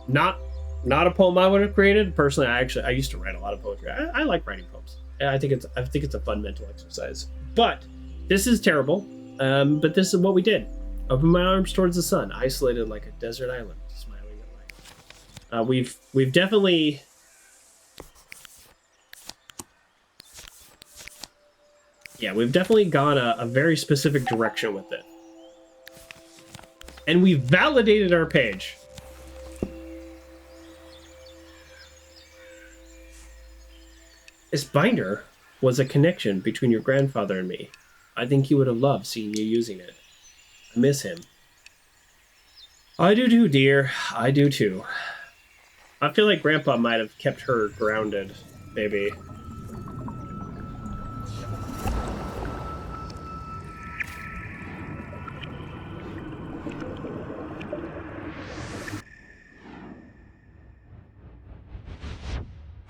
Not a poem I would have created personally. I used to write a lot of poetry. I like writing poems. I think it's a fun mental exercise. But this is terrible. But this is what we did. Open my arms towards the sun, isolated like a desert island, smiling at life. We've definitely. Yeah, we've definitely gone a very specific direction with it. And we've validated our page. This binder was a connection between your grandfather and me. I think he would have loved seeing you using it. I miss him. I do too, dear. I do too. I feel like Grandpa might have kept her grounded, maybe.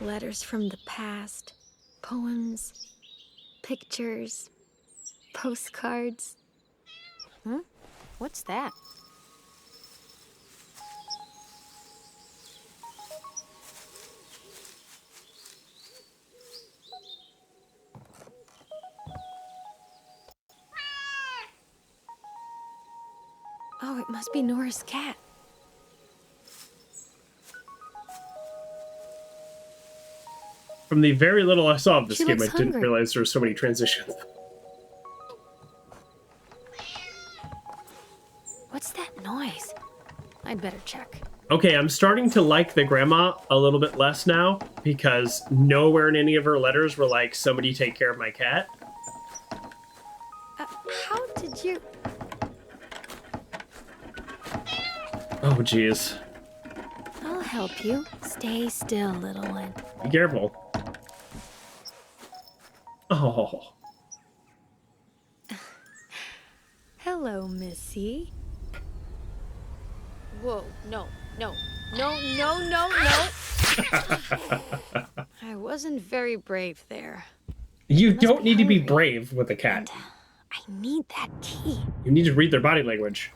Letters from the past, poems, pictures, postcards. Huh? What's that? Oh, it must be Nora's cat. From the very little I saw of this She game, I looks didn't hungry. realize there were so many transitions. What's that noise? I'd better check. Okay, I'm starting to like the grandma a little bit less now, because nowhere in any of her letters were like, somebody take care of my cat. How did you... Oh, jeez. I'll help you. Stay still, little one. Be careful. Oh. Hello, Missy. Whoa, no. I wasn't very brave there. You Must don't be need to be hungry. brave with a cat. And I need that key. You need to read their body language.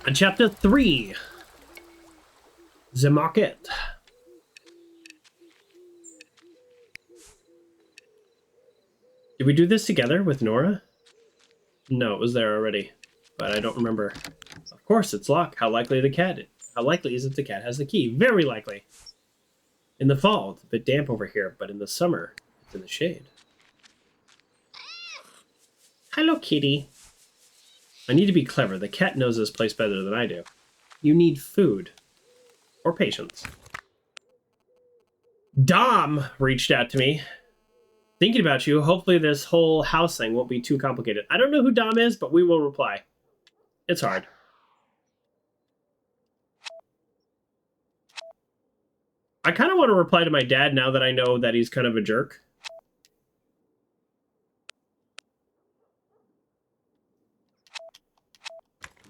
And chapter 3. The market. Did we do this together with Nora? No, it was there already, but I don't remember. Of course, it's locked. How likely is it the cat has the key? Very likely. In the fall, it's a bit damp over here, but in the summer, it's in the shade. Hello, kitty. I need to be clever. The cat knows this place better than I do. You need food. Or patience. Dom reached out to me. Thinking about you. Hopefully this whole house thing won't be too complicated. I don't know who Dom is, but we will reply. It's hard. I kind of want to reply to my dad now that I know that he's kind of a jerk.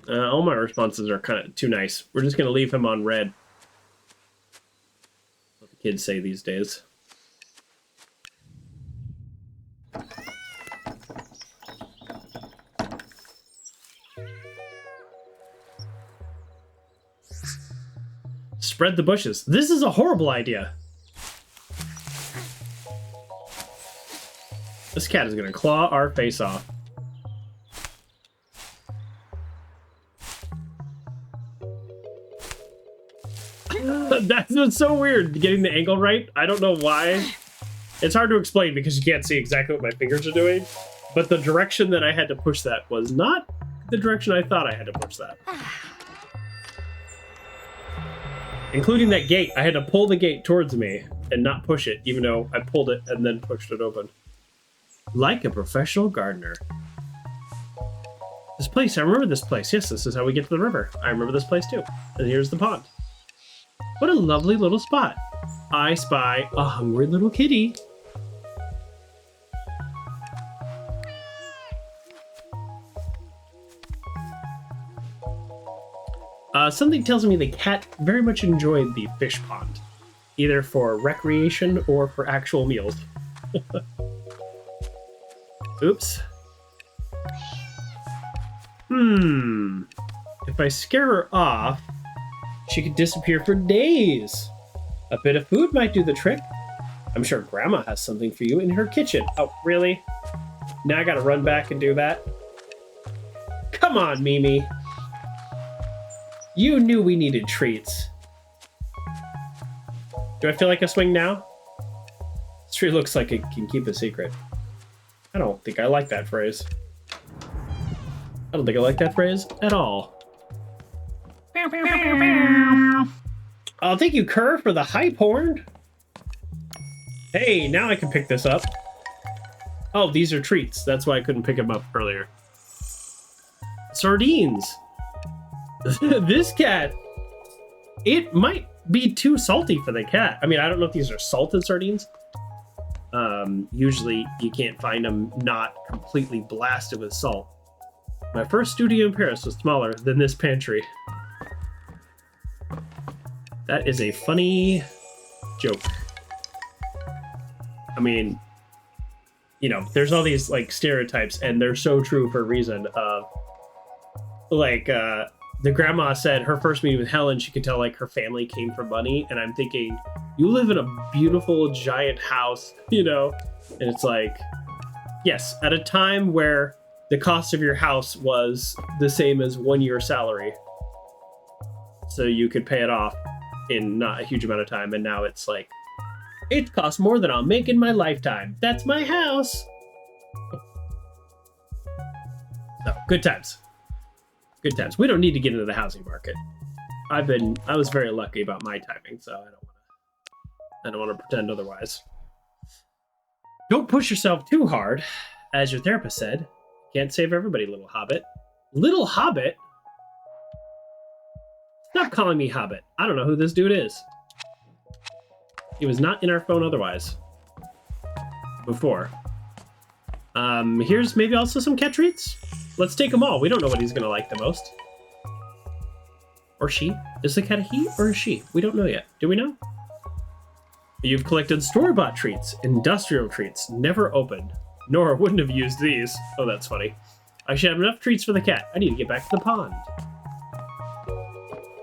All my responses are kind of too nice. We're just going to leave him on red. What the kids say these days. Spread the bushes. This is a horrible idea. This cat is going to claw our face off. That's so weird, getting the angle right. I don't know why. It's hard to explain because you can't see exactly what my fingers are doing. But the direction that I had to push that was not the direction I thought I had to push that. Including that gate. I had to pull the gate towards me and not push it, even though I pulled it and then pushed it open. Like a professional gardener. This place, I remember this place. Yes, this is how we get to the river. I remember this place too. And here's the pond. What a lovely little spot. I spy a hungry little kitty. Something tells me the cat very much enjoyed the fish pond, either for recreation or for actual meals. Oops. If I scare her off, she could disappear for days. A bit of food might do the trick. I'm sure Grandma has something for you in her kitchen. Oh, really? Now I gotta run back and do that? Come on, Mimi. You knew we needed treats. Do I feel like a swing now? This tree looks like it can keep a secret. I don't think I like that phrase. I don't think I like that phrase at all. Oh, thank you, Kerr, for the hype horn. Hey, now I can pick this up. Oh, these are treats. That's why I couldn't pick them up earlier. Sardines. This cat, it might be too salty for the cat. I mean, I don't know if these are salted sardines. Usually you can't find them not completely blasted with salt. My first studio in Paris was smaller than this pantry. That is a funny joke. I mean, you know, there's all these like stereotypes and they're so true for a reason. The grandma said her first meeting with Helen, she could tell like her family came from money. And I'm thinking, you live in a beautiful giant house, you know? And it's like, yes, at a time where the cost of your house was the same as 1 year's salary. So you could pay it off in not a huge amount of time. And now it's like, it costs more than I'll make in my lifetime. That's my house. So, good times. Good times. We don't need to get into the housing market. I was very lucky about my timing, so I don't want to pretend otherwise. Don't push yourself too hard, as your therapist said. Can't save everybody, little hobbit. Little hobbit? Stop calling me hobbit. I don't know who this dude is. He was not in our phone otherwise. Before. Here's maybe also some cat treats. Let's take them all. We don't know what he's going to like the most. Or she. Is the cat a he or a she? We don't know yet. Do we know? You've collected store-bought treats, industrial treats, never opened. Nora wouldn't have used these. Oh, that's funny. I should have enough treats for the cat. I need to get back to the pond.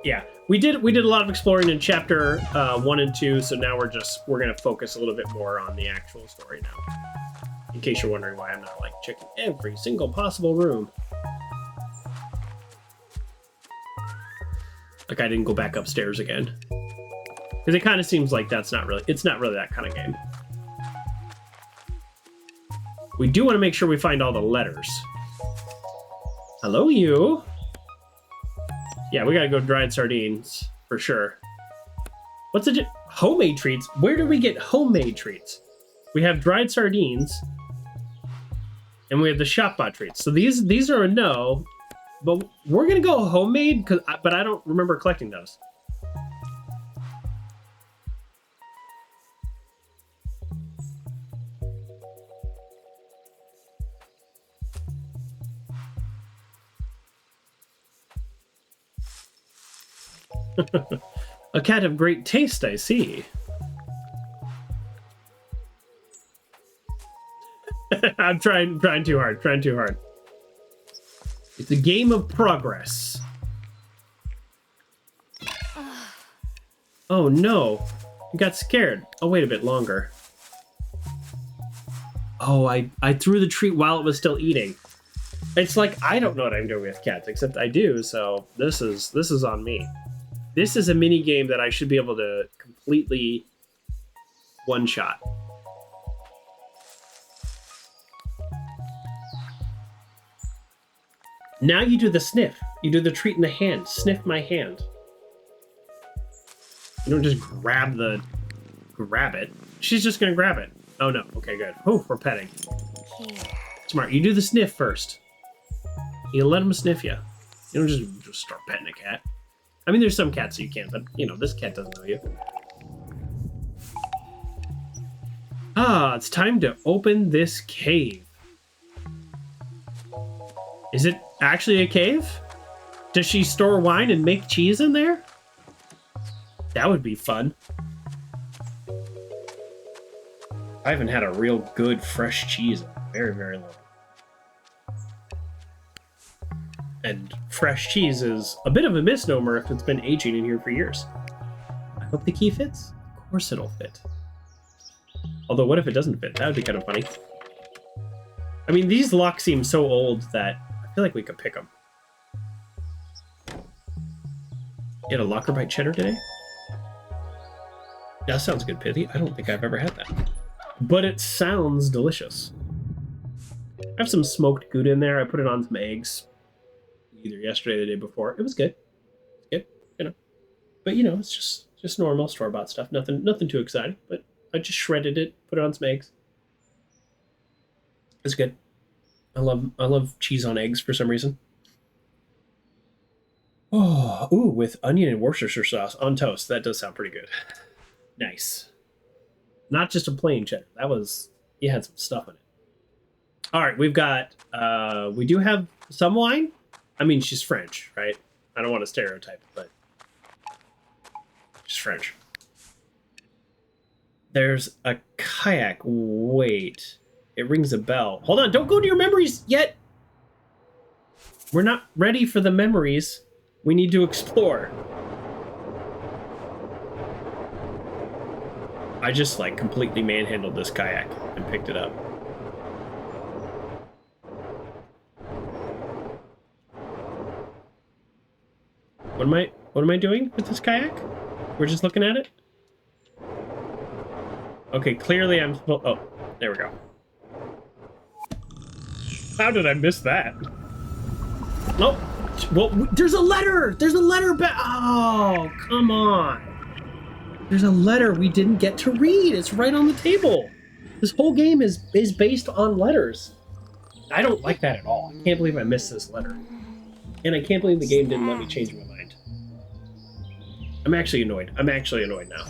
Yeah, we did a lot of exploring in chapter 1 and 2, so now we're going to focus a little bit more on the actual story now. In case you're wondering why I'm not like checking every single possible room. Like I didn't go back upstairs again. Because it kind of seems like it's not really that kind of game. We do want to make sure we find all the letters. Hello, you. Yeah, we gotta go dried sardines for sure. What's it? Homemade treats? Where do we get homemade treats? We have dried sardines. And we have the shop bought treats. So these are a no, but we're gonna go homemade but I don't remember collecting those. A cat of great taste, I see. I'm trying too hard. It's a game of progress. Oh no, you got scared. I'll wait a bit longer. Oh, I threw the treat while it was still eating. It's like, I don't know what I'm doing with cats, except I do, so this is on me. This is a mini game that I should be able to completely one-shot. Now you do the sniff. You do the treat in the hand. Sniff my hand. You don't just grab it. She's just gonna grab it. Oh no, okay, good. Oh, we're petting. Here. Smart, you do the sniff first. You let them sniff you. You don't just start petting a cat. I mean, there's some cats you can't, but you know, this cat doesn't know you. Ah, it's time to open this cave. Is it actually a cave? Does she store wine and make cheese in there? That would be fun. I haven't had a real good fresh cheese in very, very long. And fresh cheese is a bit of a misnomer if it's been aging in here for years. I hope the key fits. Of course it'll fit. Although what if it doesn't fit? That would be kind of funny. I mean, these locks seem so old that I feel like we could pick them. You had a locker bite cheddar today? Yeah, that sounds good, Pithy. I don't think I've ever had that. But it sounds delicious. I have some smoked Gouda in there. I put it on some eggs. Either yesterday or the day before. It was good. It's good, you know. But you know, it's just normal store-bought stuff. Nothing too exciting. But I just shredded it, put it on some eggs. It's good. I love cheese on eggs for some reason. Oh, ooh, with onion and Worcestershire sauce on toast. That does sound pretty good. Nice. Not just a plain cheddar. You had some stuff in it. All right, we've got, we do have some wine. I mean, she's French, right? I don't want to stereotype, but she's French. There's a kayak. Wait. It rings a bell. Hold on, don't go to your memories yet. We're not ready for the memories. We need to explore. I just like completely manhandled this kayak and picked it up. What am I doing with this kayak? We're just looking at it? Okay, clearly I'm supposed... Oh, there we go. How did I miss that? Nope. Well, there's a letter! There's a letter back! Oh, come on. There's a letter we didn't get to read. It's right on the table. This whole game is based on letters. I don't like that at all. I can't believe I missed this letter. And I can't believe the game didn't let me change my mind. I'm actually annoyed. I'm actually annoyed now.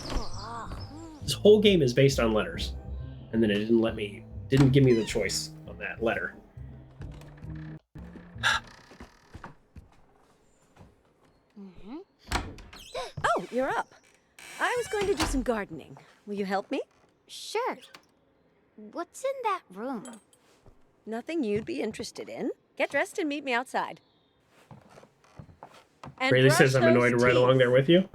This whole game is based on letters. And then it didn't give me the choice on that letter. Oh, you're up. I was going to do some gardening. Will you help me? Sure. What's in that room? Nothing you'd be interested in. Get dressed and meet me outside. And Rayleigh brush says I'm annoyed those right teeth. along there with you.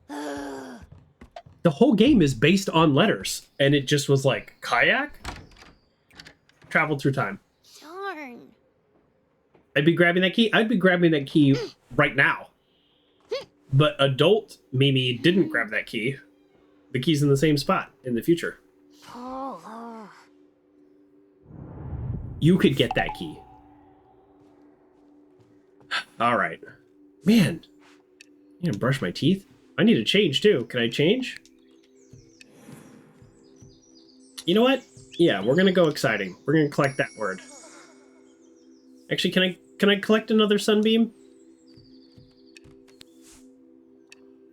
The whole game is based on letters, and it just was like, kayak? Traveled through time. Darn. I'd be grabbing that key. I'd be grabbing that key right now. But adult Mimi didn't grab that key. The key's in the same spot in the future. Oh. You could get that key. All right. Man, I need to brush my teeth. I need to change too. Can I change? You know what? Yeah, we're gonna go exciting. We're gonna collect that word. Actually, can I collect another sunbeam?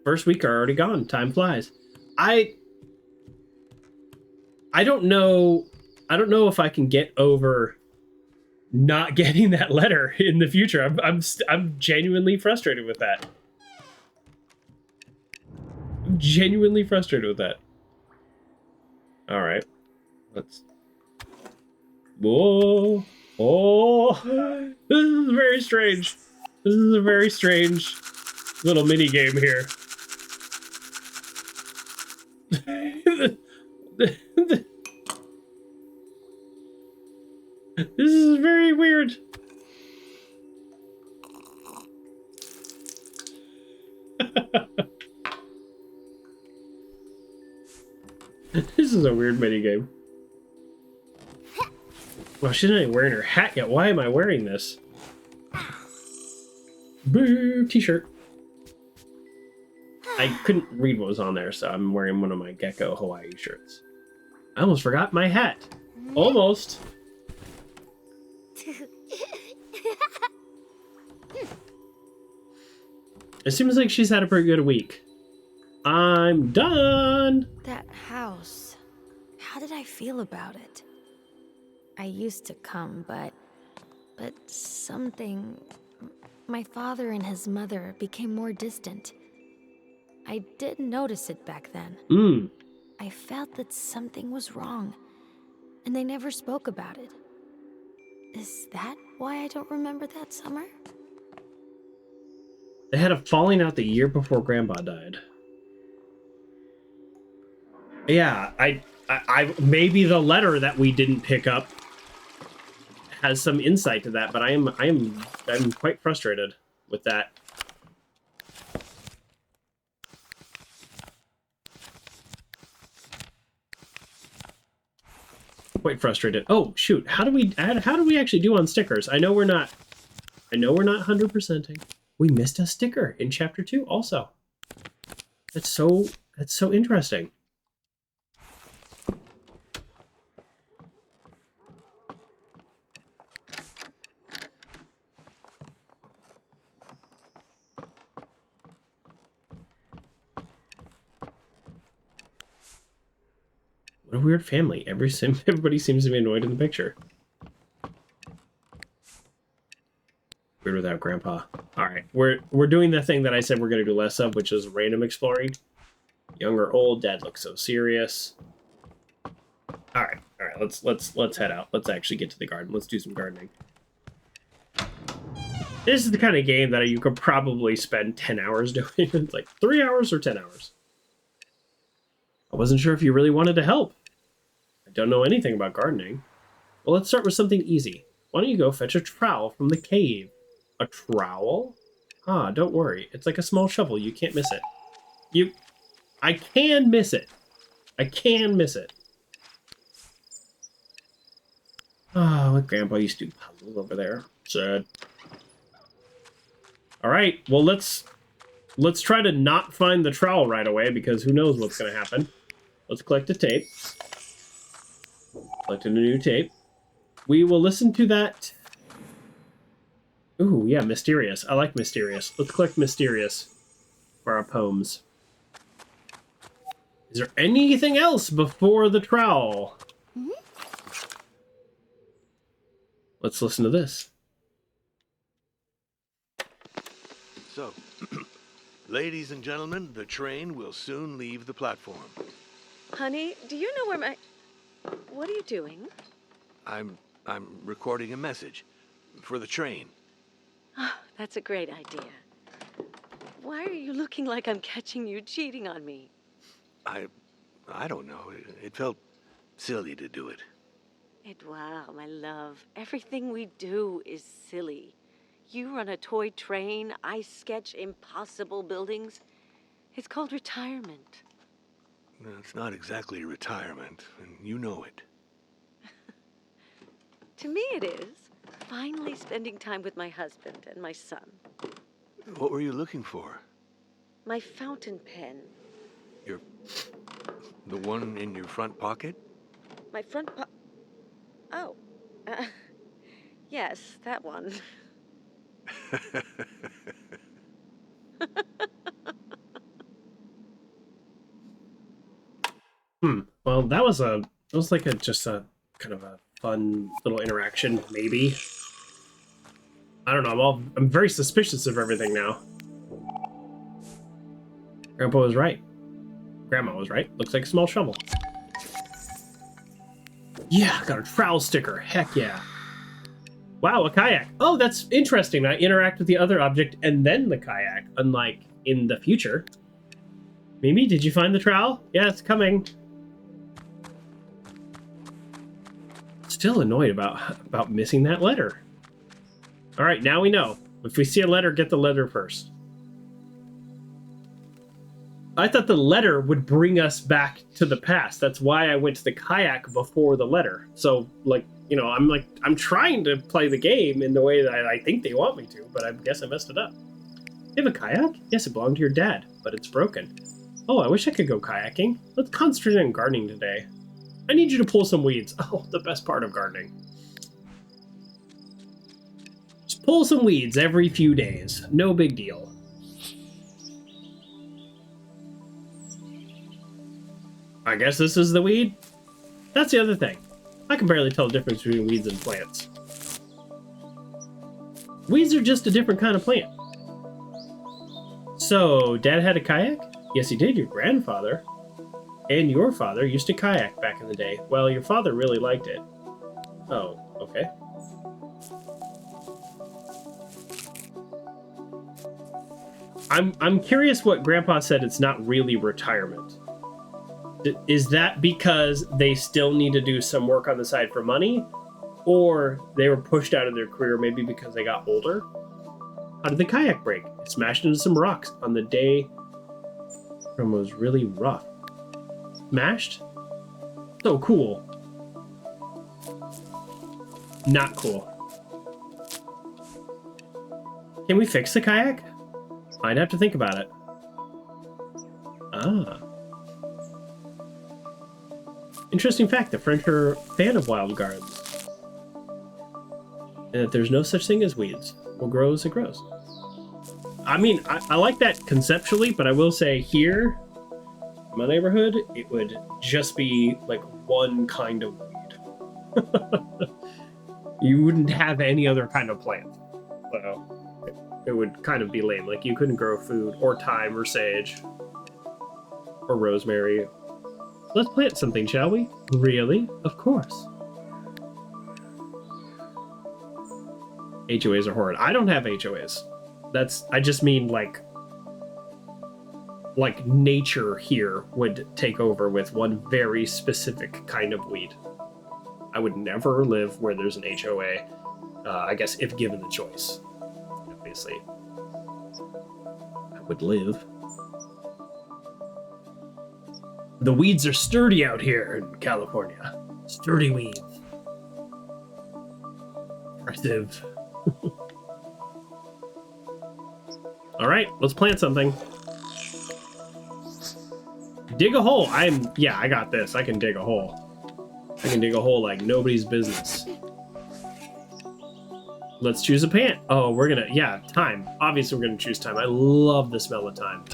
First week are already gone. Time flies. I don't know. I don't know if I can get over not getting that letter in the future. I'm genuinely frustrated with that. genuinely frustrated with that. All right. Let's... Whoa. Oh. This is very strange. This is a very strange little mini game here. This is very weird. This is a weird minigame. Well, she's not even wearing her hat yet. Why am I wearing this? Boo! T-shirt. I couldn't read what was on there, so I'm wearing one of my Gecko Hawaii shirts. I almost forgot my hat. Almost. It seems like she's had a pretty good week. I'm done! That house. How did I feel about it? I used to come, but something... My father and his mother became more distant. I didn't notice it back then. I felt that something was wrong, and they never spoke about it. Is that why I don't remember that summer? They had a falling out the year before Grandpa died. Yeah, I maybe the letter that we didn't pick up has some insight to that, but I'm quite frustrated with that. Quite frustrated. Oh shoot! How do we actually do on stickers? I know we're not 100%ing. We missed a sticker in chapter 2 also. That's so interesting. What a weird family. Everybody seems to be annoyed in the picture. Weird without Grandpa. Alright, we're doing the thing that I said we're going to do less of, which is random exploring. Young or old, Dad looks so serious. Alright, let's head out. Let's actually get to the garden. Let's do some gardening. This is the kind of game that you could probably spend 10 hours doing. It's like 3 hours or 10 hours. I wasn't sure if you really wanted to help. I don't know anything about gardening. Well, let's start with something easy. Why don't you go fetch a trowel from the cave? A trowel? Ah, don't worry. It's like a small shovel. You can't miss it. I can miss it. I can miss it. Ah, what Grandpa used to do puzzles over there. Sad. Alright, well let's try to not find the trowel right away, because who knows what's going to happen. Let's collect a tape. Collected a new tape. We will listen to that. Ooh, yeah, mysterious. I like mysterious. Let's collect mysterious for our poems. Is there anything else before the trowel? Let's listen to this. So, ladies and gentlemen, the train will soon leave the platform. Honey, do you know where my... What are you doing? I'm recording a message for the train. Oh, that's a great idea. Why are you looking like I'm catching you cheating on me? I don't know. It felt silly to do it. Wow, my love. Everything we do is silly. You run a toy train, I sketch impossible buildings. It's called retirement. No, it's not exactly retirement, and you know it. To me it is. Finally spending time with my husband and my son. What were you looking for? My fountain pen. The one in your front pocket? My front Oh. Yes, that one. Well, that was just a kind of a fun little interaction, maybe. I don't know. I'm very suspicious of everything now. Grandpa was right. Grandma was right. Looks like a small shovel. Yeah, got a trowel sticker. Heck yeah. Wow, a kayak. Oh, that's interesting. I interact with the other object and then the kayak, unlike in the future. Mimi, did you find the trowel? Yeah, it's coming. Still annoyed about missing that letter. All right, now we know. If we see a letter, get the letter first. I thought the letter would bring us back to the past. That's why I went to the kayak before the letter. So, like, you know, I'm trying to play the game in the way that I think they want me to, but I guess I messed it up. You have a kayak? Yes, it belonged to your dad, but it's broken. Oh, I wish I could go kayaking. Let's concentrate on gardening today. I need you to pull some weeds. Oh, the best part of gardening. Just pull some weeds every few days. No big deal. I guess this is the weed? That's the other thing. I can barely tell the difference between weeds and plants. Weeds are just a different kind of plant. So, Dad had a kayak? Yes, he did. Your grandfather and your father used to kayak back in the day. Well, your father really liked it. Oh, okay. I'm curious what Grandpa said it's not really retirement. Is that because they still need to do some work on the side for money? Or they were pushed out of their career maybe because they got older? How did the kayak break? It smashed into some rocks on the day it was really rough. Smashed? So cool. Not cool. Can we fix the kayak? I'd have to think about it. Ah. Interesting fact, the French are a fan of wild gardens. And that there's no such thing as weeds. What grows, it grows. I mean, I like that conceptually, but I will say here, in my neighborhood, it would just be like one kind of weed. You wouldn't have any other kind of plant. So it would kind of be lame. Like you couldn't grow food or thyme or sage or rosemary. Let's plant something, shall we? Really? Of course. HOAs are horrid. I don't have HOAs. I just mean like nature here would take over with one very specific kind of weed. I would never live where there's an HOA, I guess if given the choice. Obviously, I would live. The weeds are sturdy out here in California. Sturdy weeds. Impressive. All right, let's plant something. Dig a hole. I got this. I can dig a hole. I can dig a hole like nobody's business. Let's choose a plant. Oh, thyme. Obviously, we're gonna choose thyme. I love the smell of thyme.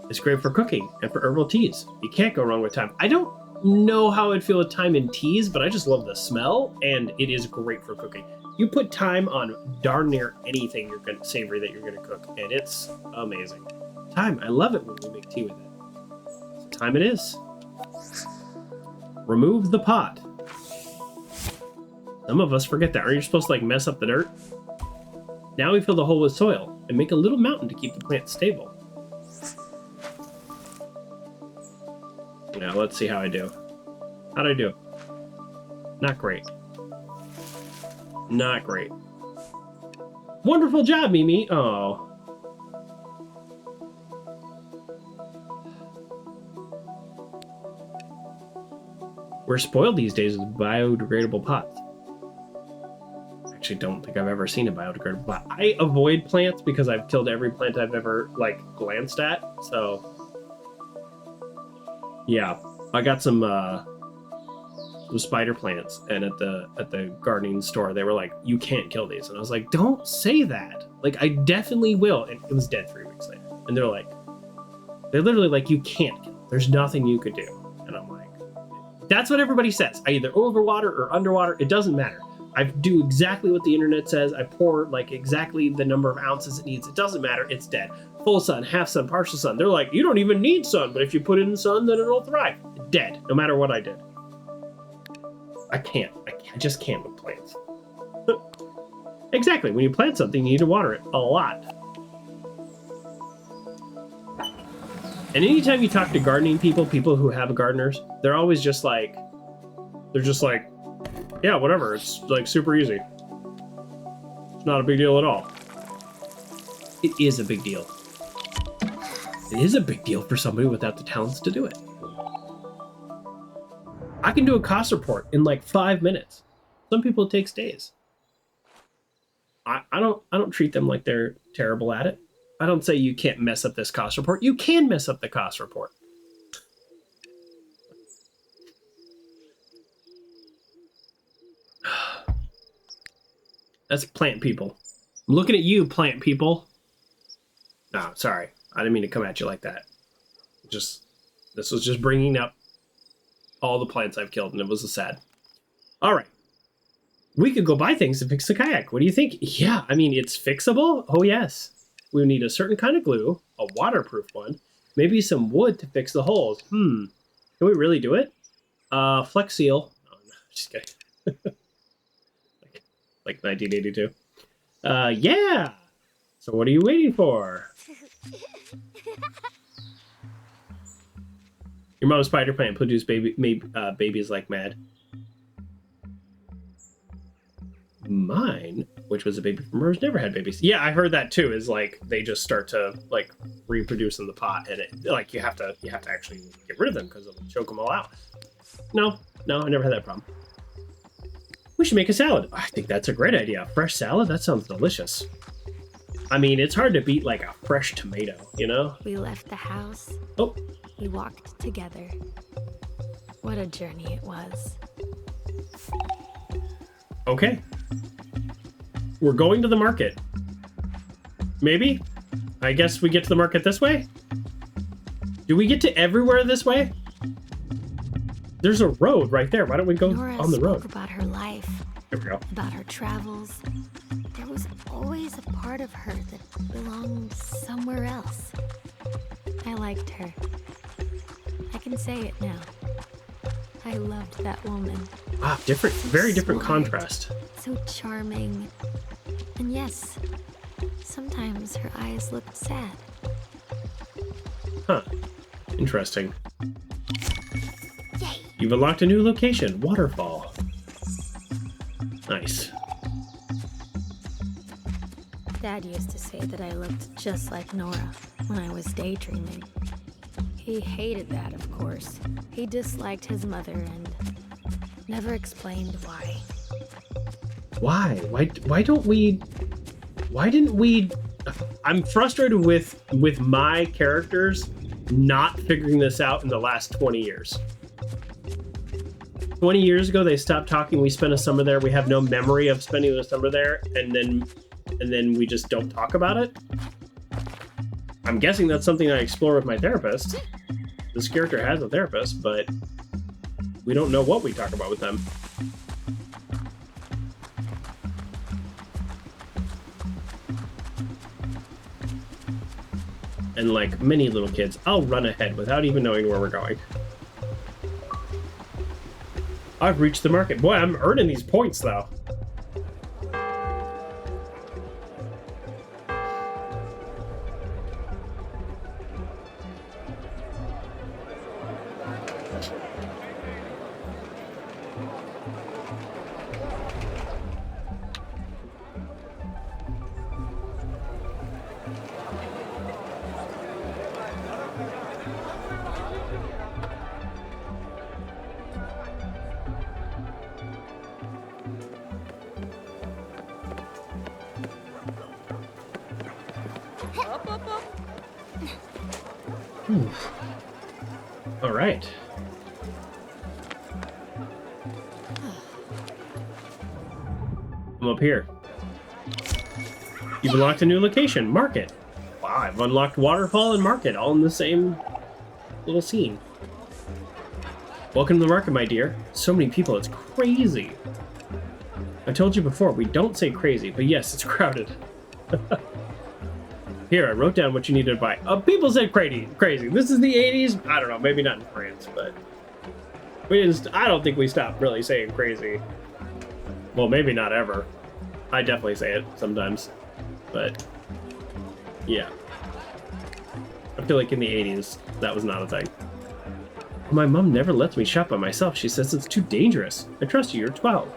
It's great for cooking and for herbal teas. You can't go wrong with thyme. I don't know how I'd feel with thyme in teas, but I just love the smell, and it is great for cooking. You put thyme on darn near anything savory that you're gonna cook, and it's amazing. Thyme, I love it when we make tea with it. So thyme it is. Remove the pot. Some of us forget that. Aren't you supposed to like mess up the dirt? Now we fill the hole with soil and make a little mountain to keep the plant stable. Now let's see how I do. How'd I do? Not great. Not great. Wonderful job, Mimi. Oh. We're spoiled these days with biodegradable pots. Actually, don't think I've ever seen a biodegradable pot. I avoid plants because I've killed every plant I've ever glanced at. So, yeah, I got some spider plants, and at the gardening store, they were like, "You can't kill these," and I was like, "Don't say that. Like, I definitely will." And it was dead 3 weeks later. And they're literally like, "You can't kill it. There's nothing you could do." And I'm like, that's what everybody says. I either overwater or underwater. It doesn't matter. I do exactly what the internet says. I pour like exactly the number of ounces it needs. It doesn't matter. It's dead. Full sun, half sun, partial sun. They're like, you don't even need sun, but if you put it in the sun, then it'll thrive. Dead, no matter what I did. I just can't with plants. Exactly. When you plant something, you need to water it a lot. And anytime you talk to gardening people who have gardeners, they're always just like, yeah, whatever. It's like super easy. It's not a big deal at all. It is a big deal. It is a big deal for somebody without the talents to do it. I can do a cost report in like 5 minutes. Some people it takes days. I don't treat them like they're terrible at it. I don't say you can't mess up this cost report. You can mess up the cost report. That's plant people. I'm looking at you, plant people. No, sorry. I didn't mean to come at you like that. This was just bringing up all the plants I've killed, and it was a sad. All right. We could go buy things to fix the kayak. What do you think? Yeah, I mean, it's fixable. Oh, yes. We need a certain kind of glue, a waterproof one, maybe some wood to fix the holes. Can we really do it? Flex seal. Oh, no, just kidding. like 1982. Yeah. So what are you waiting for? Your mom's spider plant produced babies like mad. Mine, which was a baby from hers, never had babies. Yeah, I heard that too. Is like they just start to like reproduce in the pot, and it like you have to actually get rid of them because it'll choke them all out. No, I never had that problem. We should make a salad. I think that's a great idea. Fresh salad? That sounds delicious. I mean, it's hard to beat like a fresh tomato, you know? We left the house. Oh. We walked together. What a journey it was. Okay. We're going to the market. Maybe? I guess we get to the market this way? Do we get to everywhere this way? There's a road right there. Why don't we go on the road? Spoke about her life. Here we go. About her travels. There was always a part of her that belonged somewhere else. I liked her. I can say it now. I loved that woman. Ah, different, very different Smart, contrast. So charming. And yes, sometimes her eyes looked sad. Huh. Interesting. Yay! You've unlocked a new location, Waterfall. Nice. Dad used to say that I looked just like Nora when I was daydreaming. He hated that, of course. He disliked his mother and never explained why. Why? Why didn't we... I'm frustrated with my characters not figuring this out in the last 20 years. 20 years ago, they stopped talking. We spent a summer there. We have no memory of spending the summer there, and then we just don't talk about it. I'm guessing that's something I explore with my therapist. This character has a therapist, but we don't know what we talk about with them. And like many little kids, I'll run ahead without even knowing where we're going. I've reached the market. Boy, I'm earning these points though. All right. I'm up here. You've unlocked a new location, market. Wow, I've unlocked waterfall and market all in the same little scene. Welcome to the market, my dear. So many people, it's crazy. I told you before, we don't say crazy, but yes, it's crowded. Here, I wrote down what you needed to buy. People said crazy. This is the 80s. I don't know, maybe not in France, but we didn't. I don't think we stopped really saying crazy. Well, maybe not ever. I definitely say it sometimes, but yeah. I feel like in the 80s, that was not a thing. My mom never lets me shop by myself. She says it's too dangerous. I trust you, you're 12.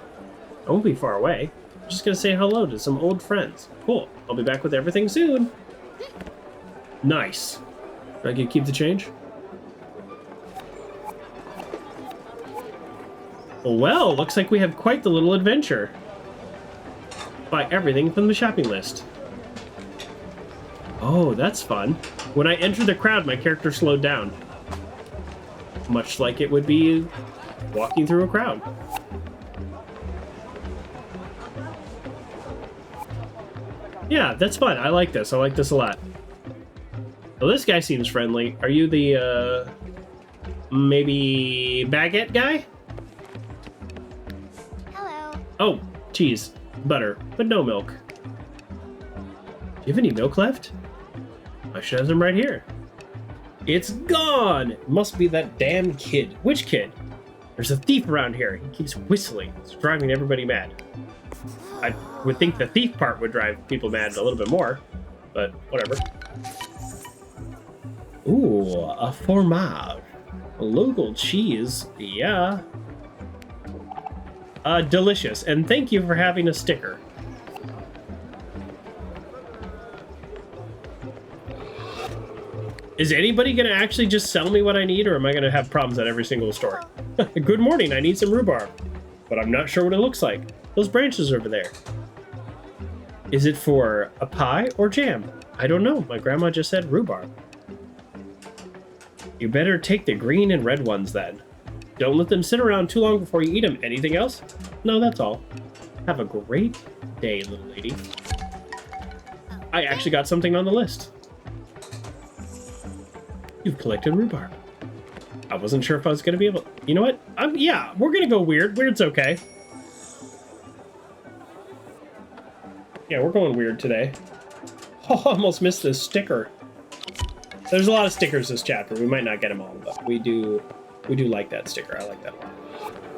I won't be far away. I'm just gonna say hello to some old friends. Cool. I'll be back with everything soon. Nice. Do I get to keep the change? Well, looks like we have quite the little adventure. Buy everything from the shopping list. Oh, that's fun. When I entered the crowd, my character slowed down. Much like it would be walking through a crowd. Yeah, that's fun. I like this. I like this a lot. Well, this guy seems friendly. Are you the, maybe baguette guy? Hello. Oh, cheese, butter, but no milk. Do you have any milk left? I should have some right here. It's gone! It must be that damn kid. Which kid? There's a thief around here. He keeps whistling. It's driving everybody mad. I would think the thief part would drive people mad a little bit more, but whatever. Ooh, a formative. A local cheese. Yeah. Delicious. And thank you for having a sticker. Is anybody going to actually just sell me what I need, or am I going to have problems at every single store? Good morning, I need some rhubarb. But I'm not sure what it looks like. Those branches over there. Is it for a pie or jam? I don't know. My grandma just said rhubarb. You better take the green and red ones then. Don't let them sit around too long before you eat them. Anything else? No, that's all. Have a great day, little lady. I actually got something on the list. You've collected rhubarb. I wasn't sure if I was going to be able... You know what? Yeah, we're going to go weird. Weird's okay. Yeah, we're going weird today. Oh, I almost missed this sticker. There's a lot of stickers this chapter. We might not get them all, but we do like that sticker. I like that one.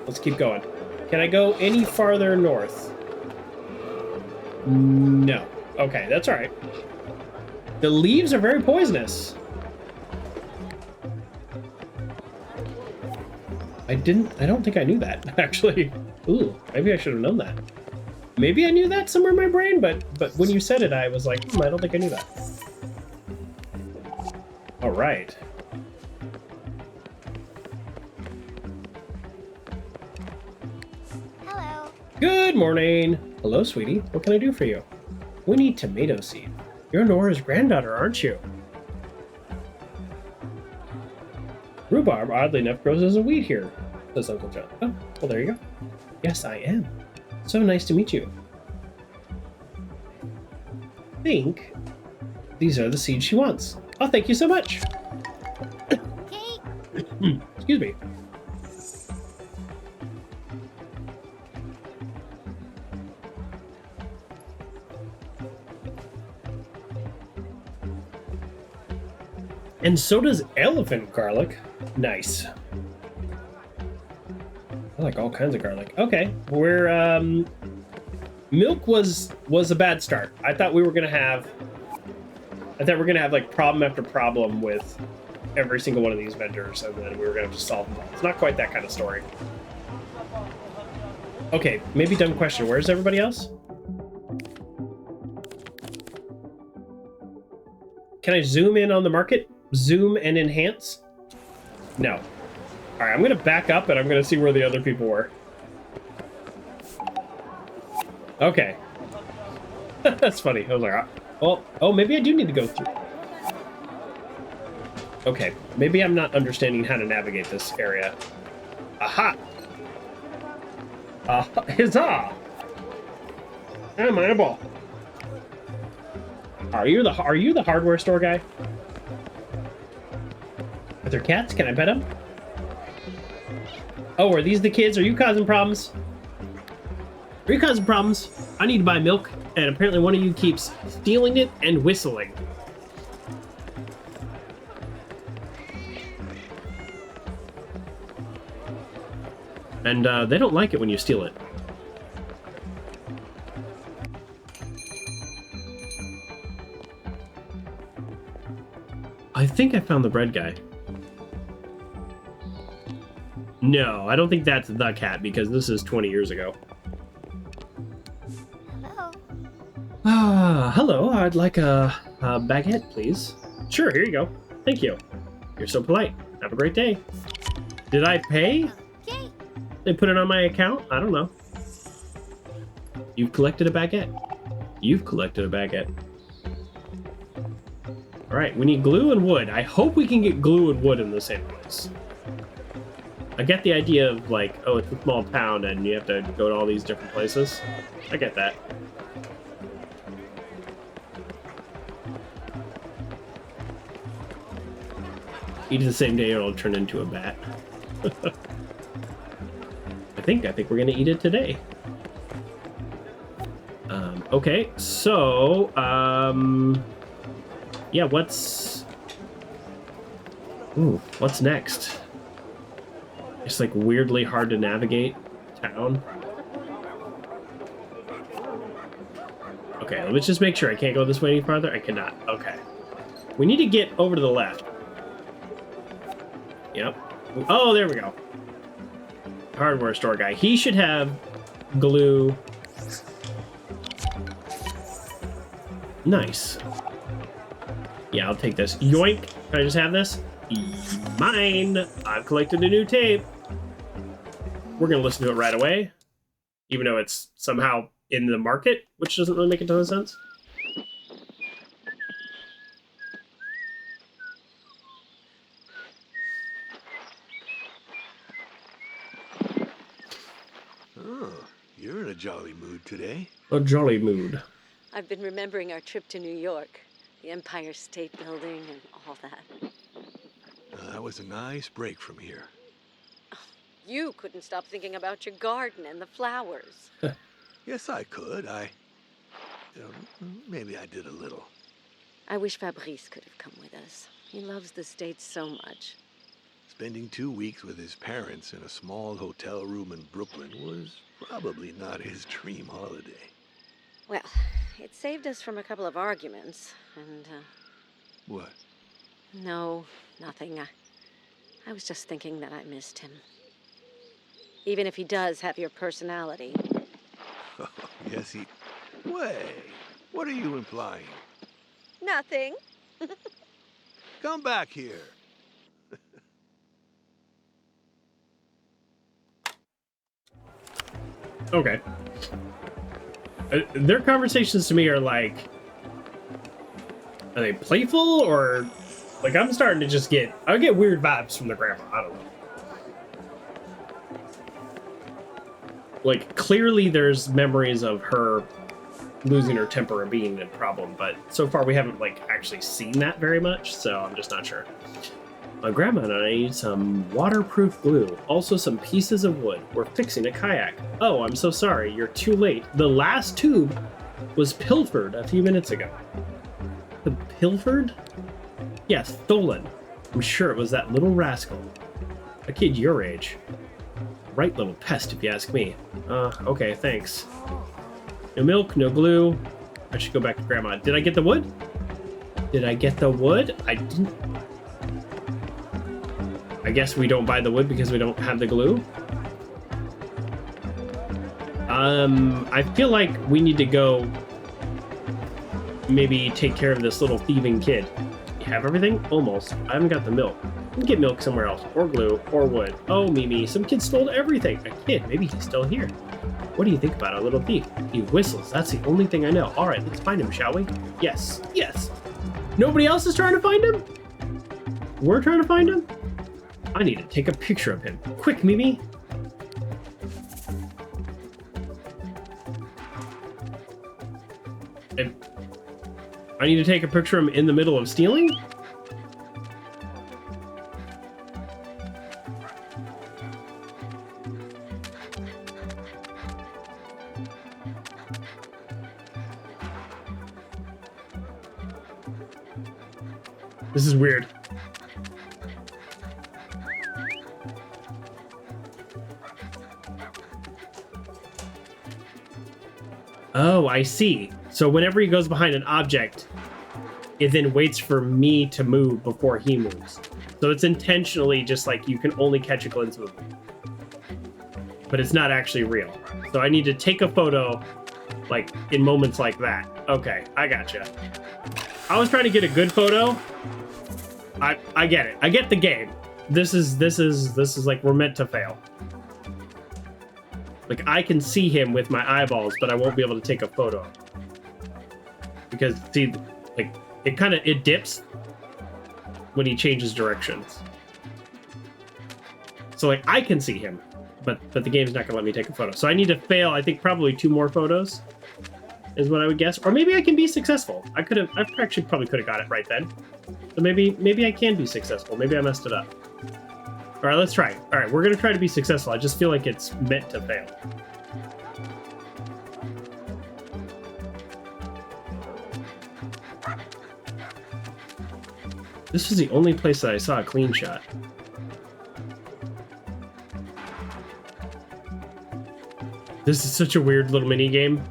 Let's keep going. Can I go any farther north? No. Okay, that's all right. The leaves are very poisonous. I don't think I knew that, actually. Ooh, maybe I should have known that. Maybe I knew that somewhere in my brain, but when you said it, I was like, I don't think I knew that. All right. Hello. Good morning. Hello, sweetie. What can I do for you? We need tomato seed. You're Nora's granddaughter, aren't you? Rhubarb, oddly enough, grows as a weed here, says Uncle John. Oh, well, there you go. Yes, I am. So nice to meet you. I think these are the seeds she wants. Oh, thank you so much. Okay. Excuse me. And so does elephant garlic. Nice. I like all kinds of garlic. Okay, we're milk was a bad start. I thought we were gonna have like problem after problem with every single one of these vendors, and then we were gonna have to solve them all. It's not quite that kind of story. Okay, maybe dumb question. Where's everybody else? Can I zoom in on the market? Zoom and enhance? No. All right, I'm gonna back up and I'm gonna see where the other people were. Okay. That's funny. I was like, oh, maybe I do need to go through. Okay, maybe I'm not understanding how to navigate this area. Aha! Huzzah! I'm on a ball. Are you the hardware store guy? Are there cats? Can I pet them? Oh, are these the kids? Are you causing problems? Are you causing problems? I need to buy milk, and apparently one of you keeps stealing it and whistling. And they don't like it when you steal it. I think I found the bread guy. No, I don't think that's the cat because this is 20 years ago. Hello. Hello. I'd like a baguette, please. Sure, here you go. Thank you. You're so polite. Have a great day. Did I pay? Okay. They put it on my account? I don't know. You've collected a baguette. You've collected a baguette. All right, we need glue and wood. I hope we can get glue and wood in the same place. I get the idea of like, oh, it's a small town and you have to go to all these different places. I get that. Eat it the same day or it'll turn into a bat. I think we're gonna eat it today. Okay, so yeah, what's next? It's like weirdly hard to navigate town. Okay, let's just make sure I can't go this way any farther. I cannot. Okay. We need to get over to the left. Yep. Oh, there we go. Hardware store guy. He should have glue. Nice. Yeah, I'll take this. Yoink. Can I just have this? Mine. I've collected a new tape. We're going to listen to it right away. Even though it's somehow in the market, which doesn't really make a ton of sense. Oh, you're in a jolly mood today. A jolly mood. I've been remembering our trip to New York, the Empire State Building and all that. That was a nice break from here. You couldn't stop thinking about your garden and the flowers. Yes, I could. Maybe I did a little. I wish Fabrice could have come with us. He loves the States so much. Spending 2 weeks with his parents in a small hotel room in Brooklyn was probably not his dream holiday. Well, it saved us from a couple of arguments, and, What? No, nothing. I was just thinking that I missed him. Even if he does have your personality. Oh, yes, he... Wait, what are you implying? Nothing. Come back here. Okay. Their conversations to me are like... Are they playful or... Like, I'm starting to just get... I get weird vibes from the grandma. I don't know. Like, clearly there's memories of her losing her temper and being a problem, but so far we haven't, like, actually seen that very much, so I'm just not sure. My grandma and I need some waterproof glue, also some pieces of wood. We're fixing a kayak. Oh, I'm so sorry, you're too late. The last tube was pilfered a few minutes ago. The pilfered? Yeah, stolen. I'm sure it was that little rascal. A kid your age. Right little pest, if you ask me. Okay, thanks. No milk, no glue. I should go back to Grandma. Did I get the wood? Did I get the wood? I didn't. I guess we don't buy the wood because we don't have the glue. I feel like we need to go maybe take care of this little thieving kid. You have everything? Almost. I haven't got the milk. We can get milk somewhere else, or glue, or wood. Oh, Mimi, some kid stole everything. A kid, maybe he's still here. What do you think about a little thief? He whistles, that's the only thing I know. All right, let's find him, shall we? Yes, yes. Nobody else is trying to find him? We're trying to find him? I need to take a picture of him. Quick, Mimi. And I need to take a picture of him in the middle of stealing? This is weird. Oh, I see. So whenever he goes behind an object, it then waits for me to move before he moves. So it's intentionally just like you can only catch a glimpse of him. But it's not actually real. So I need to take a photo like in moments like that. Okay, I gotcha. I was trying to get a good photo. I get it. I get the game. This is like we're meant to fail. Like I can see him with my eyeballs, but I won't be able to take a photo. Because see, like it dips when he changes directions. So like I can see him, but the game's not gonna let me take a photo. So I need to fail, I think probably 2 more photos is what I would guess. Or maybe I can be successful. I actually probably could have got it right then. So maybe I can be successful. Maybe I messed it up. All right, let's try. All right, we're gonna try to be successful. I just feel like it's meant to fail. This is the only place that I saw a clean shot. This is such a weird little mini game.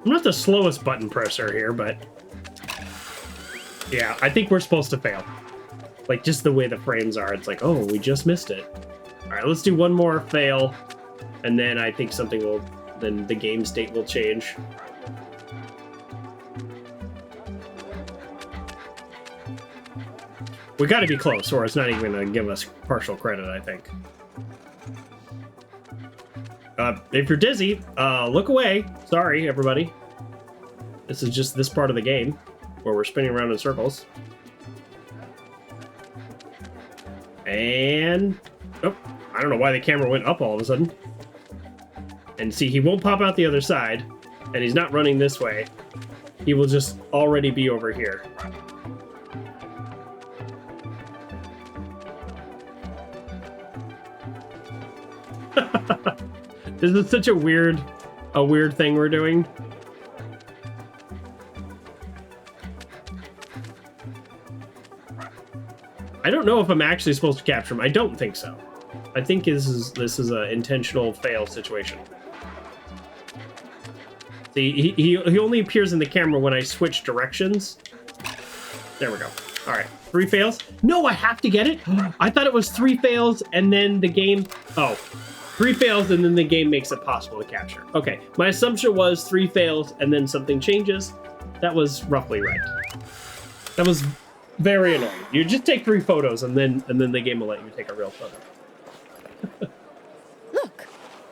I'm not the slowest button presser here, but yeah, I think we're supposed to fail. Like just the way the frames are, it's like, oh, we just missed it. All right, let's do one more fail, and then I think something will, then the game state will change. We got to be close, or it's not even going to give us partial credit, I think. If you're dizzy, look away. Sorry, everybody. This is just this part of the game where we're spinning around in circles. And... oh, I don't know why the camera went up all of a sudden. And see, he won't pop out the other side, and he's not running this way. He will just already be over here. This is such a weird thing we're doing. I don't know if I'm actually supposed to capture him. I don't think so. I think this is an intentional fail situation. See, he only appears in the camera when I switch directions. There we go. All right, 3 fails. No, I have to get it. I thought it was 3 fails and then the game. Oh, 3 fails and then the game makes it possible to capture. Okay, my assumption was 3 fails and then something changes. That was roughly right. That was very annoying. You just take 3 photos and then the game will let you take a real photo. Look,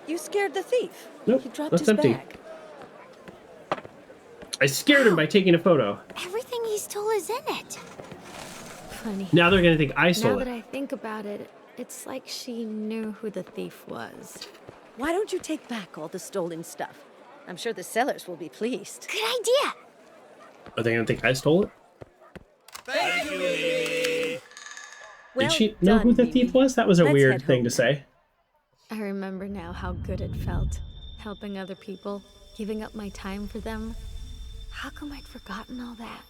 you scared the thief. Nope, He dropped that's his empty. bag. I scared him by taking a photo. Everything he stole is in it. Funny. Now they're gonna think I Now stole that it. I think about it, it's like she knew who the thief was. Why don't you take back all the stolen stuff? I'm sure the sellers will be pleased. Good idea. Are they gonna think I stole it? Thank you, Mimi. Well Did she know who the done, thief Mimi. was? That was a Let's weird head thing home to say. I remember now how good it felt, helping other people, giving up my time for them. How come I'd forgotten all that?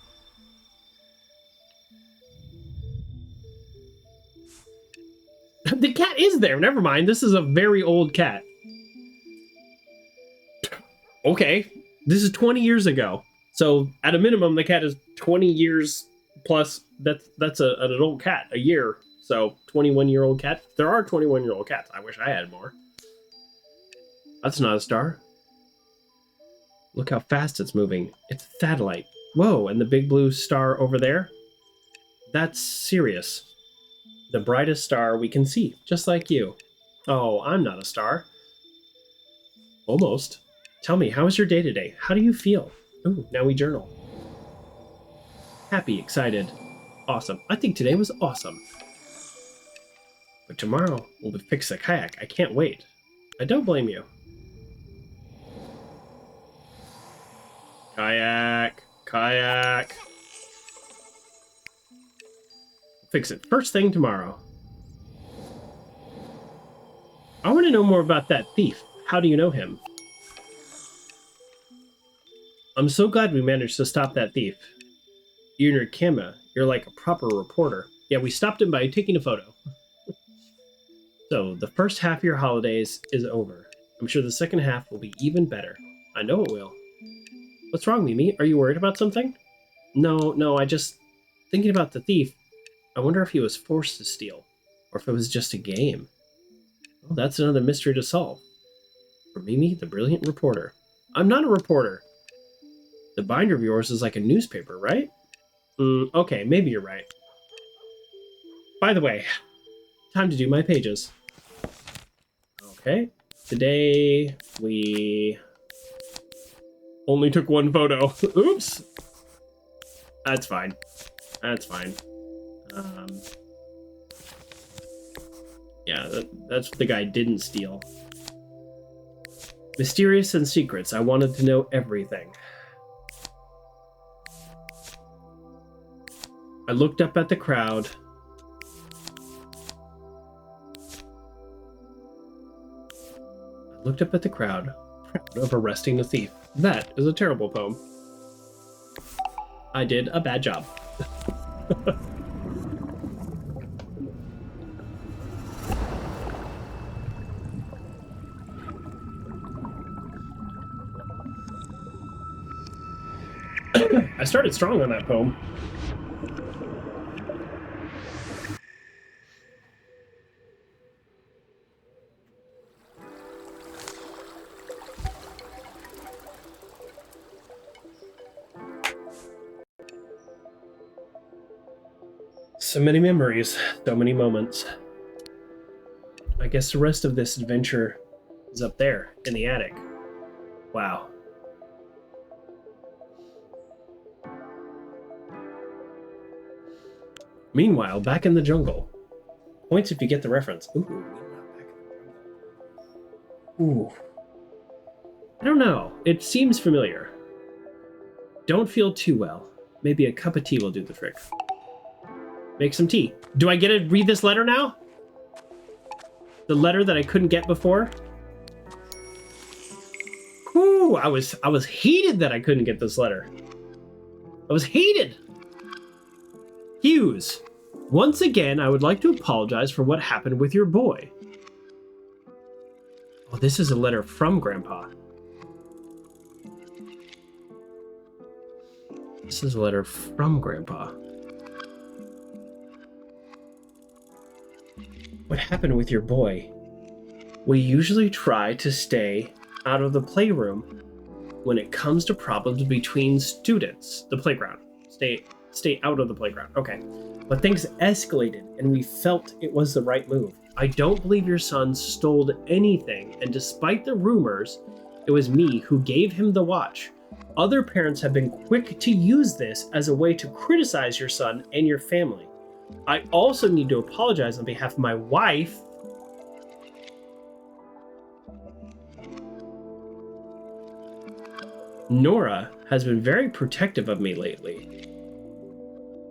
The cat is there. Never mind. This is a very old cat. Okay. This is 20 years ago. So at a minimum, the cat is 20 years plus. That's an adult cat. A year. So 21-year-old cat. There are 21-year-old cats. I wish I had more. That's not a star. Look how fast it's moving. It's a satellite. Whoa, and the big blue star over there? That's Sirius. The brightest star we can see, just like you. Oh, I'm not a star. Almost. Tell me, how was your day today? How do you feel? Ooh, now we journal. Happy, excited, awesome. I think today was awesome. But tomorrow we'll fix the kayak. I can't wait. I don't blame you. Kayak, kayak. Fix it first thing tomorrow. I want to know more about that thief. How do you know him? I'm so glad we managed to stop that thief. You and your camera, you're like a proper reporter. Yeah, we stopped him by taking a photo. So, the first half of your holidays is over. I'm sure the second half will be even better. I know it will. What's wrong, Mimi? Are you worried about something? No, I just... Thinking about the thief, I wonder if he was forced to steal, or if it was just a game. Well, that's another mystery to solve. For Mimi, the brilliant reporter. I'm not a reporter. The binder of yours is like a newspaper, right? Okay, maybe you're right. By the way, time to do my pages. Okay, today we only took one photo. Oops! That's fine. That's fine. Yeah, that's what the guy didn't steal. Mysterious and secrets. I wanted to know everything. I looked up at the crowd. Proud of arresting the thief. That is a terrible poem. I did a bad job. I started strong on that poem. So many memories, so many moments. I guess the rest of this adventure is up there in the attic. Wow. Meanwhile, back in the jungle. Points if you get the reference. Ooh, meanwhile, back in the jungle. Ooh. I don't know. It seems familiar. Don't feel too well. Maybe a cup of tea will do the trick. Make some tea. Do I get to read this letter now? The letter that I couldn't get before? Ooh, I was heated that I couldn't get this letter. I was heated. Hughes, once again, I would like to apologize for what happened with your boy. Oh, this is a letter from Grandpa. This is a letter from Grandpa. What happened with your boy? We usually try to stay out of the playroom when it comes to problems between students. The playground. Stay out of the playground. Okay. But things escalated and we felt it was the right move. I don't believe your son stole anything, and despite the rumors, it was me who gave him the watch. Other parents have been quick to use this as a way to criticize your son and your family. I also need to apologize on behalf of my wife. Nora has been very protective of me lately.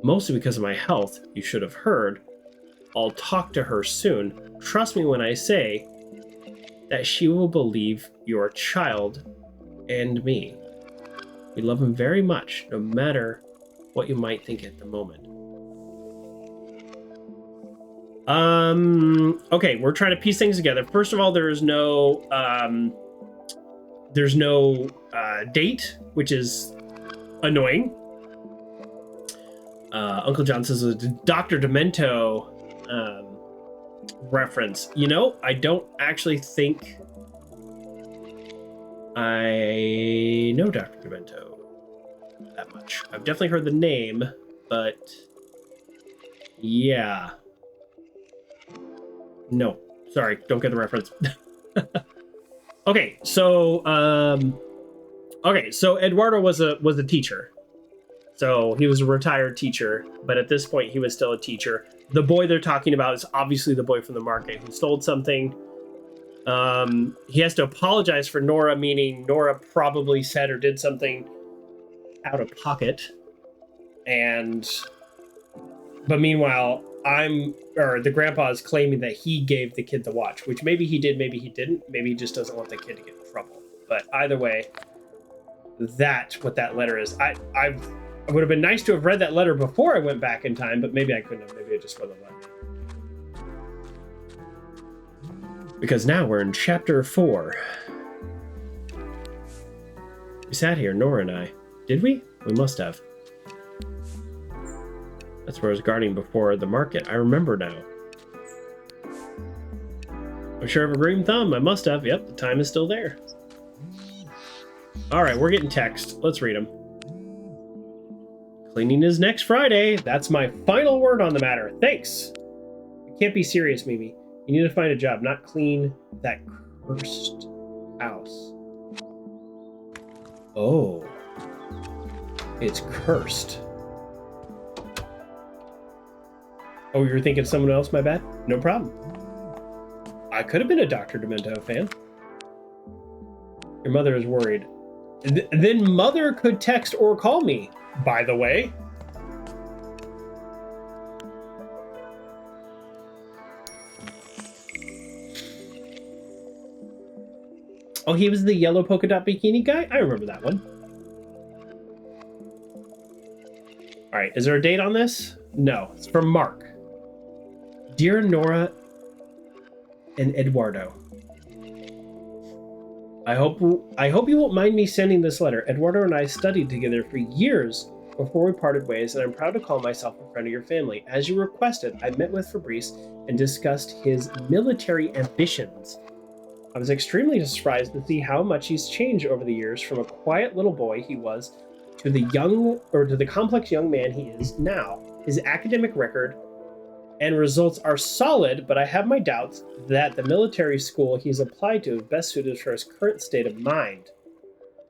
Mostly because of my health, you should have heard. I'll talk to her soon. Trust me when I say that she will believe your child and me. We love him very much, no matter what you might think at the moment. Okay, we're trying to piece things together. First of all, there's no date, which is annoying. Uncle John says a Dr. Demento reference. You know, I don't actually think I know Dr. Demento that much. I've definitely heard the name, but yeah. No, sorry, don't get the reference. Okay, so Eduardo was a teacher. So he was a retired teacher, but at this point he was still a teacher. The boy they're talking about is obviously the boy from the market who stole something. He has to apologize for Nora, meaning Nora probably said or did something out of pocket. But meanwhile, the grandpa is claiming that he gave the kid the watch, which maybe he did, maybe he didn't. Maybe he just doesn't want the kid to get in trouble. But either way, that what that letter is. It would have been nice to have read that letter before I went back in time, but maybe I couldn't have. Maybe I just read the letter. Because now we're in chapter 4. We sat here, Nora and I. Did we? We must have. That's where I was guarding before the market. I remember now. I'm sure I have a green thumb. I must have. Yep, the time is still there. Alright, we're getting text. Let's read them. Cleaning is next Friday. That's my final word on the matter. Thanks. You can't be serious, Mimi. You need to find a job, not clean that cursed house. Oh. It's cursed. Oh, you were thinking someone else? My bad. No problem. I could have been a Dr. Demento fan. Your mother is worried. Then mother could text or call me, by the way. Oh, he was the yellow polka dot bikini guy? I remember that one. All right, is there a date on this? No, it's from Mark. Dear Nora and Eduardo, I hope you won't mind me sending this letter. Eduardo and I studied together for years before we parted ways, and I'm proud to call myself a friend of your family. As you requested, I met with Fabrice and discussed his military ambitions. I was extremely surprised to see how much he's changed over the years, from a quiet little boy he was to the complex young man he is now. His academic record and results are solid, but I have my doubts that the military school he's applied to is best suited for his current state of mind.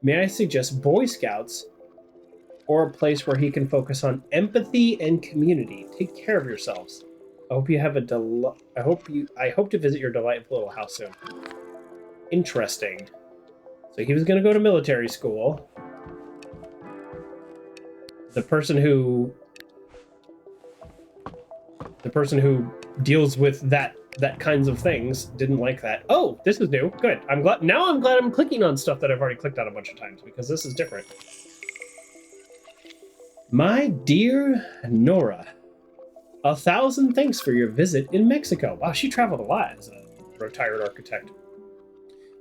May I suggest Boy Scouts or a place where he can focus on empathy and community? Take care of yourselves. I hope you have I hope to visit your delightful little house soon. Interesting. So he was going to go to military school. The person who deals with that kinds of things didn't like that. Oh, this is new. Good. I'm glad I'm clicking on stuff that I've already clicked on a bunch of times, because this is different. My dear Nora, 1,000 thanks for your visit in Mexico. Wow, she traveled a lot as a retired architect.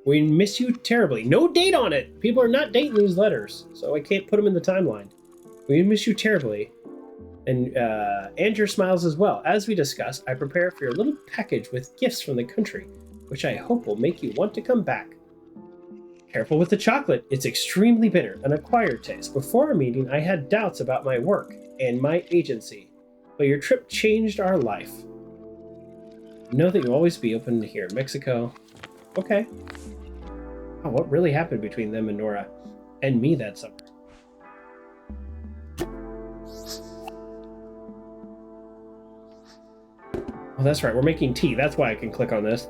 We miss you terribly. No date on it. People are not dating these letters, so I can't put them in the timeline. We miss you terribly. And your smiles as well. As we discussed, I prepare for your little package with gifts from the country, which I hope will make you want to come back. Careful with the chocolate. It's extremely bitter, an acquired taste. Before our meeting, I had doubts about my work and my agency, but your trip changed our life. Know that you'll always be open to here. Mexico. Okay. Oh, what really happened between them and Nora and me that summer? Oh, that's right. We're making tea. That's why I can click on this.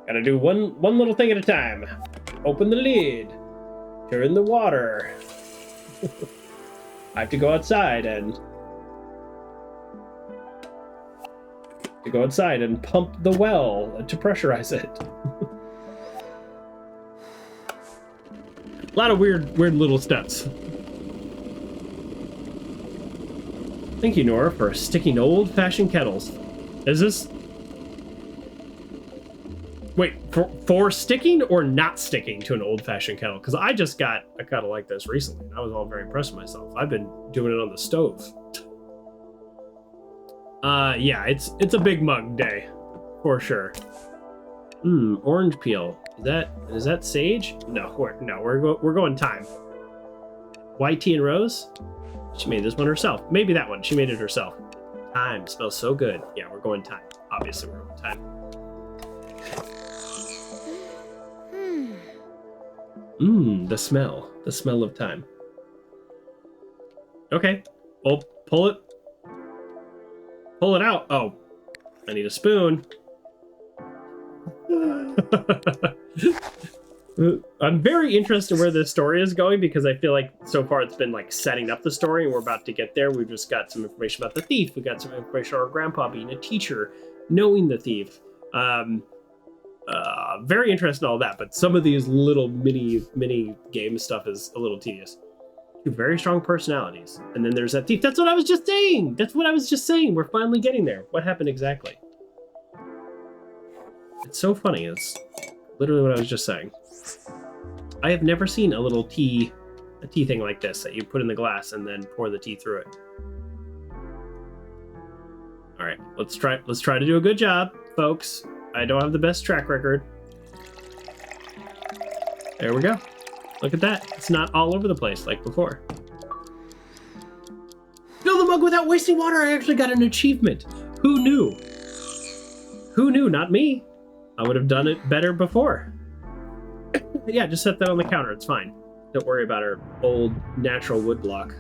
Gotta do one little thing at a time. Open the lid. Turn the water. I have to go outside and pump the well to pressurize it. A lot of weird little steps. Thank you, Nora, for sticking to old-fashioned kettles. Is this... Wait, for sticking or not sticking to an old-fashioned kettle? Because I got a kettle like this recently, and I was all very impressed with myself. I've been doing it on the stove. Yeah, it's a big mug day, for sure. Orange peel. Is that sage? No, we're going thyme. White tea and rose? She made this one herself. Maybe that one. She made it herself. Thyme smells so good. Yeah, we're going thyme. Obviously, we're going thyme. The smell. The smell of thyme. Okay. Well, pull it out. Oh, I need a spoon. I'm very interested where this story is going, because I feel like so far it's been like setting up the story, and we're about to get there. We've just got some information about the thief. We got some information on our grandpa being a teacher, knowing the thief. Very interested in all that, but some of these little mini game stuff is a little tedious. Two very strong personalities, and then there's that thief. That's what I was just saying. That's what I was just saying. We're finally getting there. What happened exactly? It's so funny. It's literally what I was just saying. I have never seen a little tea thing like this that you put in the glass and then pour the tea through it. All right, let's try to do a good job, folks. I don't have the best track record. There we go. Look at that. It's not all over the place like before. Fill the mug without wasting water. I actually got an achievement. Who knew? Who knew? Not me. I would have done it better before. Yeah, just set that on the counter. It's fine. Don't worry about our old natural wood block.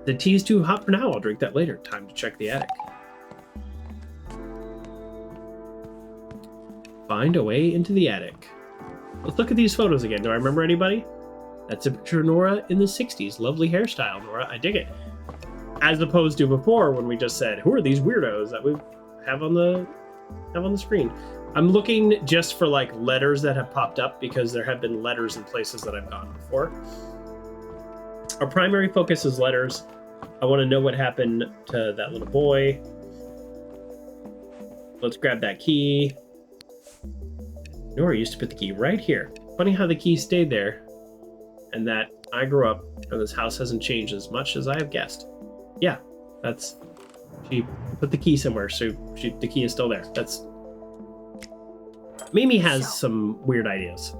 The tea's too hot for now. I'll drink that later. Time to check the attic. Find a way into the attic. Let's look at these photos again. Do I remember anybody? That's a picture of Nora in the 60s. Lovely hairstyle, Nora. I dig it. As opposed to before when we just said, who are these weirdos that we have on the screen? I'm looking just for like letters that have popped up because there have been letters in places that I've gone before. Our primary focus is letters. I want to know what happened to that little boy. Let's grab that key. Nora used to put the key right here. Funny how the key stayed there and that I grew up and this house hasn't changed as much as I have guessed. Yeah, she put the key somewhere, so the key is still there. That's Mimi has some weird ideas.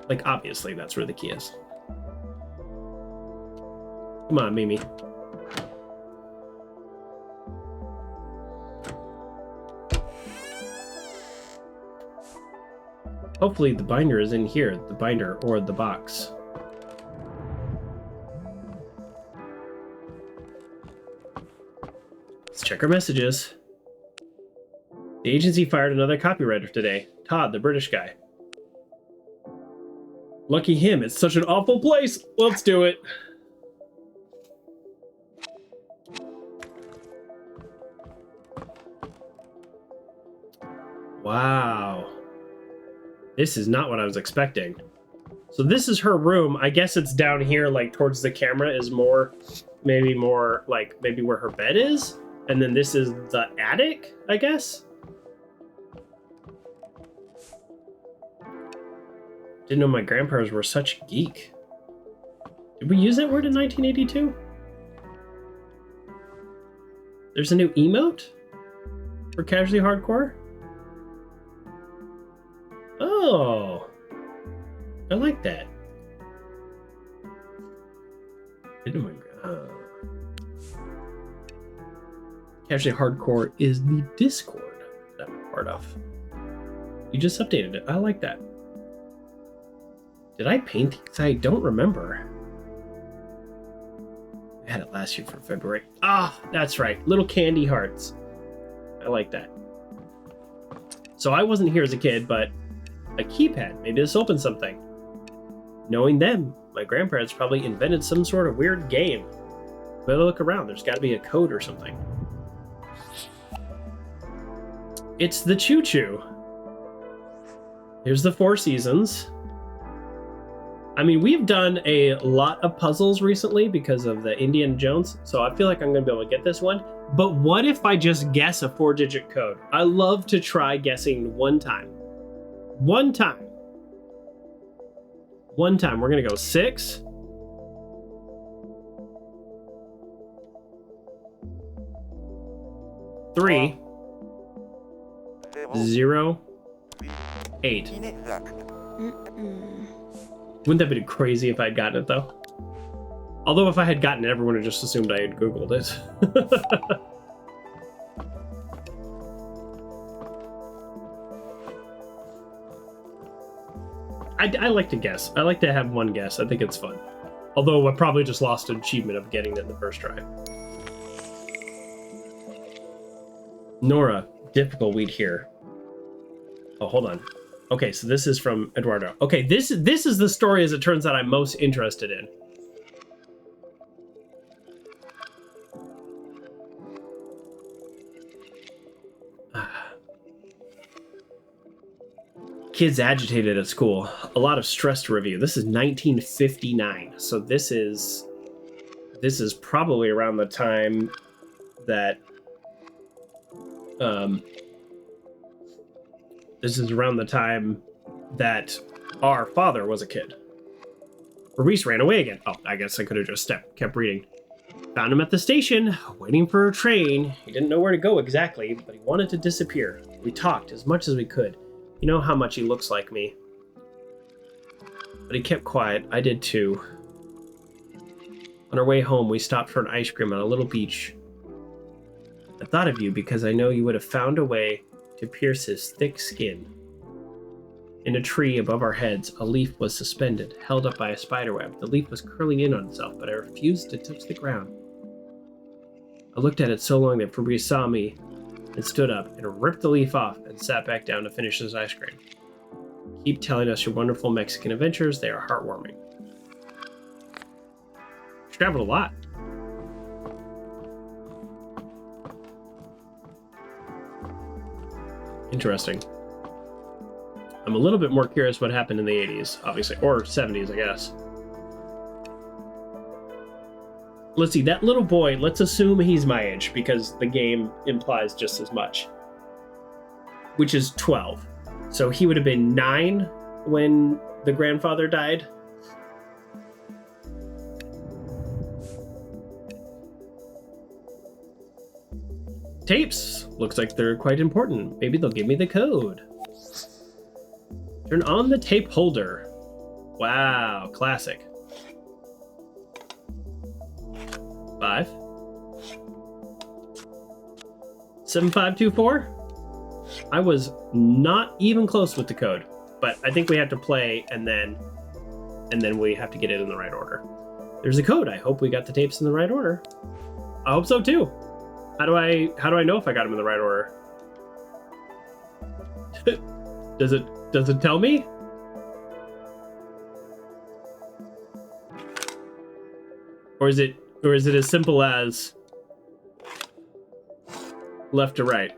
Like, obviously, that's where the key is. Come on, Mimi. Hopefully the binder is in here, the binder or the box. Let's check our messages. The agency fired another copywriter today. Todd, the British guy. Lucky him, it's such an awful place. Let's do it. Wow. This is not what I was expecting. So this is her room. I guess it's down here, like towards the camera is maybe more like maybe where her bed is. And then this is the attic, I guess. Didn't know my grandparents were such a geek. Did we use that word in 1982? There's a new emote for casually hardcore? Oh, I like that. Casually hardcore is the Discord that we're part of. You just updated it. I like that. Did I paint these? I don't remember. I had it last year for February. Ah, that's right. Little candy hearts. I like that. So I wasn't here as a kid, but a keypad. Maybe this opens something. Knowing them, my grandparents probably invented some sort of weird game. Better look around. There's got to be a code or something. It's the Choo Choo. Here's the Four Seasons. I mean, we've done a lot of puzzles recently because of the Indiana Jones, so I feel like I'm going to be able to get this one. But what if I just guess a 4-digit code? I love to try guessing one time. One time. One time. We're going to go 6. 3. 0. 8. Wouldn't that be crazy if I'd gotten it, though? Although if I had gotten it, everyone would just assumed I had Googled it. I like to guess. I like to have one guess. I think it's fun. Although I probably just lost an achievement of getting it in the first try. Nora, difficult weed here. Oh, hold on. Okay, so this is from Eduardo. Okay, this is the story, as it turns out, I'm most interested in. Kids agitated at school. A lot of stress to review. This is 1959. So this is probably around the time that our father was a kid. Reese ran away again. Oh, I guess I could have just kept reading. Found him at the station, waiting for a train. He didn't know where to go exactly, but he wanted to disappear. We talked as much as we could. You know how much he looks like me. But he kept quiet. I did too. On our way home, we stopped for an ice cream on a little beach. I thought of you because I know you would have found a way to pierce his thick skin. In a tree above our heads, a leaf was suspended, held up by a spiderweb. The leaf was curling in on itself, but I refused to touch the ground. I looked at it so long that Fabrice saw me and stood up and ripped the leaf off and sat back down to finish his ice cream. Keep telling us your wonderful Mexican adventures. They are heartwarming. She traveled a lot. Interesting. I'm a little bit more curious what happened in the 80s, obviously, or 70s, I guess. Let's see, that little boy, let's assume he's my age, because the game implies just as much. Which is 12. So he would have been 9 when the grandfather died. Tapes! Looks like they're quite important. Maybe they'll give me the code. Turn on the tape holder. Wow, classic. 5 7524. I was not even close with the code, but I think we have to play and then we have to get it in the right order. There's a code. I hope we got the tapes in the right order. I hope so too. How do I know if I got them in the right order? Does it tell me? Or is it as simple as left to right?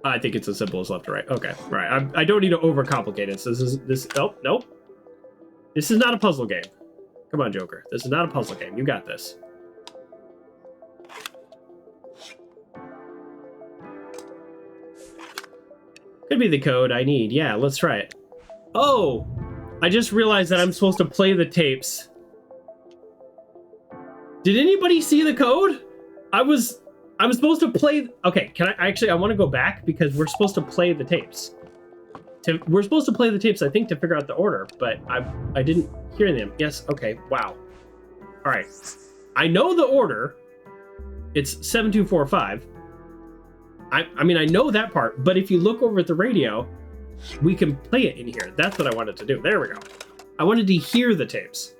I think it's as simple as left to right. Okay, right. I don't need to overcomplicate it. So nope. This is not a puzzle game. Come on, Joker. This is not a puzzle game. You got this. Could be the code I need. Yeah, let's try it. Oh, I just realized that I'm supposed to play the tapes. Did anybody see the code? I was supposed to play. Okay, I want to go back because we're supposed to play the tapes. We're supposed to play the tapes, I think, to figure out the order, but I didn't hear them. Yes, okay, wow. All right. I know the order. It's 7245. I mean, I know that part, but if you look over at the radio, we can play it in here. That's what I wanted to do. There we go. I wanted to hear the tapes.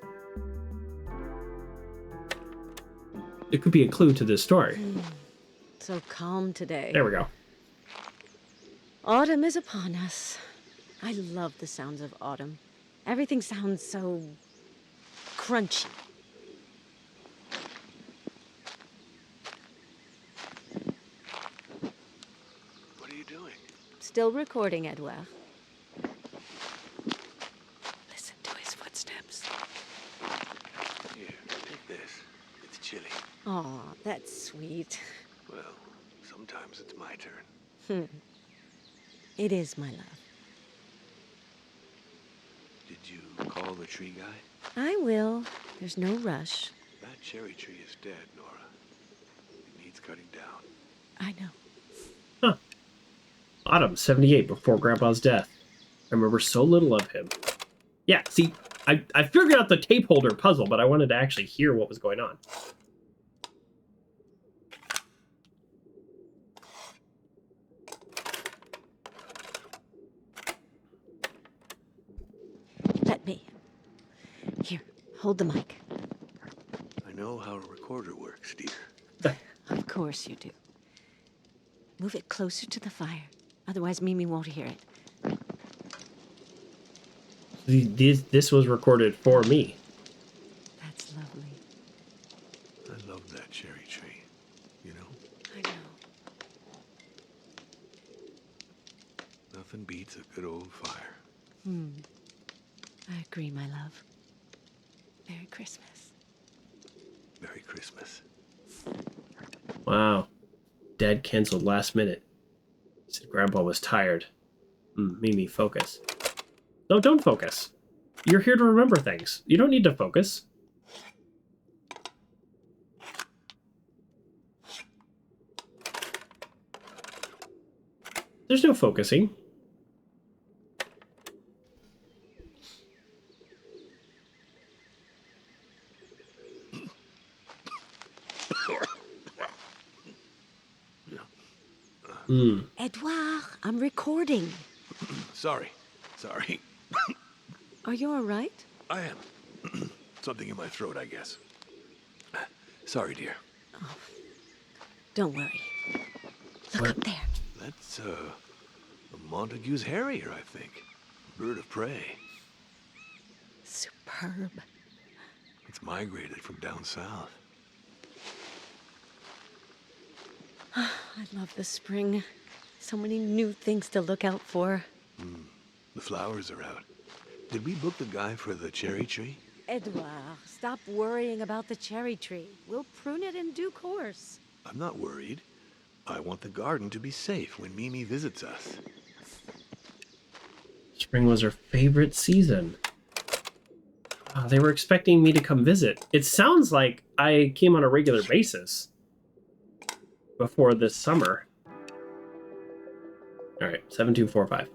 It could be a clue to this story. So calm today. There we go. Autumn is upon us. I love the sounds of autumn. Everything sounds so crunchy. What are you doing? Still recording, Edouard. Listen to his footsteps. Here, take this. It's chilly. Aw, that's sweet. Well, sometimes it's my turn. It is, my love. Did you call the tree guy? I will. There's no rush. That cherry tree is dead, Nora. It needs cutting down. I know. Huh. Autumn, 78, before Grandpa's death. I remember so little of him. Yeah, see, I figured out the tape holder puzzle, but I wanted to actually hear what was going on. Let me. Here, hold the mic. I know how a recorder works, dear. Of course you do. Move it closer to the fire. Otherwise, Mimi won't hear it. This was recorded for me. That's lovely. I love that cherry tree, you know? I know. Nothing beats a good old fire. I agree, my love. Merry Christmas. Merry Christmas. Wow. Dad canceled last minute. Said Grandpa was tired. Mimi, focus. No, don't focus. You're here to remember things. You don't need to focus. There's no focusing. Edouard, I'm recording. Sorry. Are you all right? I am. Something in my throat, I guess. Sorry, dear. Don't worry. Look up there. That's, a Montague's Harrier, I think. Bird of prey. Superb. It's migrated from down south. I love the spring. So many new things to look out for. The flowers are out. Did we book the guy for the cherry tree? Edouard, stop worrying about the cherry tree. We'll prune it in due course. I'm not worried. I want the garden to be safe when Mimi visits us. Spring was her favorite season. Oh, they were expecting me to come visit. It sounds like I came on a regular basis before this summer. All right, 7245.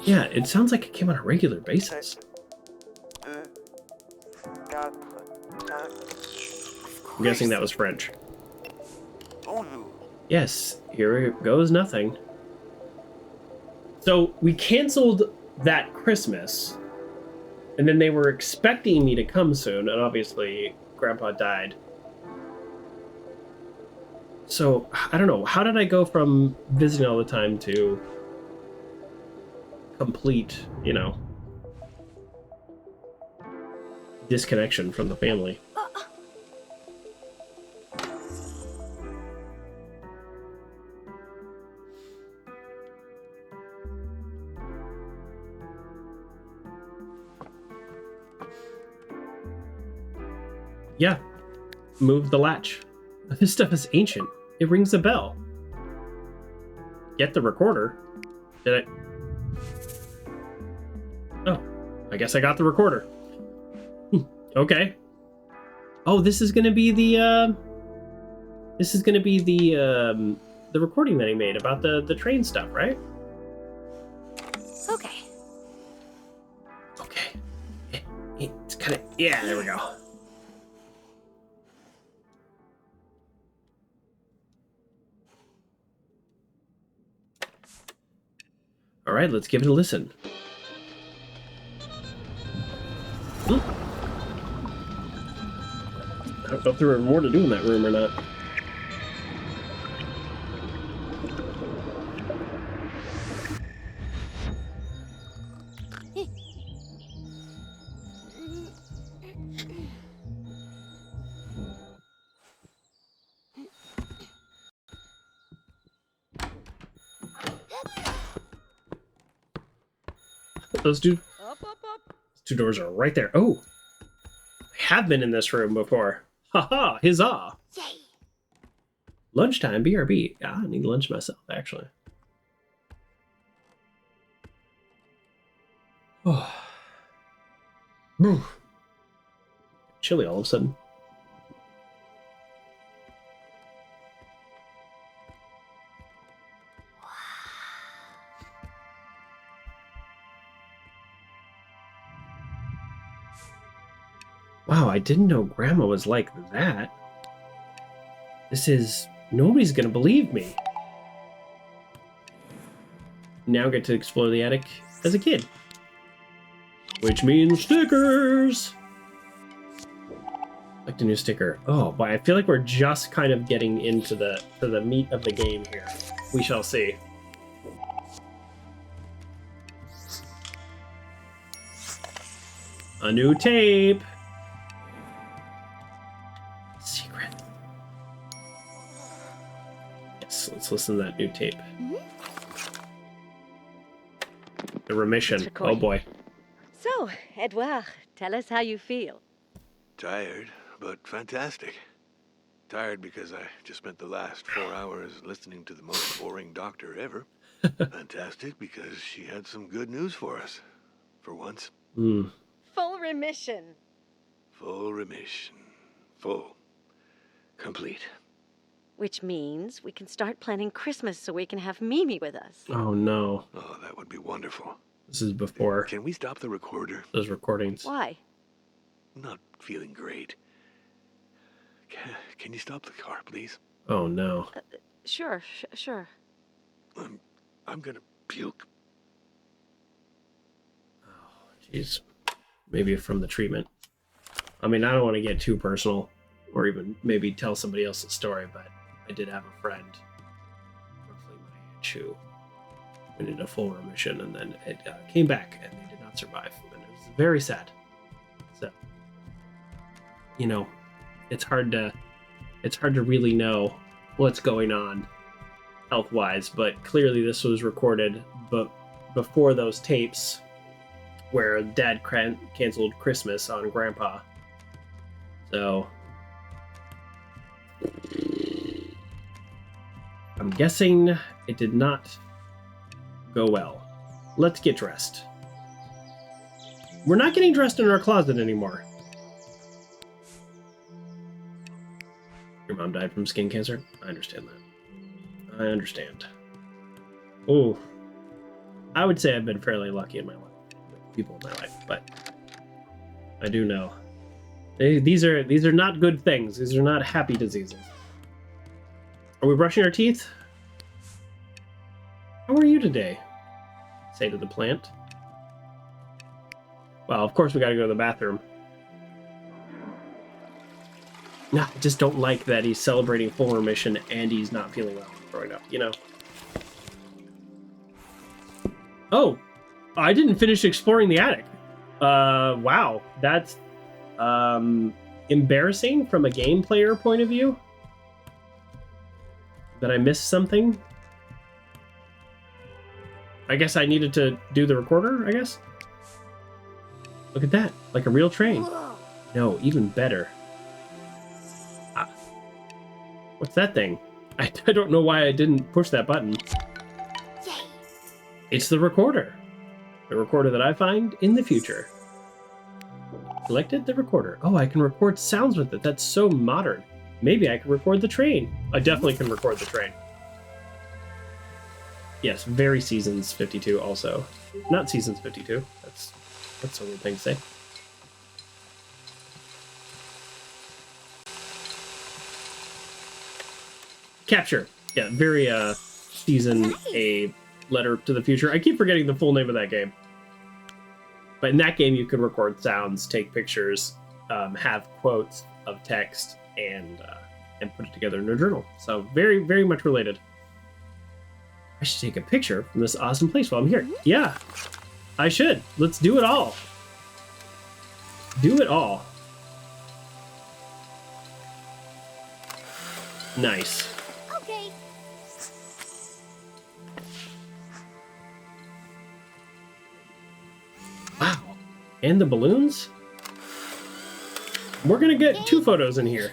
Yeah, it sounds like it came on a regular basis. I'm guessing that was French. Yes, here goes nothing. So we canceled that Christmas, and then they were expecting me to come soon, and obviously Grandpa died. So, I don't know, how did I go from visiting all the time to complete, disconnection from the family? Yeah, move the latch. This stuff is ancient. It rings a bell. Get the recorder. Did I? Oh, I guess I got the recorder. Okay. Oh, this is gonna be the the recording that he made about the train stuff, right? Okay. Okay. It's kind of, yeah, there we go. All right, let's give it a listen. I don't know if there were more to do in that room or not. Those two doors are right there. Oh, I have been in this room before. Haha, huzzah. Yay! Lunchtime, BRB. Yeah, I need lunch myself, actually. Oh. Chilly all of a sudden. Wow, I didn't know Grandma was like that. Nobody's gonna believe me. Now get to explore the attic as a kid. Which means stickers! Like the new sticker. Oh boy, I feel like we're just kind of getting into the meat of the game here. We shall see. A new tape! Yes, let's listen to that new tape. The remission. Oh boy. So, Edouard, tell us how you feel. Tired, but fantastic. Tired because I just spent the last 4 hours listening to the most boring doctor ever. Fantastic because she had some good news for us. For once. Full remission. Full remission. Full. Complete. Which means we can start planning Christmas so we can have Mimi with us. Oh no. Oh, that would be wonderful. This is before Can we stop the recorder? those recordings. Why? Not feeling great. Can you stop the car, please? Oh no. Sure. I'm gonna puke. Jeez. Maybe from the treatment. I mean, I don't want to get too personal or even maybe tell somebody else's story, but I did have a friend, roughly my age, who went into full remission and then it came back and they did not survive. And it was very sad. So, you know, it's hard to really know what's going on health-wise, but clearly this was recorded but before those tapes where Dad canceled Christmas on Grandpa. So I'm guessing it did not go well. Let's get dressed. We're not getting dressed in our closet anymore. Your mom died from skin cancer? I understand that. I understand. Oh, I would say I've been fairly lucky in my life. People in my life, but I do know these are not good things. These are not happy diseases. Are we brushing our teeth? How are you today? Say to the plant. Well, of course we got to go to the bathroom. No, I just don't like that he's celebrating full remission and he's not feeling well growing up, you know. Oh, I didn't finish exploring the attic. Wow, that's embarrassing from a game player point of view. That I missed something. I guess I needed to do the recorder, I guess. Look at that, like a real train. Whoa. No, even better. What's that thing? I don't know why I didn't push that button. Yay. It's the recorder. The recorder that I find in the future. Selected the recorder. Oh, I can record sounds with it. That's so modern. Maybe I can record the train. I definitely can record the train. Yes, very Seasons 52 also. Not Seasons 52. That's a weird thing to say. Capture. Yeah, very Season A Letter to the Future. I keep forgetting the full name of that game. But in that game, you could record sounds, take pictures, have quotes of text, and put it together in a journal. So very, very much related. I should take a picture from this awesome place while I'm here. Yeah, I should. Let's do it all. Do it all. Nice. Okay. Wow. And the balloons? We're gonna get 2 photos in here.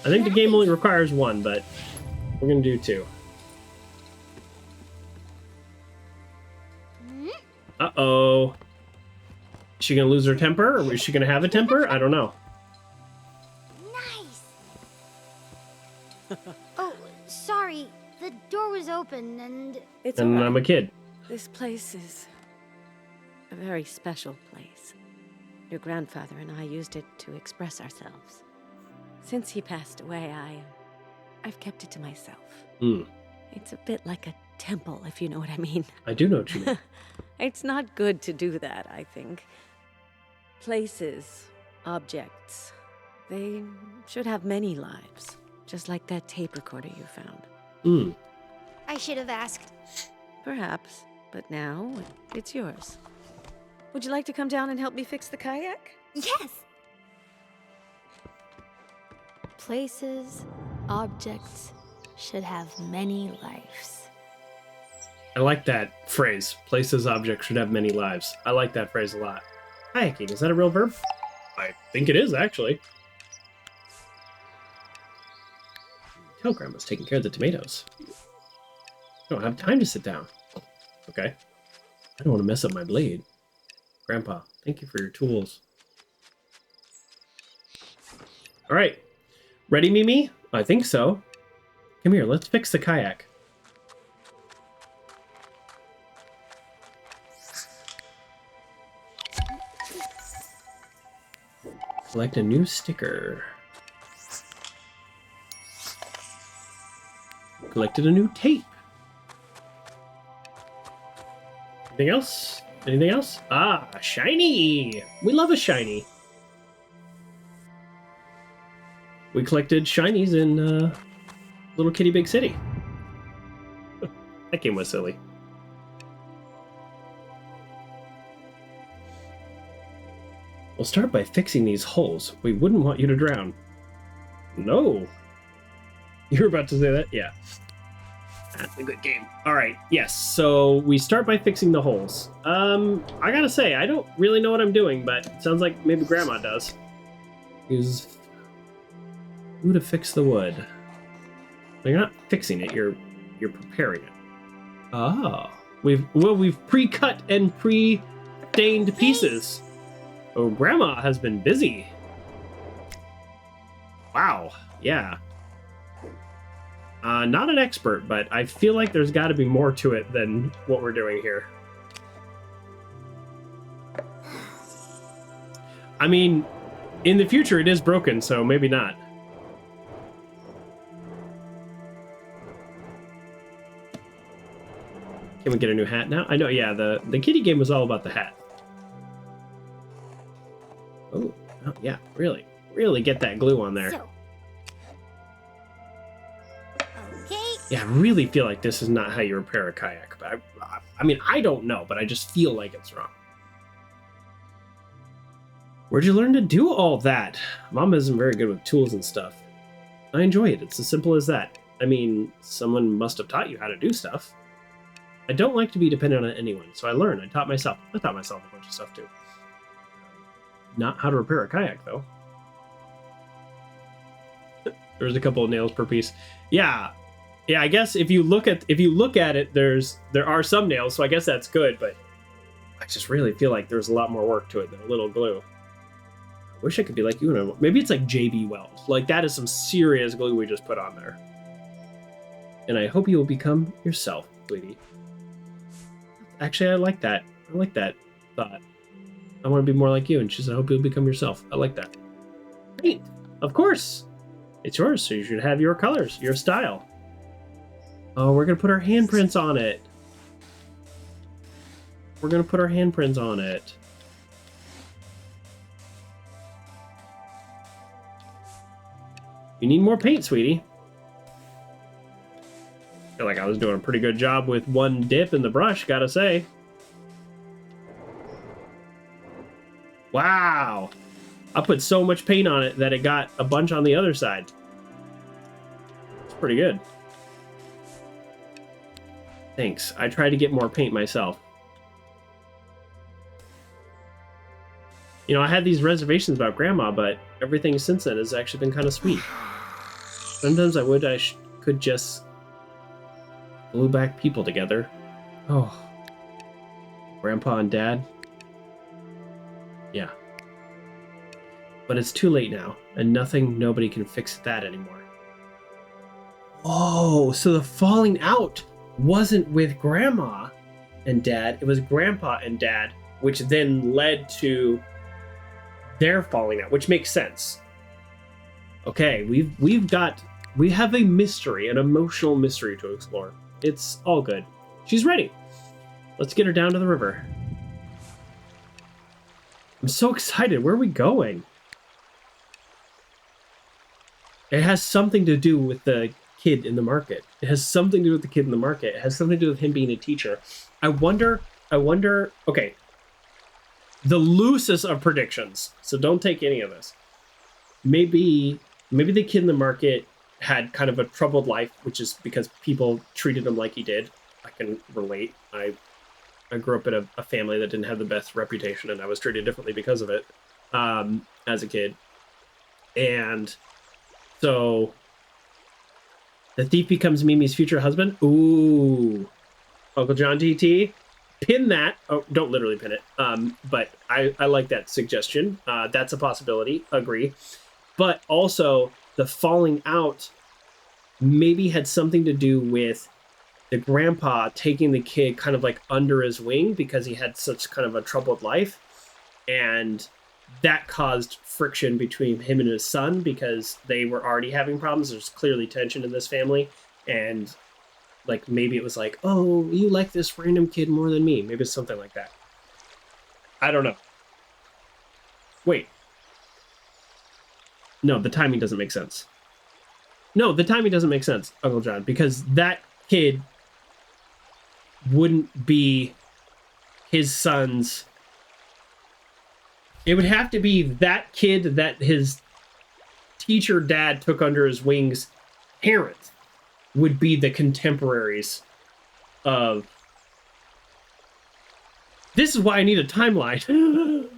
I think the game only requires 1, but we're gonna do 2. Uh-oh. Is she gonna lose her temper, or is she gonna have a temper? I don't know. Nice. Oh, sorry. The door was open and... It's And all right. I'm a kid. This place is a very special place. Your grandfather and I used it to express ourselves. Since he passed away, I've kept it to myself. Hmm. It's a bit like a temple, if you know what I mean. I do know what you mean. It's not good to do that, I think. Places, objects, they should have many lives, just like that tape recorder you found. Hmm. I should have asked. Perhaps, but now it's yours. Would you like to come down and help me fix the kayak? Yes. Places, objects, should have many lives. I like that phrase. Places, objects should have many lives. I like that phrase a lot. Kayaking, is that a real verb? I think it is, actually. Tell Grandma's taking care of the tomatoes. I don't have time to sit down. Okay. I don't want to mess up my blade. Grandpa, thank you for your tools. All right. Ready, Mimi? I think so. Come here, let's fix the kayak. Select a new sticker. Collected a new tape. Anything else? Anything else? Ah, shiny! We love a shiny. We collected shinies in Little Kitty Big City. That game was silly. We'll start by fixing these holes. We wouldn't want you to drown. No. You were about to say that? Yeah. That's a good game. All right. Yes. So we start by fixing the holes. I gotta say, I don't really know what I'm doing, but it sounds like maybe Grandma does. Use who to fix the wood. Well, you're not fixing it. You're preparing it. Oh, we've pre-cut and pre-stained pieces. Oh, Grandma has been busy. Wow. Yeah. Not an expert, but I feel like there's got to be more to it than what we're doing here. I mean, in the future it is broken, so maybe not. Can we get a new hat now? I know, yeah, the kitty game was all about the hat. Oh, yeah, really get that glue on there. So. Okay. Yeah, I really feel like this is not how you repair a kayak. But I mean, I don't know, but I just feel like it's wrong. Where'd you learn to do all that? Mom isn't very good with tools and stuff. I enjoy it. It's as simple as that. I mean, someone must have taught you how to do stuff. I don't like to be dependent on anyone, so I learned. I taught myself. I taught myself a bunch of stuff too. Not how to repair a kayak, though. There's a couple of nails per piece. Yeah, I guess if you look at it, there are some nails, so I guess that's good. But I just really feel like there's a lot more work to it than a little glue. I wish I could be like you. And maybe it's like JB Weld. Like that is some serious glue we just put on there. And I hope you will become yourself, sweetie. Actually, I like that. I like that thought. I want to be more like you. And she said, I hope you'll become yourself. I like that. Paint. Of course. It's yours, so you should have your colors, your style. Oh, we're going to put our handprints on it. We're going to put our handprints on it. You need more paint, sweetie. I feel like I was doing a pretty good job with one dip in the brush, gotta say. Wow. I put so much paint on it that it got a bunch on the other side. It's pretty good. Thanks. I tried to get more paint myself. You know, I had these reservations about Grandma, but everything since then has actually been kind of sweet. Sometimes I could just glue back people together. Oh. Grandpa and Dad. Yeah. But it's too late now, and nobody can fix that anymore. Oh, so the falling out wasn't with Grandma and Dad, it was Grandpa and Dad, which then led to their falling out, which makes sense. Okay, we have a mystery, an emotional mystery to explore. It's all good. She's ready. Let's get her down to the river. I'm so excited. Where are we going? It has something to do with the kid in the market. It has something to do with the kid in the market. It has something to do with him being a teacher. I wonder, okay. The loosest of predictions, so don't take any of this. Maybe the kid in the market had kind of a troubled life, which is because people treated him like he did. I can relate. I grew up in a family that didn't have the best reputation, and I was treated differently because of it as a kid. And so the thief becomes Mimi's future husband. Ooh, Uncle John TT, pin that. Oh, don't literally pin it. But I like that suggestion. That's a possibility. Agree. But also the falling out maybe had something to do with the grandpa taking the kid kind of like under his wing because he had such kind of a troubled life. And that caused friction between him and his son because they were already having problems. There's clearly tension in this family. And like, maybe it was like, oh, you like this random kid more than me. Maybe it's something like that. I don't know. Wait. No, the timing doesn't make sense. No, the timing doesn't make sense, Uncle John, because that kid wouldn't be his son's. It would have to be that kid that his teacher dad took under his wing's parent would be the contemporaries of. This is why I need a timeline.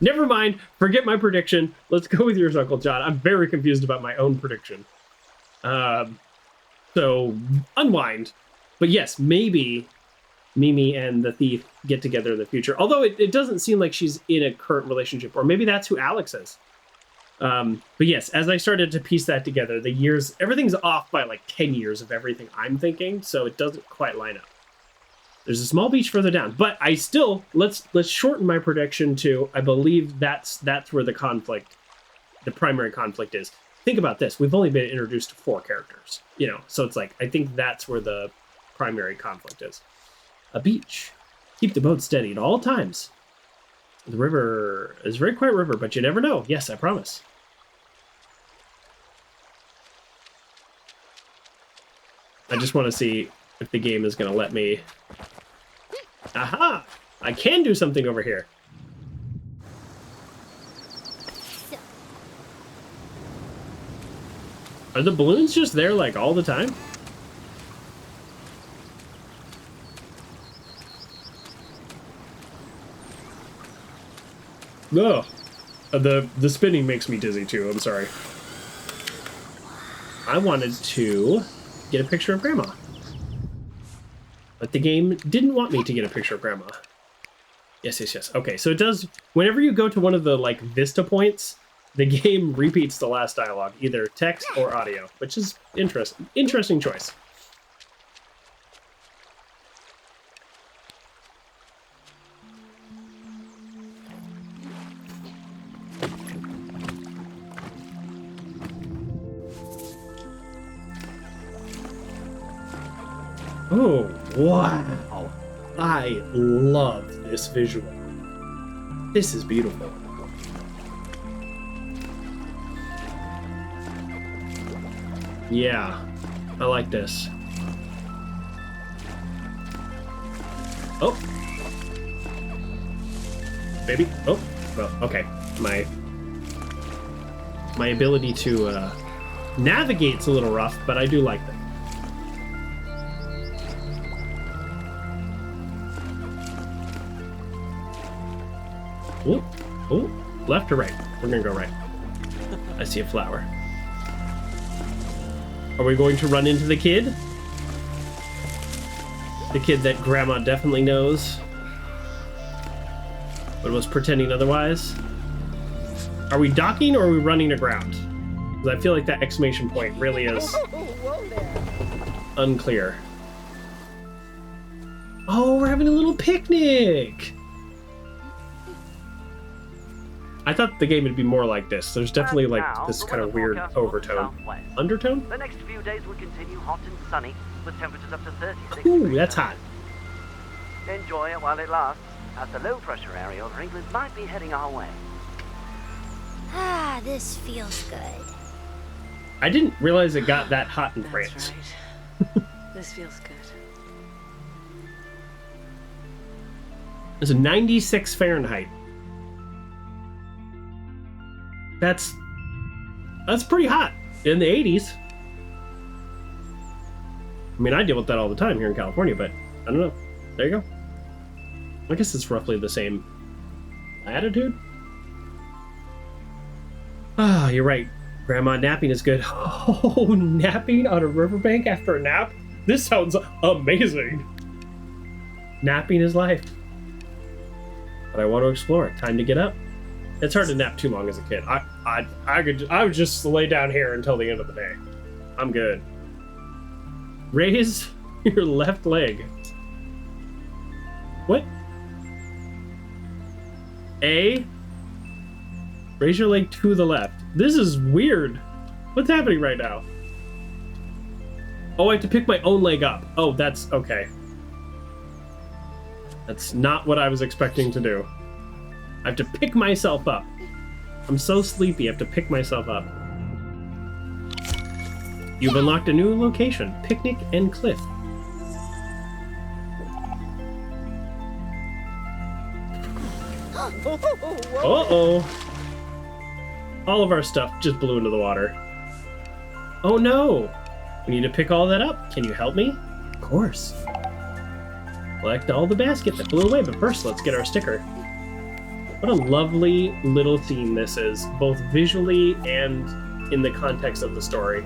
Never mind. Forget my prediction. Let's go with yours, Uncle John. I'm very confused about my own prediction. So unwind. But yes, maybe Mimi and the thief get together in the future. Although it doesn't seem like she's in a current relationship, or maybe that's who Alex is. But yes, as I started to piece that together, the years, everything's off by like 10 years of everything I'm thinking, so it doesn't quite line up. There's a small beach further down, but I still, let's shorten my prediction to, I believe that's where the conflict, the primary conflict is. Think about this. We've only been introduced to 4 characters, so it's like, I think that's where the primary conflict is. A beach. Keep the boat steady at all times. The river is a very quiet river, but you never know. Yes, I promise. I just want to see if the game is going to let me. Aha! I can do something over here. Are the balloons just there like all the time? Ugh. The spinning makes me dizzy too, I'm sorry. I wanted to get a picture of Grandma. But the game didn't want me to get a picture of Grandma. Yes. Okay, so it does, whenever you go to one of the like Vista points, the game repeats the last dialogue, either text or audio, which is interesting. Interesting choice. Oh, wow. I love this visual. This is beautiful. Yeah, I like this. Oh. Baby. Oh, well, okay. My ability to navigate's a little rough, but I do like that. Oh, left or right? We're gonna go right. I see a flower. Are we going to run into the kid? The kid that Grandma definitely knows, but was pretending otherwise? Are we docking or are we running aground? Because I feel like that exclamation point really is unclear. Oh, we're having a little picnic! I thought the game would be more like this. There's definitely like this kind of weird overtone. Undertone? The next few days will continue hot and sunny, with temperatures up to 36 Ooh, degrees. that's hot. Enjoy it while it lasts, as the low-pressure area over England might be heading our way. Ah, this feels good. I didn't realize it got that hot in France. Right. This feels good. It's a 96 Fahrenheit. That's pretty hot in the 80s. I mean, I deal with that all the time here in California, but I don't know. There you go. I guess it's roughly the same latitude. Ah, you're right. Grandma, napping is good. Oh, napping on a riverbank after a nap? This sounds amazing. Napping is life. But I want to explore it. Time to get up. It's hard to nap too long as a kid. I would just lay down here until the end of the day. I'm good. Raise your left leg. What? A? Raise your leg to the left. This is weird. What's happening right now? Oh, I have to pick my own leg up. Oh, that's okay. That's not what I was expecting to do. I have to pick myself up. I'm so sleepy, I have to pick myself up. You've unlocked a new location, Picnic and Cliff. Uh-oh. All of our stuff just blew into the water. Oh no! We need to pick all that up. Can you help me? Of course. Collect all the basket that blew away, but first let's get our sticker. What a lovely little theme this is, both visually and in the context of the story.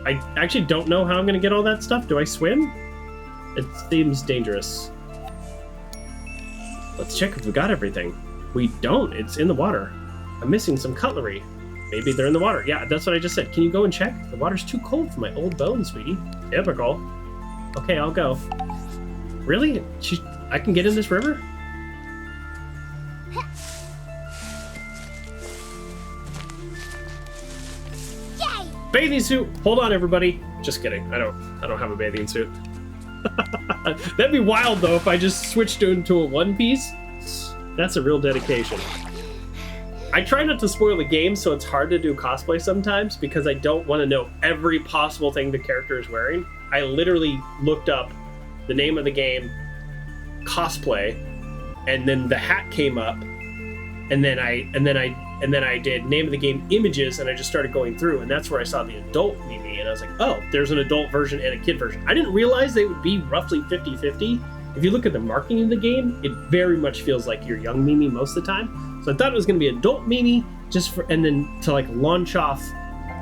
I actually don't know how I'm gonna get all that stuff. Do I swim? It seems dangerous. Let's check if we got everything. We don't, it's in the water. I'm missing some cutlery. Maybe they're in the water. Yeah, that's what I just said. Can you go and check? The water's too cold for my old bones, sweetie. Typical. Okay, I'll go. Really? I can get in this river? Yay! Bathing suit! Hold on, everybody. Just kidding. I don't have a bathing suit. That'd be wild, though, if I just switched into a one piece. That's a real dedication. I try not to spoil the game, so it's hard to do cosplay sometimes because I don't want to know every possible thing the character is wearing. I literally looked up the name of the game, cosplay, and then the hat came up, and then I did name of the game images, and I just started going through, and that's where I saw the adult Mimi, and I was like, oh, there's an adult version and a kid version. I didn't realize they would be roughly 50-50. If you look at the marketing of the game, it very much feels like you're young Mimi most of the time. So I thought it was going to be adult Mimi, and then to like launch off,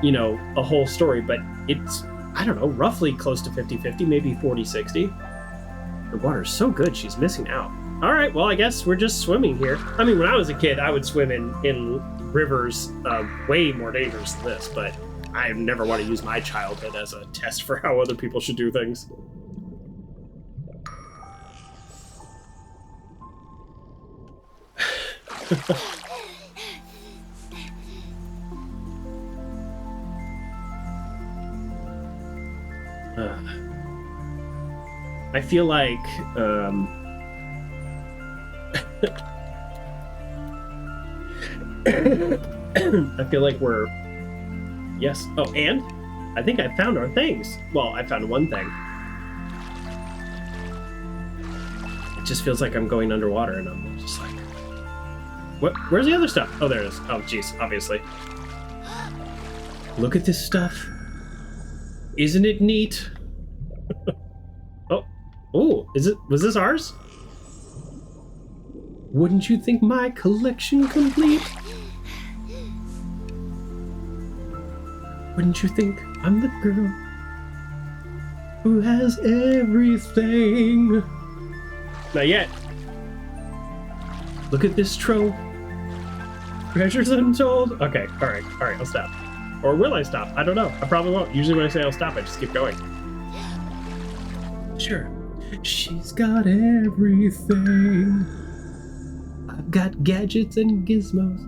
you know, a whole story. But it's, I don't know, roughly close to 50-50, maybe 40-60. The water's so good, she's missing out. All right, well, I guess we're just swimming here. I mean, when I was a kid, I would swim in rivers way more dangerous than this, but I never want to use my childhood as a test for how other people should do things. I feel like I feel like we're yes. Oh, and I think I found our things. Well, I found one thing. It just feels like I'm going underwater, and I'm just like, what? Where's the other stuff? Oh, there it is. Oh, jeez, obviously. Look at this stuff. Isn't it neat? Oh, was this ours? Wouldn't you think my collection complete? Wouldn't you think I'm the girl who has everything? Not yet. Look at this trove. Treasures untold. Okay, all right, I'll stop. Or will I stop? I don't know. I probably won't. Usually when I say I'll stop, I just keep going. Sure. She's got everything. I've got gadgets and gizmos.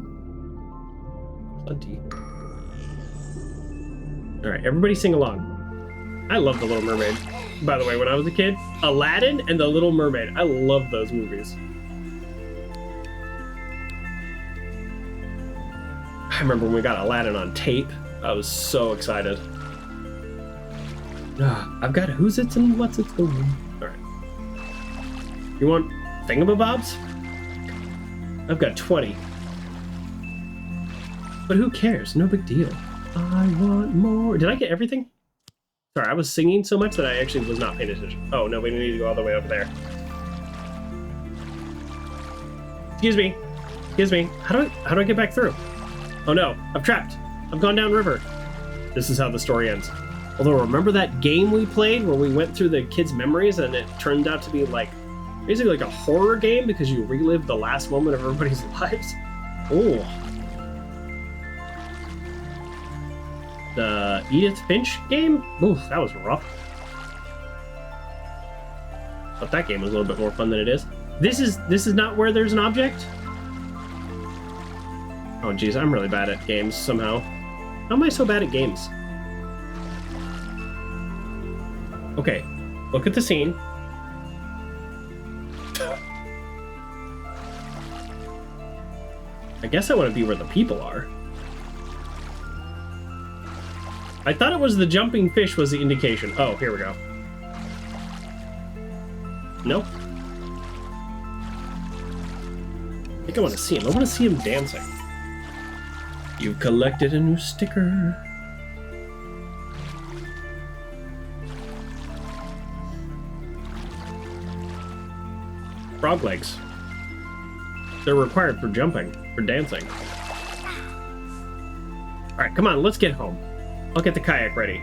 Plenty. All right, everybody sing along. I love The Little Mermaid. By the way, when I was a kid, Aladdin and The Little Mermaid. I love those movies. I remember when we got Aladdin on tape. I was so excited. I've got who's it's and what's it's going. All right. You want thingamabobs? I've got 20. But who cares? No big deal. I want more. Did I get everything? Sorry, I was singing so much that I actually was not paying attention. Oh, no, we need to go all the way over there. Excuse me. Excuse me. How do I get back through? Oh no, I'm trapped. I've gone down river. This is how the story ends. Although, remember that game we played where we went through the kids' memories and it turned out to be like, basically like a horror game because you relived the last moment of everybody's lives? Oh. The Edith Finch game? Ooh, that was rough. But that game was a little bit more fun than it is. This is not where there's an object? Oh geez, I'm really bad at games somehow. How am I so bad at games? Okay, look at the scene. I guess I want to be where the people are. I thought it was the jumping fish was the indication. Oh, here we go. Nope. I think I want to see him. I want to see him dancing. You've collected a new sticker. Frog legs. They're required for jumping, for dancing. Alright, come on, let's get home. I'll get the kayak ready.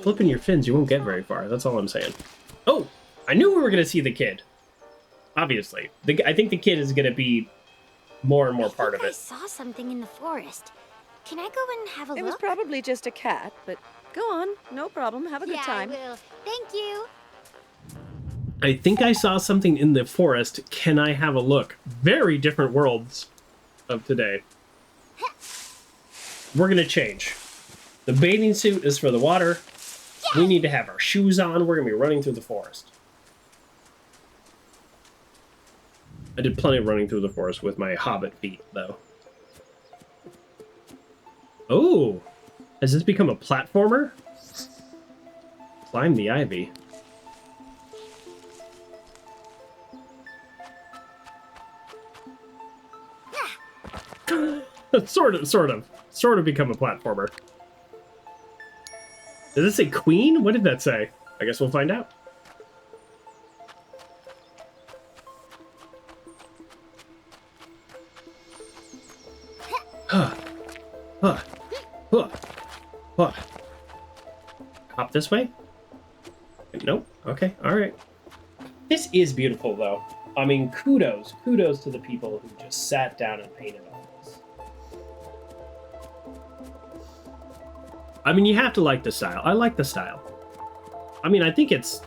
Flipping your fins, you won't get very far. That's all I'm saying. Oh! I knew we were going to see the kid. Obviously. I think the kid is going to be more and more part of it. I saw something in the forest. Can I go and have a look? It was probably just a cat, but go on. No problem. Have a good time. I will. Thank you. I think I saw something in the forest. Can I have a look? Very different worlds of today. We're going to change. The bathing suit is for the water. We need to have our shoes on. We're going to be running through the forest. I did plenty of running through the forest with my hobbit feet, though. Oh! Has this become a platformer? Climb the ivy. Sort of become a platformer. Does it say queen? What did that say? I guess we'll find out. Hop this way? Nope. Okay, alright. This is beautiful, though. I mean, kudos to the people who just sat down and painted all this. I mean, you have to like the style. I like the style. I mean, I think it's,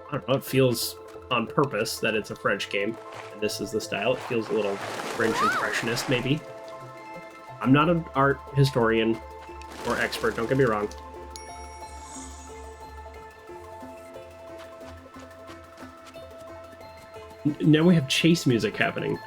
I don't know, it feels on purpose that it's a French game, and this is the style. It feels a little French impressionist, maybe. I'm not an art historian or expert, don't get me wrong. Now we have chase music happening.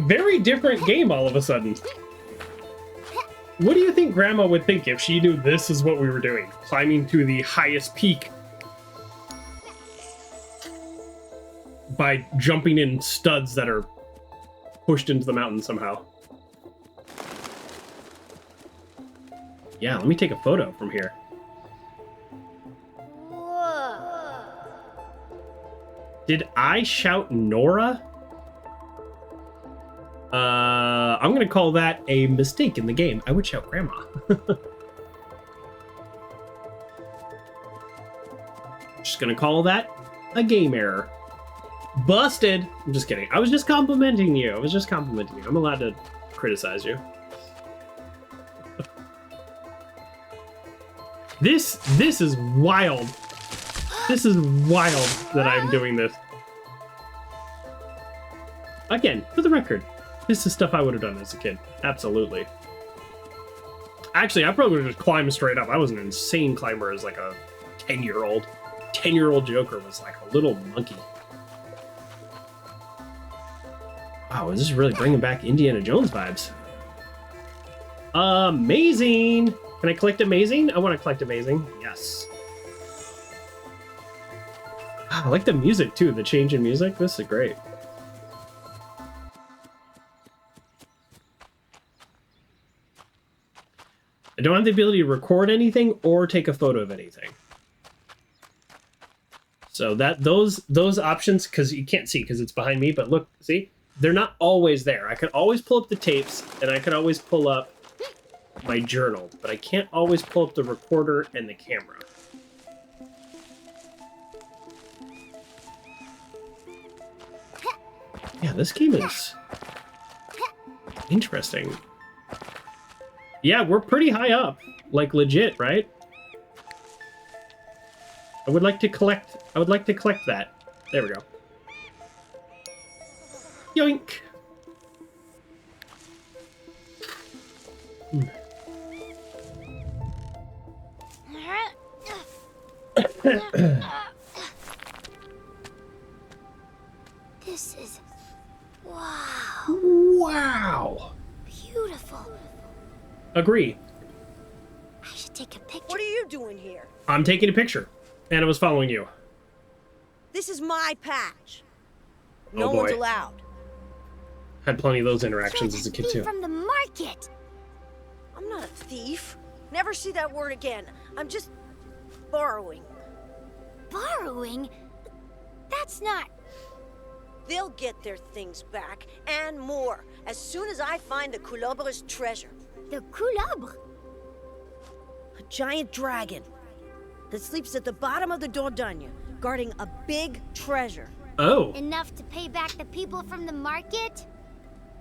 Very different game all of a sudden. What do you think Grandma would think if she knew this is what we were doing? Climbing to the highest peak by jumping in studs that are pushed into the mountain somehow. Yeah, let me take a photo from here. Whoa. Did I shout Nora? I'm gonna call that a mistake in the game. I would shout Grandma. Just gonna call that a game error. Busted! I'm just kidding. I was just complimenting you. I'm allowed to criticize you. This is wild. This is wild that I'm doing this. Again, for the record, this is stuff I would have done as a kid. Absolutely. Actually, I probably would just climb straight up. I was an insane climber as like a 10-year-old. 10-year-old Joker was like a little monkey. Wow, is this really bringing back Indiana Jones vibes? Amazing! Can I collect amazing? I want to collect amazing. Yes. Wow, I like the music too. The change in music. This is great. I don't have the ability to record anything or take a photo of anything. So that those options, because you can't see because it's behind me, but look, see? They're not always there. I can always pull up the tapes and I can always pull up my journal, but I can't always pull up the recorder and the camera. Yeah, this game is interesting. Yeah, we're pretty high up. Like legit, right? I would like to collect that. There we go. Yoink. This is... wow. Wow. Beautiful. Agree. I should take a picture. What are you doing here? I'm taking a picture. And I was following you. This is my patch. Oh, No boy. one's allowed. Had plenty of those interactions as a kid, too. From the market. I'm not a thief. Never see that word again. I'm just borrowing. Borrowing? That's not... They'll get their things back, and more, as soon as I find the Culebre's treasure. The Culebre? A giant dragon that sleeps at the bottom of the Dordogne, guarding a big treasure. Oh. Enough to pay back the people from the market?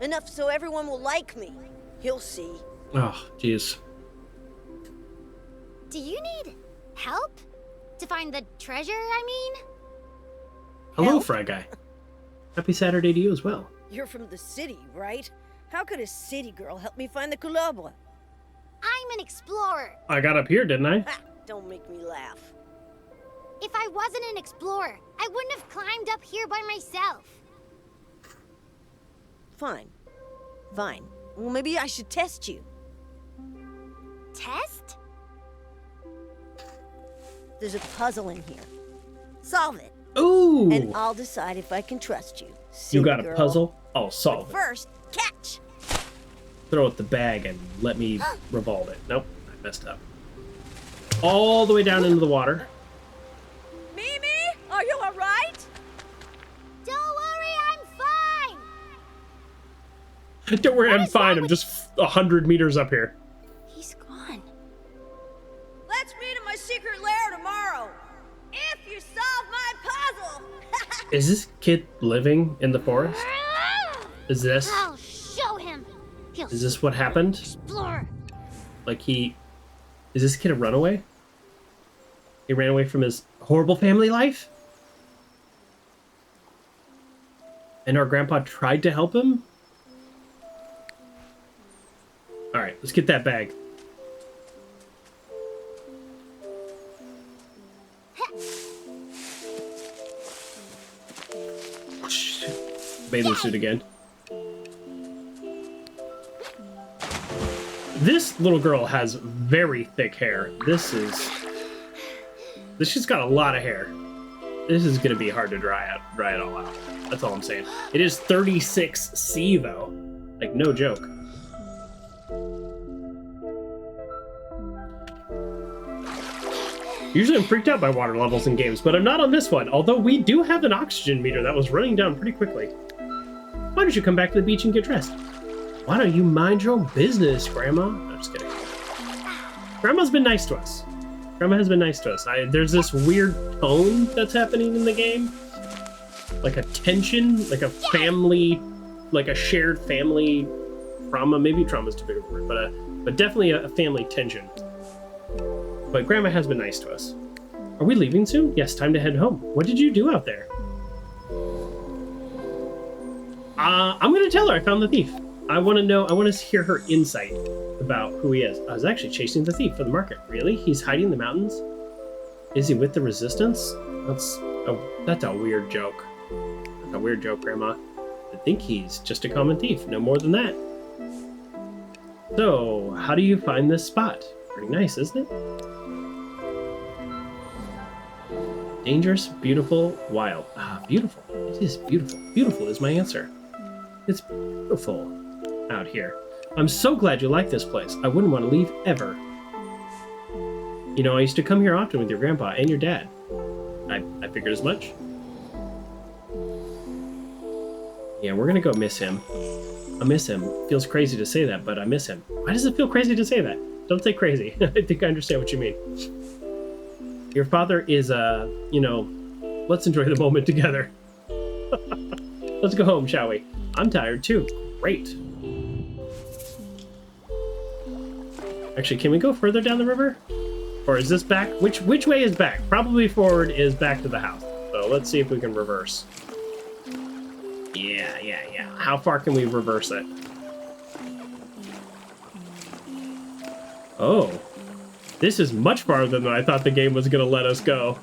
Enough so everyone will like me. You'll see. Oh, jeez. Do you need help? To find the treasure, I mean? Hello, Help? Fry Guy. Happy Saturday to you as well. You're from the city, right? How could a city girl help me find the Culebre? I'm an explorer. I got up here, didn't I? Ha! Don't make me laugh. If I wasn't an explorer, I wouldn't have climbed up here by myself. Fine. Fine. Well, maybe I should test you. Test? There's a puzzle in here. Solve it. Ooh! And I'll decide if I can trust you. You City got a girl. puzzle? I'll solve it. First, catch! Throw it the bag and let me revolve it. Nope, I messed up. All the way down into the water. Mimi, are you alright? Don't worry, I'm fine. Don't worry, I'm is fine. wrong I'm with- just 100 meters up here. He's gone. Let's meet in my secret lair tomorrow. If you solve my puzzle. Is this kid living in the forest? Is this I'll show him. He'll is this what happened? explorer. Like he is this kid a runaway? He ran away from his horrible family life? And our grandpa tried to help him? Alright, let's get that bag. Bathing suit again. This little girl has very thick hair. This she's got a lot of hair. This is gonna be hard to dry it all out. That's all I'm saying. It is 36C though. Like no joke. Usually I'm freaked out by water levels in games, but I'm not on this one, although we do have an oxygen meter that was running down pretty quickly. Why don't you come back to the beach and get dressed? Why don't you mind your own business, Grandma? I'm just kidding. Grandma's been nice to us. Grandma has been nice to us. There's this weird tone that's happening in the game. Like a tension, like a family, like a shared family trauma. Maybe trauma's too big of a word, but definitely a family tension. But Grandma has been nice to us. Are we leaving soon? Yes, time to head home. What did you do out there? I'm gonna tell her I found the thief. I want to know. I want to hear her insight. about who he is. I was actually chasing the thief for the market. Really? He's hiding in the mountains? Is he with the resistance? That's a weird joke. That's a weird joke, Grandma. I think he's just a common thief, no more than that. So, how do you find this spot? Pretty nice, isn't it? Dangerous, beautiful, wild. Ah, beautiful. It is beautiful. Beautiful is my answer. It's beautiful out here. I'm so glad you like this place. I wouldn't want to leave ever. You know, I used to come here often with your grandpa and your dad. I figured as much. Yeah, we're gonna go miss him. I miss him. Feels crazy to say that, but I miss him. Why does it feel crazy to say that? Don't say crazy. I think I understand what you mean. Your father is, you know, let's enjoy the moment together. Let's go home, shall we? I'm tired too. Great. Actually, can we go further down the river? Or is this back? Which way is back? Probably forward is back to the house. So let's see if we can reverse. Yeah. How far can we reverse it? Oh. This is much farther than I thought the game was going to let us go.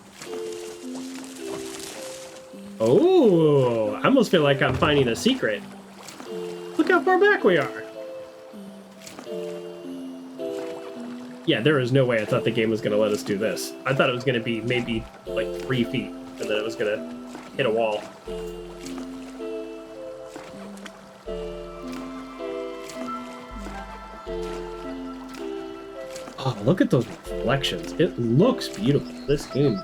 Oh, I almost feel like I'm finding a secret. Look how far back we are. Yeah, there is no way I thought the game was going to let us do this. I thought it was going to be maybe like 3 feet, and then it was going to hit a wall. Oh, look at those reflections. It looks beautiful, this game.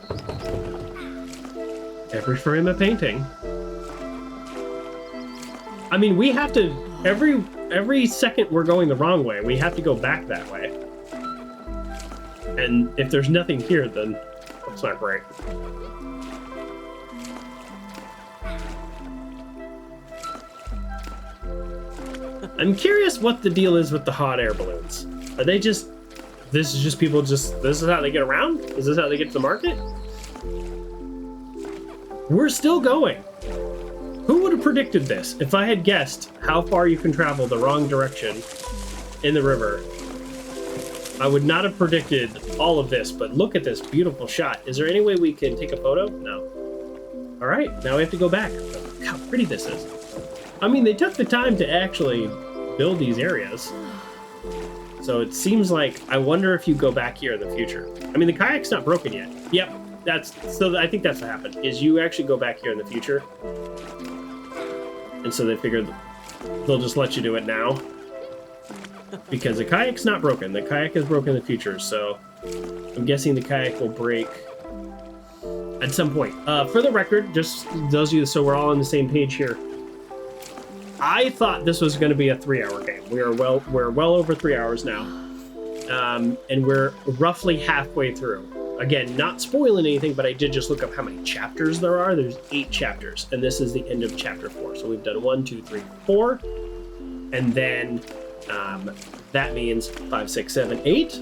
Every frame a painting. I mean, we have to, every second we're going the wrong way, we have to go back that way. And if there's nothing here, then it's not great. I'm curious what the deal is with the hot air balloons. Are they just, this is just people just, this is how they get around? Is this how they get to the market? We're still going. Who would have predicted this? If I had guessed how far you can travel the wrong direction in the river, I would not have predicted all of this, but look at this beautiful shot. Is there any way we can take a photo? No. All right, now we have to go back. Look how pretty this is. I mean, they took the time to actually build these areas. So it seems like, I wonder if you go back here in the future. I mean, the kayak's not broken yet. Yep, so I think that's what happened, is you actually go back here in the future. And so they figured they'll just let you do it now. Because the kayak's not broken. The kayak is broken in the future, so I'm guessing the kayak will break at some point. For the record, just those of you, so we're all on the same page here. I thought this was going to be a 3-hour game. We're well over 3 hours now, and we're roughly halfway through. Again, not spoiling anything, but I did just look up how many chapters there are. There's 8 chapters, and this is the end of chapter 4. So we've done 1, 2, 3, 4, and then that means 5, 6, 7, 8.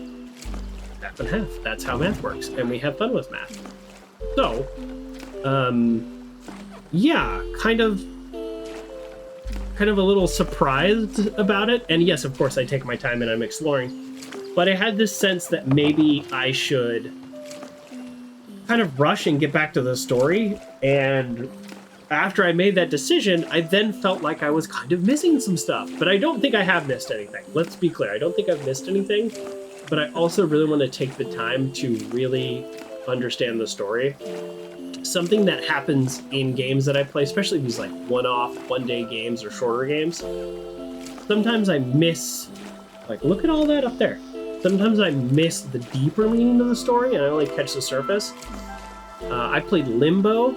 Half and half. That's how math works, and we have fun with math. So, yeah, kind of a little surprised about it. And yes, of course, I take my time and I'm exploring. But I had this sense that maybe I should kind of rush and get back to the story. And after I made that decision, I then felt like I was kind of missing some stuff. But I don't think I have missed anything. Let's be clear. I don't think I've missed anything. But I also really want to take the time to really understand the story. Something that happens in games that I play, especially these like one-off, one-day games or shorter games, sometimes I miss, like, look at all that up there. Sometimes I miss the deeper meaning of the story and I only catch the surface. I played Limbo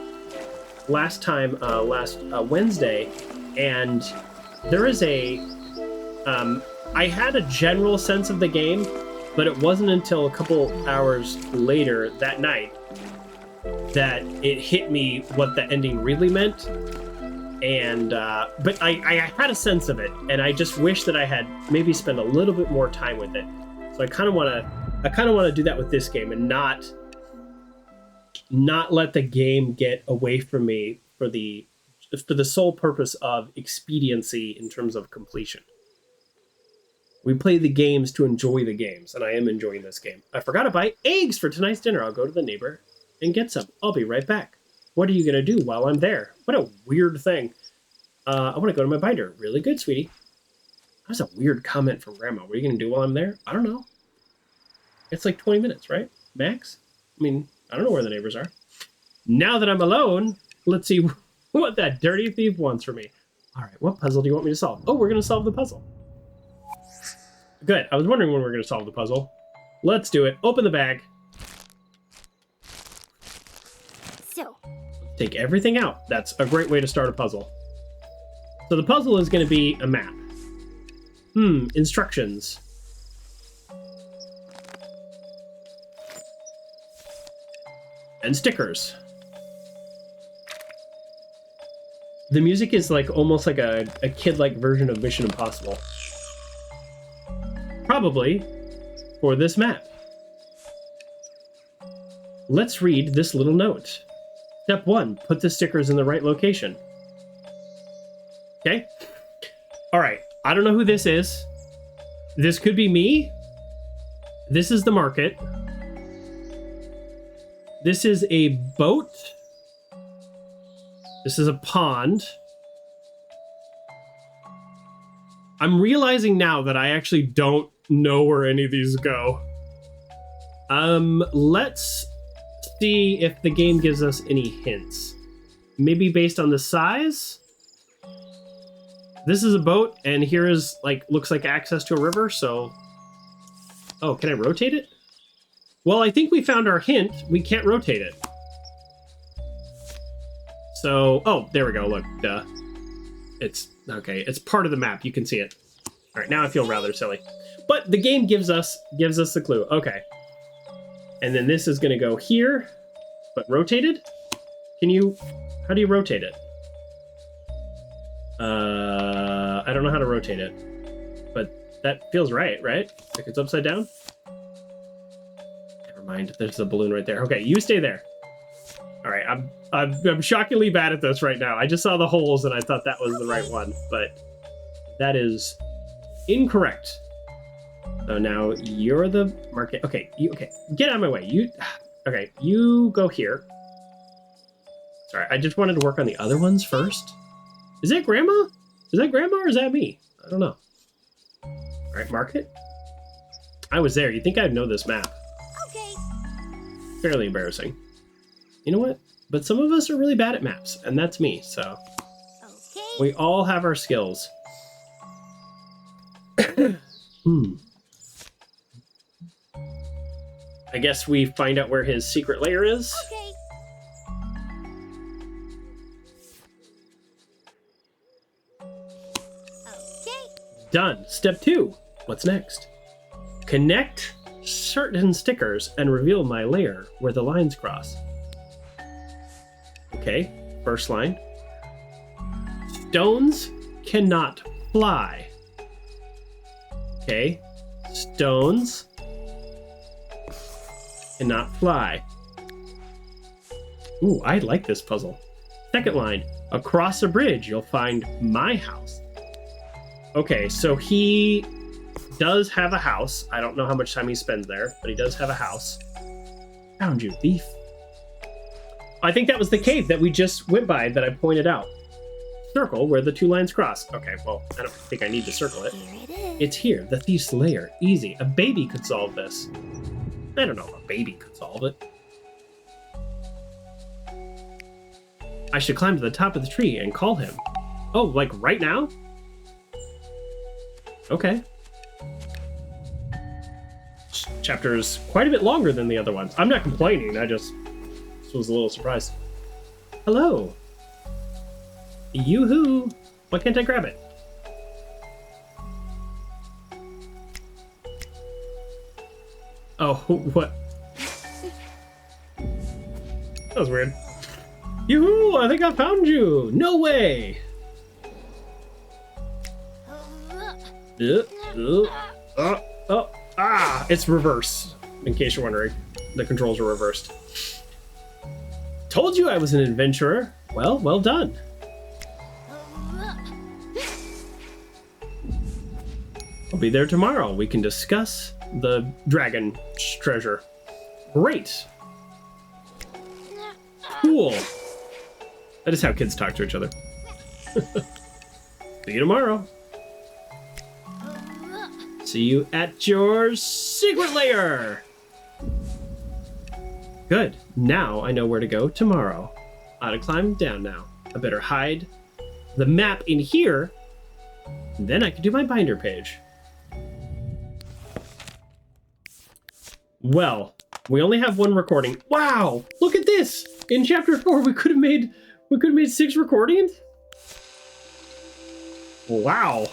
last Wednesday, and there is I had a general sense of the game, but it wasn't until a couple hours later that night that it hit me what the ending really meant. And but I had a sense of it, and I just wish that I had maybe spent a little bit more time with it. So I kind of want to do that with this game, and not let the game get away from me for the sole purpose of expediency in terms of completion. We play the games to enjoy the games, and I am enjoying this game. I forgot to buy eggs for tonight's dinner. I'll go to the neighbor and get some. I'll be right back. What are you going to do while I'm there? What a weird thing. I want to go to my binder. Really good, sweetie. That was a weird comment from Grandma. What are you going to do while I'm there? I don't know. It's like 20 minutes, right? Max? I mean, I don't know where the neighbors are. Now that I'm alone, let's see what that dirty thief wants from me. All right, what puzzle do you want me to solve? Oh, we're going to solve the puzzle. Good. I was wondering when we were going to solve the puzzle. Let's do it. Open the bag. So, take everything out. That's a great way to start a puzzle. So the puzzle is going to be a map. Instructions. And stickers. The music is like almost like a kid-like version of Mission Impossible. Probably for this map. Let's read this little note. Step 1, put the stickers in the right location. Okay? All right, I don't know who this is. This could be me. This is the market. This is a boat. This is a pond. I'm realizing now that I actually don't know where any of these go. Let's see if the game gives us any hints. Maybe based on the size? This is a boat, and here is, like, looks like access to a river, so... Oh, can I rotate it? Well, I think we found our hint. We can't rotate it. So, oh, there we go, look, duh. It's, okay, it's part of the map, you can see it. All right, now I feel rather silly. But the game gives us the clue, okay. And then this is gonna go here, but rotated? How do you rotate it? I don't know how to rotate it, but that feels right? Like it's upside down? Never mind, there's a balloon right there. Okay, you stay there. All right, I'm shockingly bad at this right now. I just saw the holes and I thought that was the right one, but that is incorrect. So now you're the market. Okay, get out of my way. You go here. Sorry, I just wanted to work on the other ones first. Is that Grandma? Is that Grandma or is that me? I don't know. All right, market. I was there. You'd think I'd know this map. okay. Fairly embarrassing. You know what? But some of us are really bad at maps, and that's me, so... Okay. We all have our skills. I guess we find out where his secret lair is. Okay. Done. Step 2. What's next? Connect certain stickers and reveal my layer where the lines cross. Okay, first line. Stones cannot fly. Okay, stones cannot fly. Ooh, I like this puzzle. Second line. Across a bridge, you'll find my house. Okay, so he does have a house. I don't know how much time he spends there, but he does have a house. Found you, thief. I think that was the cave that we just went by that I pointed out. Circle where the two lines cross. Okay, well, I don't think I need to circle it. Here it is. It's here, the thief's lair. Easy. A baby could solve this. I don't know if a baby could solve it. I should climb to the top of the tree and call him. Oh, like right now? Okay. This chapter is quite a bit longer than the other ones. I'm not complaining, this was a little surprised. Hello. Yoo-hoo. Why can't I grab it? Oh, what? That was weird. Yoo-hoo, I think I found you. No way. It's reverse, in case you're wondering. The controls are reversed. Told you I was an adventurer. Well I'll be there tomorrow. We can discuss the dragon treasure. Great. Cool. That is how kids talk to each other. See you tomorrow. See you at your secret lair. Good. Now I know where to go tomorrow. I ought to climb down now. I better hide the map in here. And then I can do my binder page. Well, we only have one recording. Wow! Look at this! In chapter 4, we could have made 6 recordings? Wow.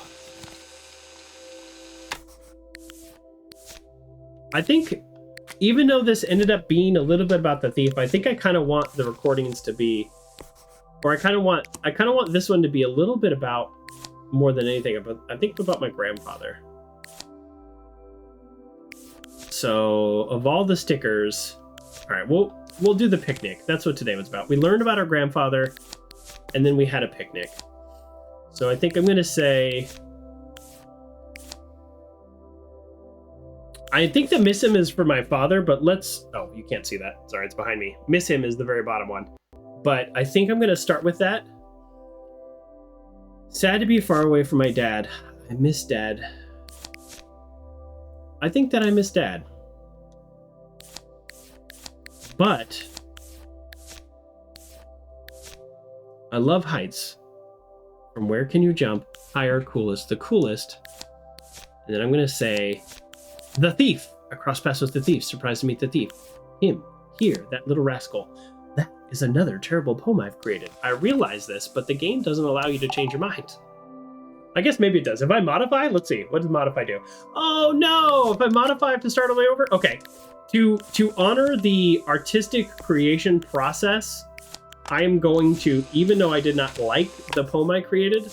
I think, even though this ended up being a little bit about the thief, I think I kind of want the recordings to be, or I kind of want this one to be a little bit about, more than anything, I think about my grandfather. So, of all the stickers, all right, we'll do the picnic. That's what today was about. We learned about our grandfather, and then we had a picnic. So I think I'm going to say, I think the miss him is for my father, but oh, you can't see that. Sorry, it's behind me. Miss him is the very bottom one. But I think I'm going to start with that. Sad to be far away from my dad. I miss Dad. I think that I miss Dad. But I love heights. From where can you jump? Higher, coolest, the coolest. And then I'm going to say, the thief. I crossed paths with the thief. Surprised to meet the thief. Him. Here. That little rascal. That is another terrible poem I've created. I realize this, but the game doesn't allow you to change your mind. I guess maybe it does. If I modify, let's see. What does modify do? Oh no! If I modify, I have to start all the way over? Okay. To honor the artistic creation process, I am going to, even though I did not like the poem I created,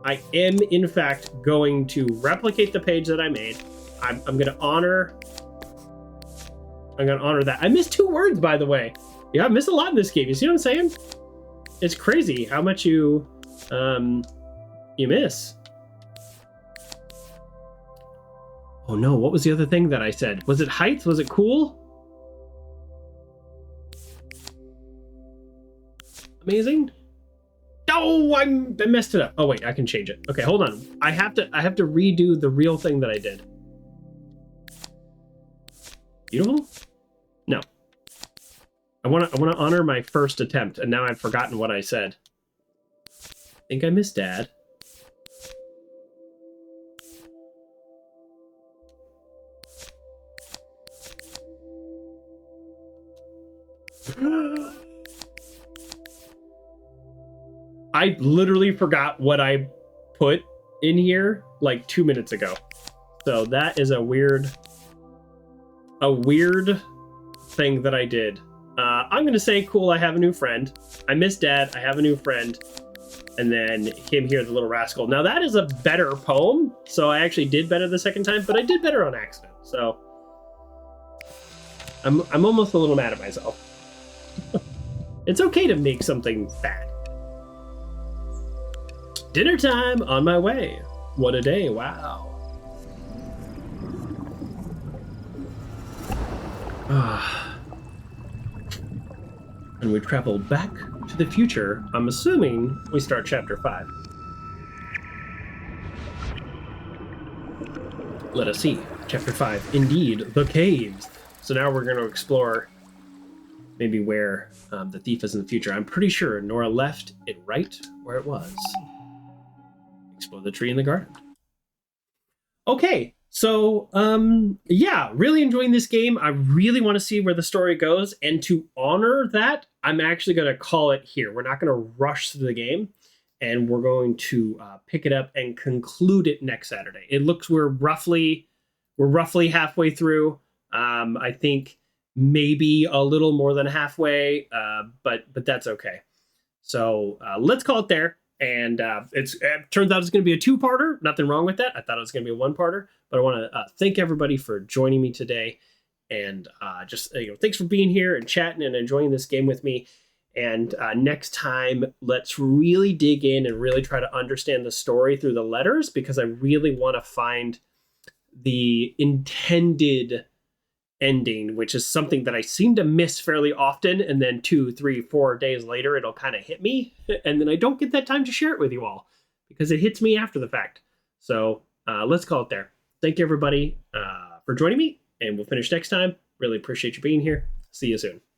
I am in fact going to replicate the page that I made. I'm going to honor that. I missed 2 words, by the way. Yeah, I missed a lot in this game. You see what I'm saying? It's crazy how much you miss. Oh no, what was the other thing that I said? Was it heights? Was it cool? Amazing. Oh, I messed it up. Oh wait, I can change it. Okay, hold on. I have to redo the real thing that I did. Beautiful? No. I want to honor my first attempt, and now I've forgotten what I said. I think I missed Dad. I literally forgot what I put in here like 2 minutes ago. So that is a weird thing that I did. I'm going to say, cool, I have a new friend. I miss Dad, I have a new friend. And then him here, the little rascal. Now that is a better poem. So I actually did better the second time, but I did better on accident. So I'm almost a little mad at myself. It's okay to make something bad. Dinner time on my way. What a day, wow. And we travel back to the future. I'm assuming we start chapter 5. Let us see. Chapter 5. Indeed, the caves. So now we're going to explore maybe where the thief is in the future. I'm pretty sure Nora left it right where it was. Explore the tree in the garden. Okay, so yeah, really enjoying this game. I really want to see where the story goes, and to honor that, I'm actually going to call it here. We're not going to rush through the game, and we're going to pick it up and conclude it next Saturday. It looks we're roughly halfway through. I think maybe a little more than halfway, but that's okay. So let's call it there. And it turns out it's going to be a 2-parter. Nothing wrong with that. I thought it was going to be a 1-parter. But I want to thank everybody for joining me today. And just thanks for being here and chatting and enjoying this game with me. And next time, let's really dig in and really try to understand the story through the letters, because I really want to find the intended ending, which is something that I seem to miss fairly often. And then 2, 3, 4 days later, it'll kind of hit me. And then I don't get that time to share it with you all because it hits me after the fact. So let's call it there. Thank you, everybody, for joining me. And we'll finish next time. Really appreciate you being here. See you soon.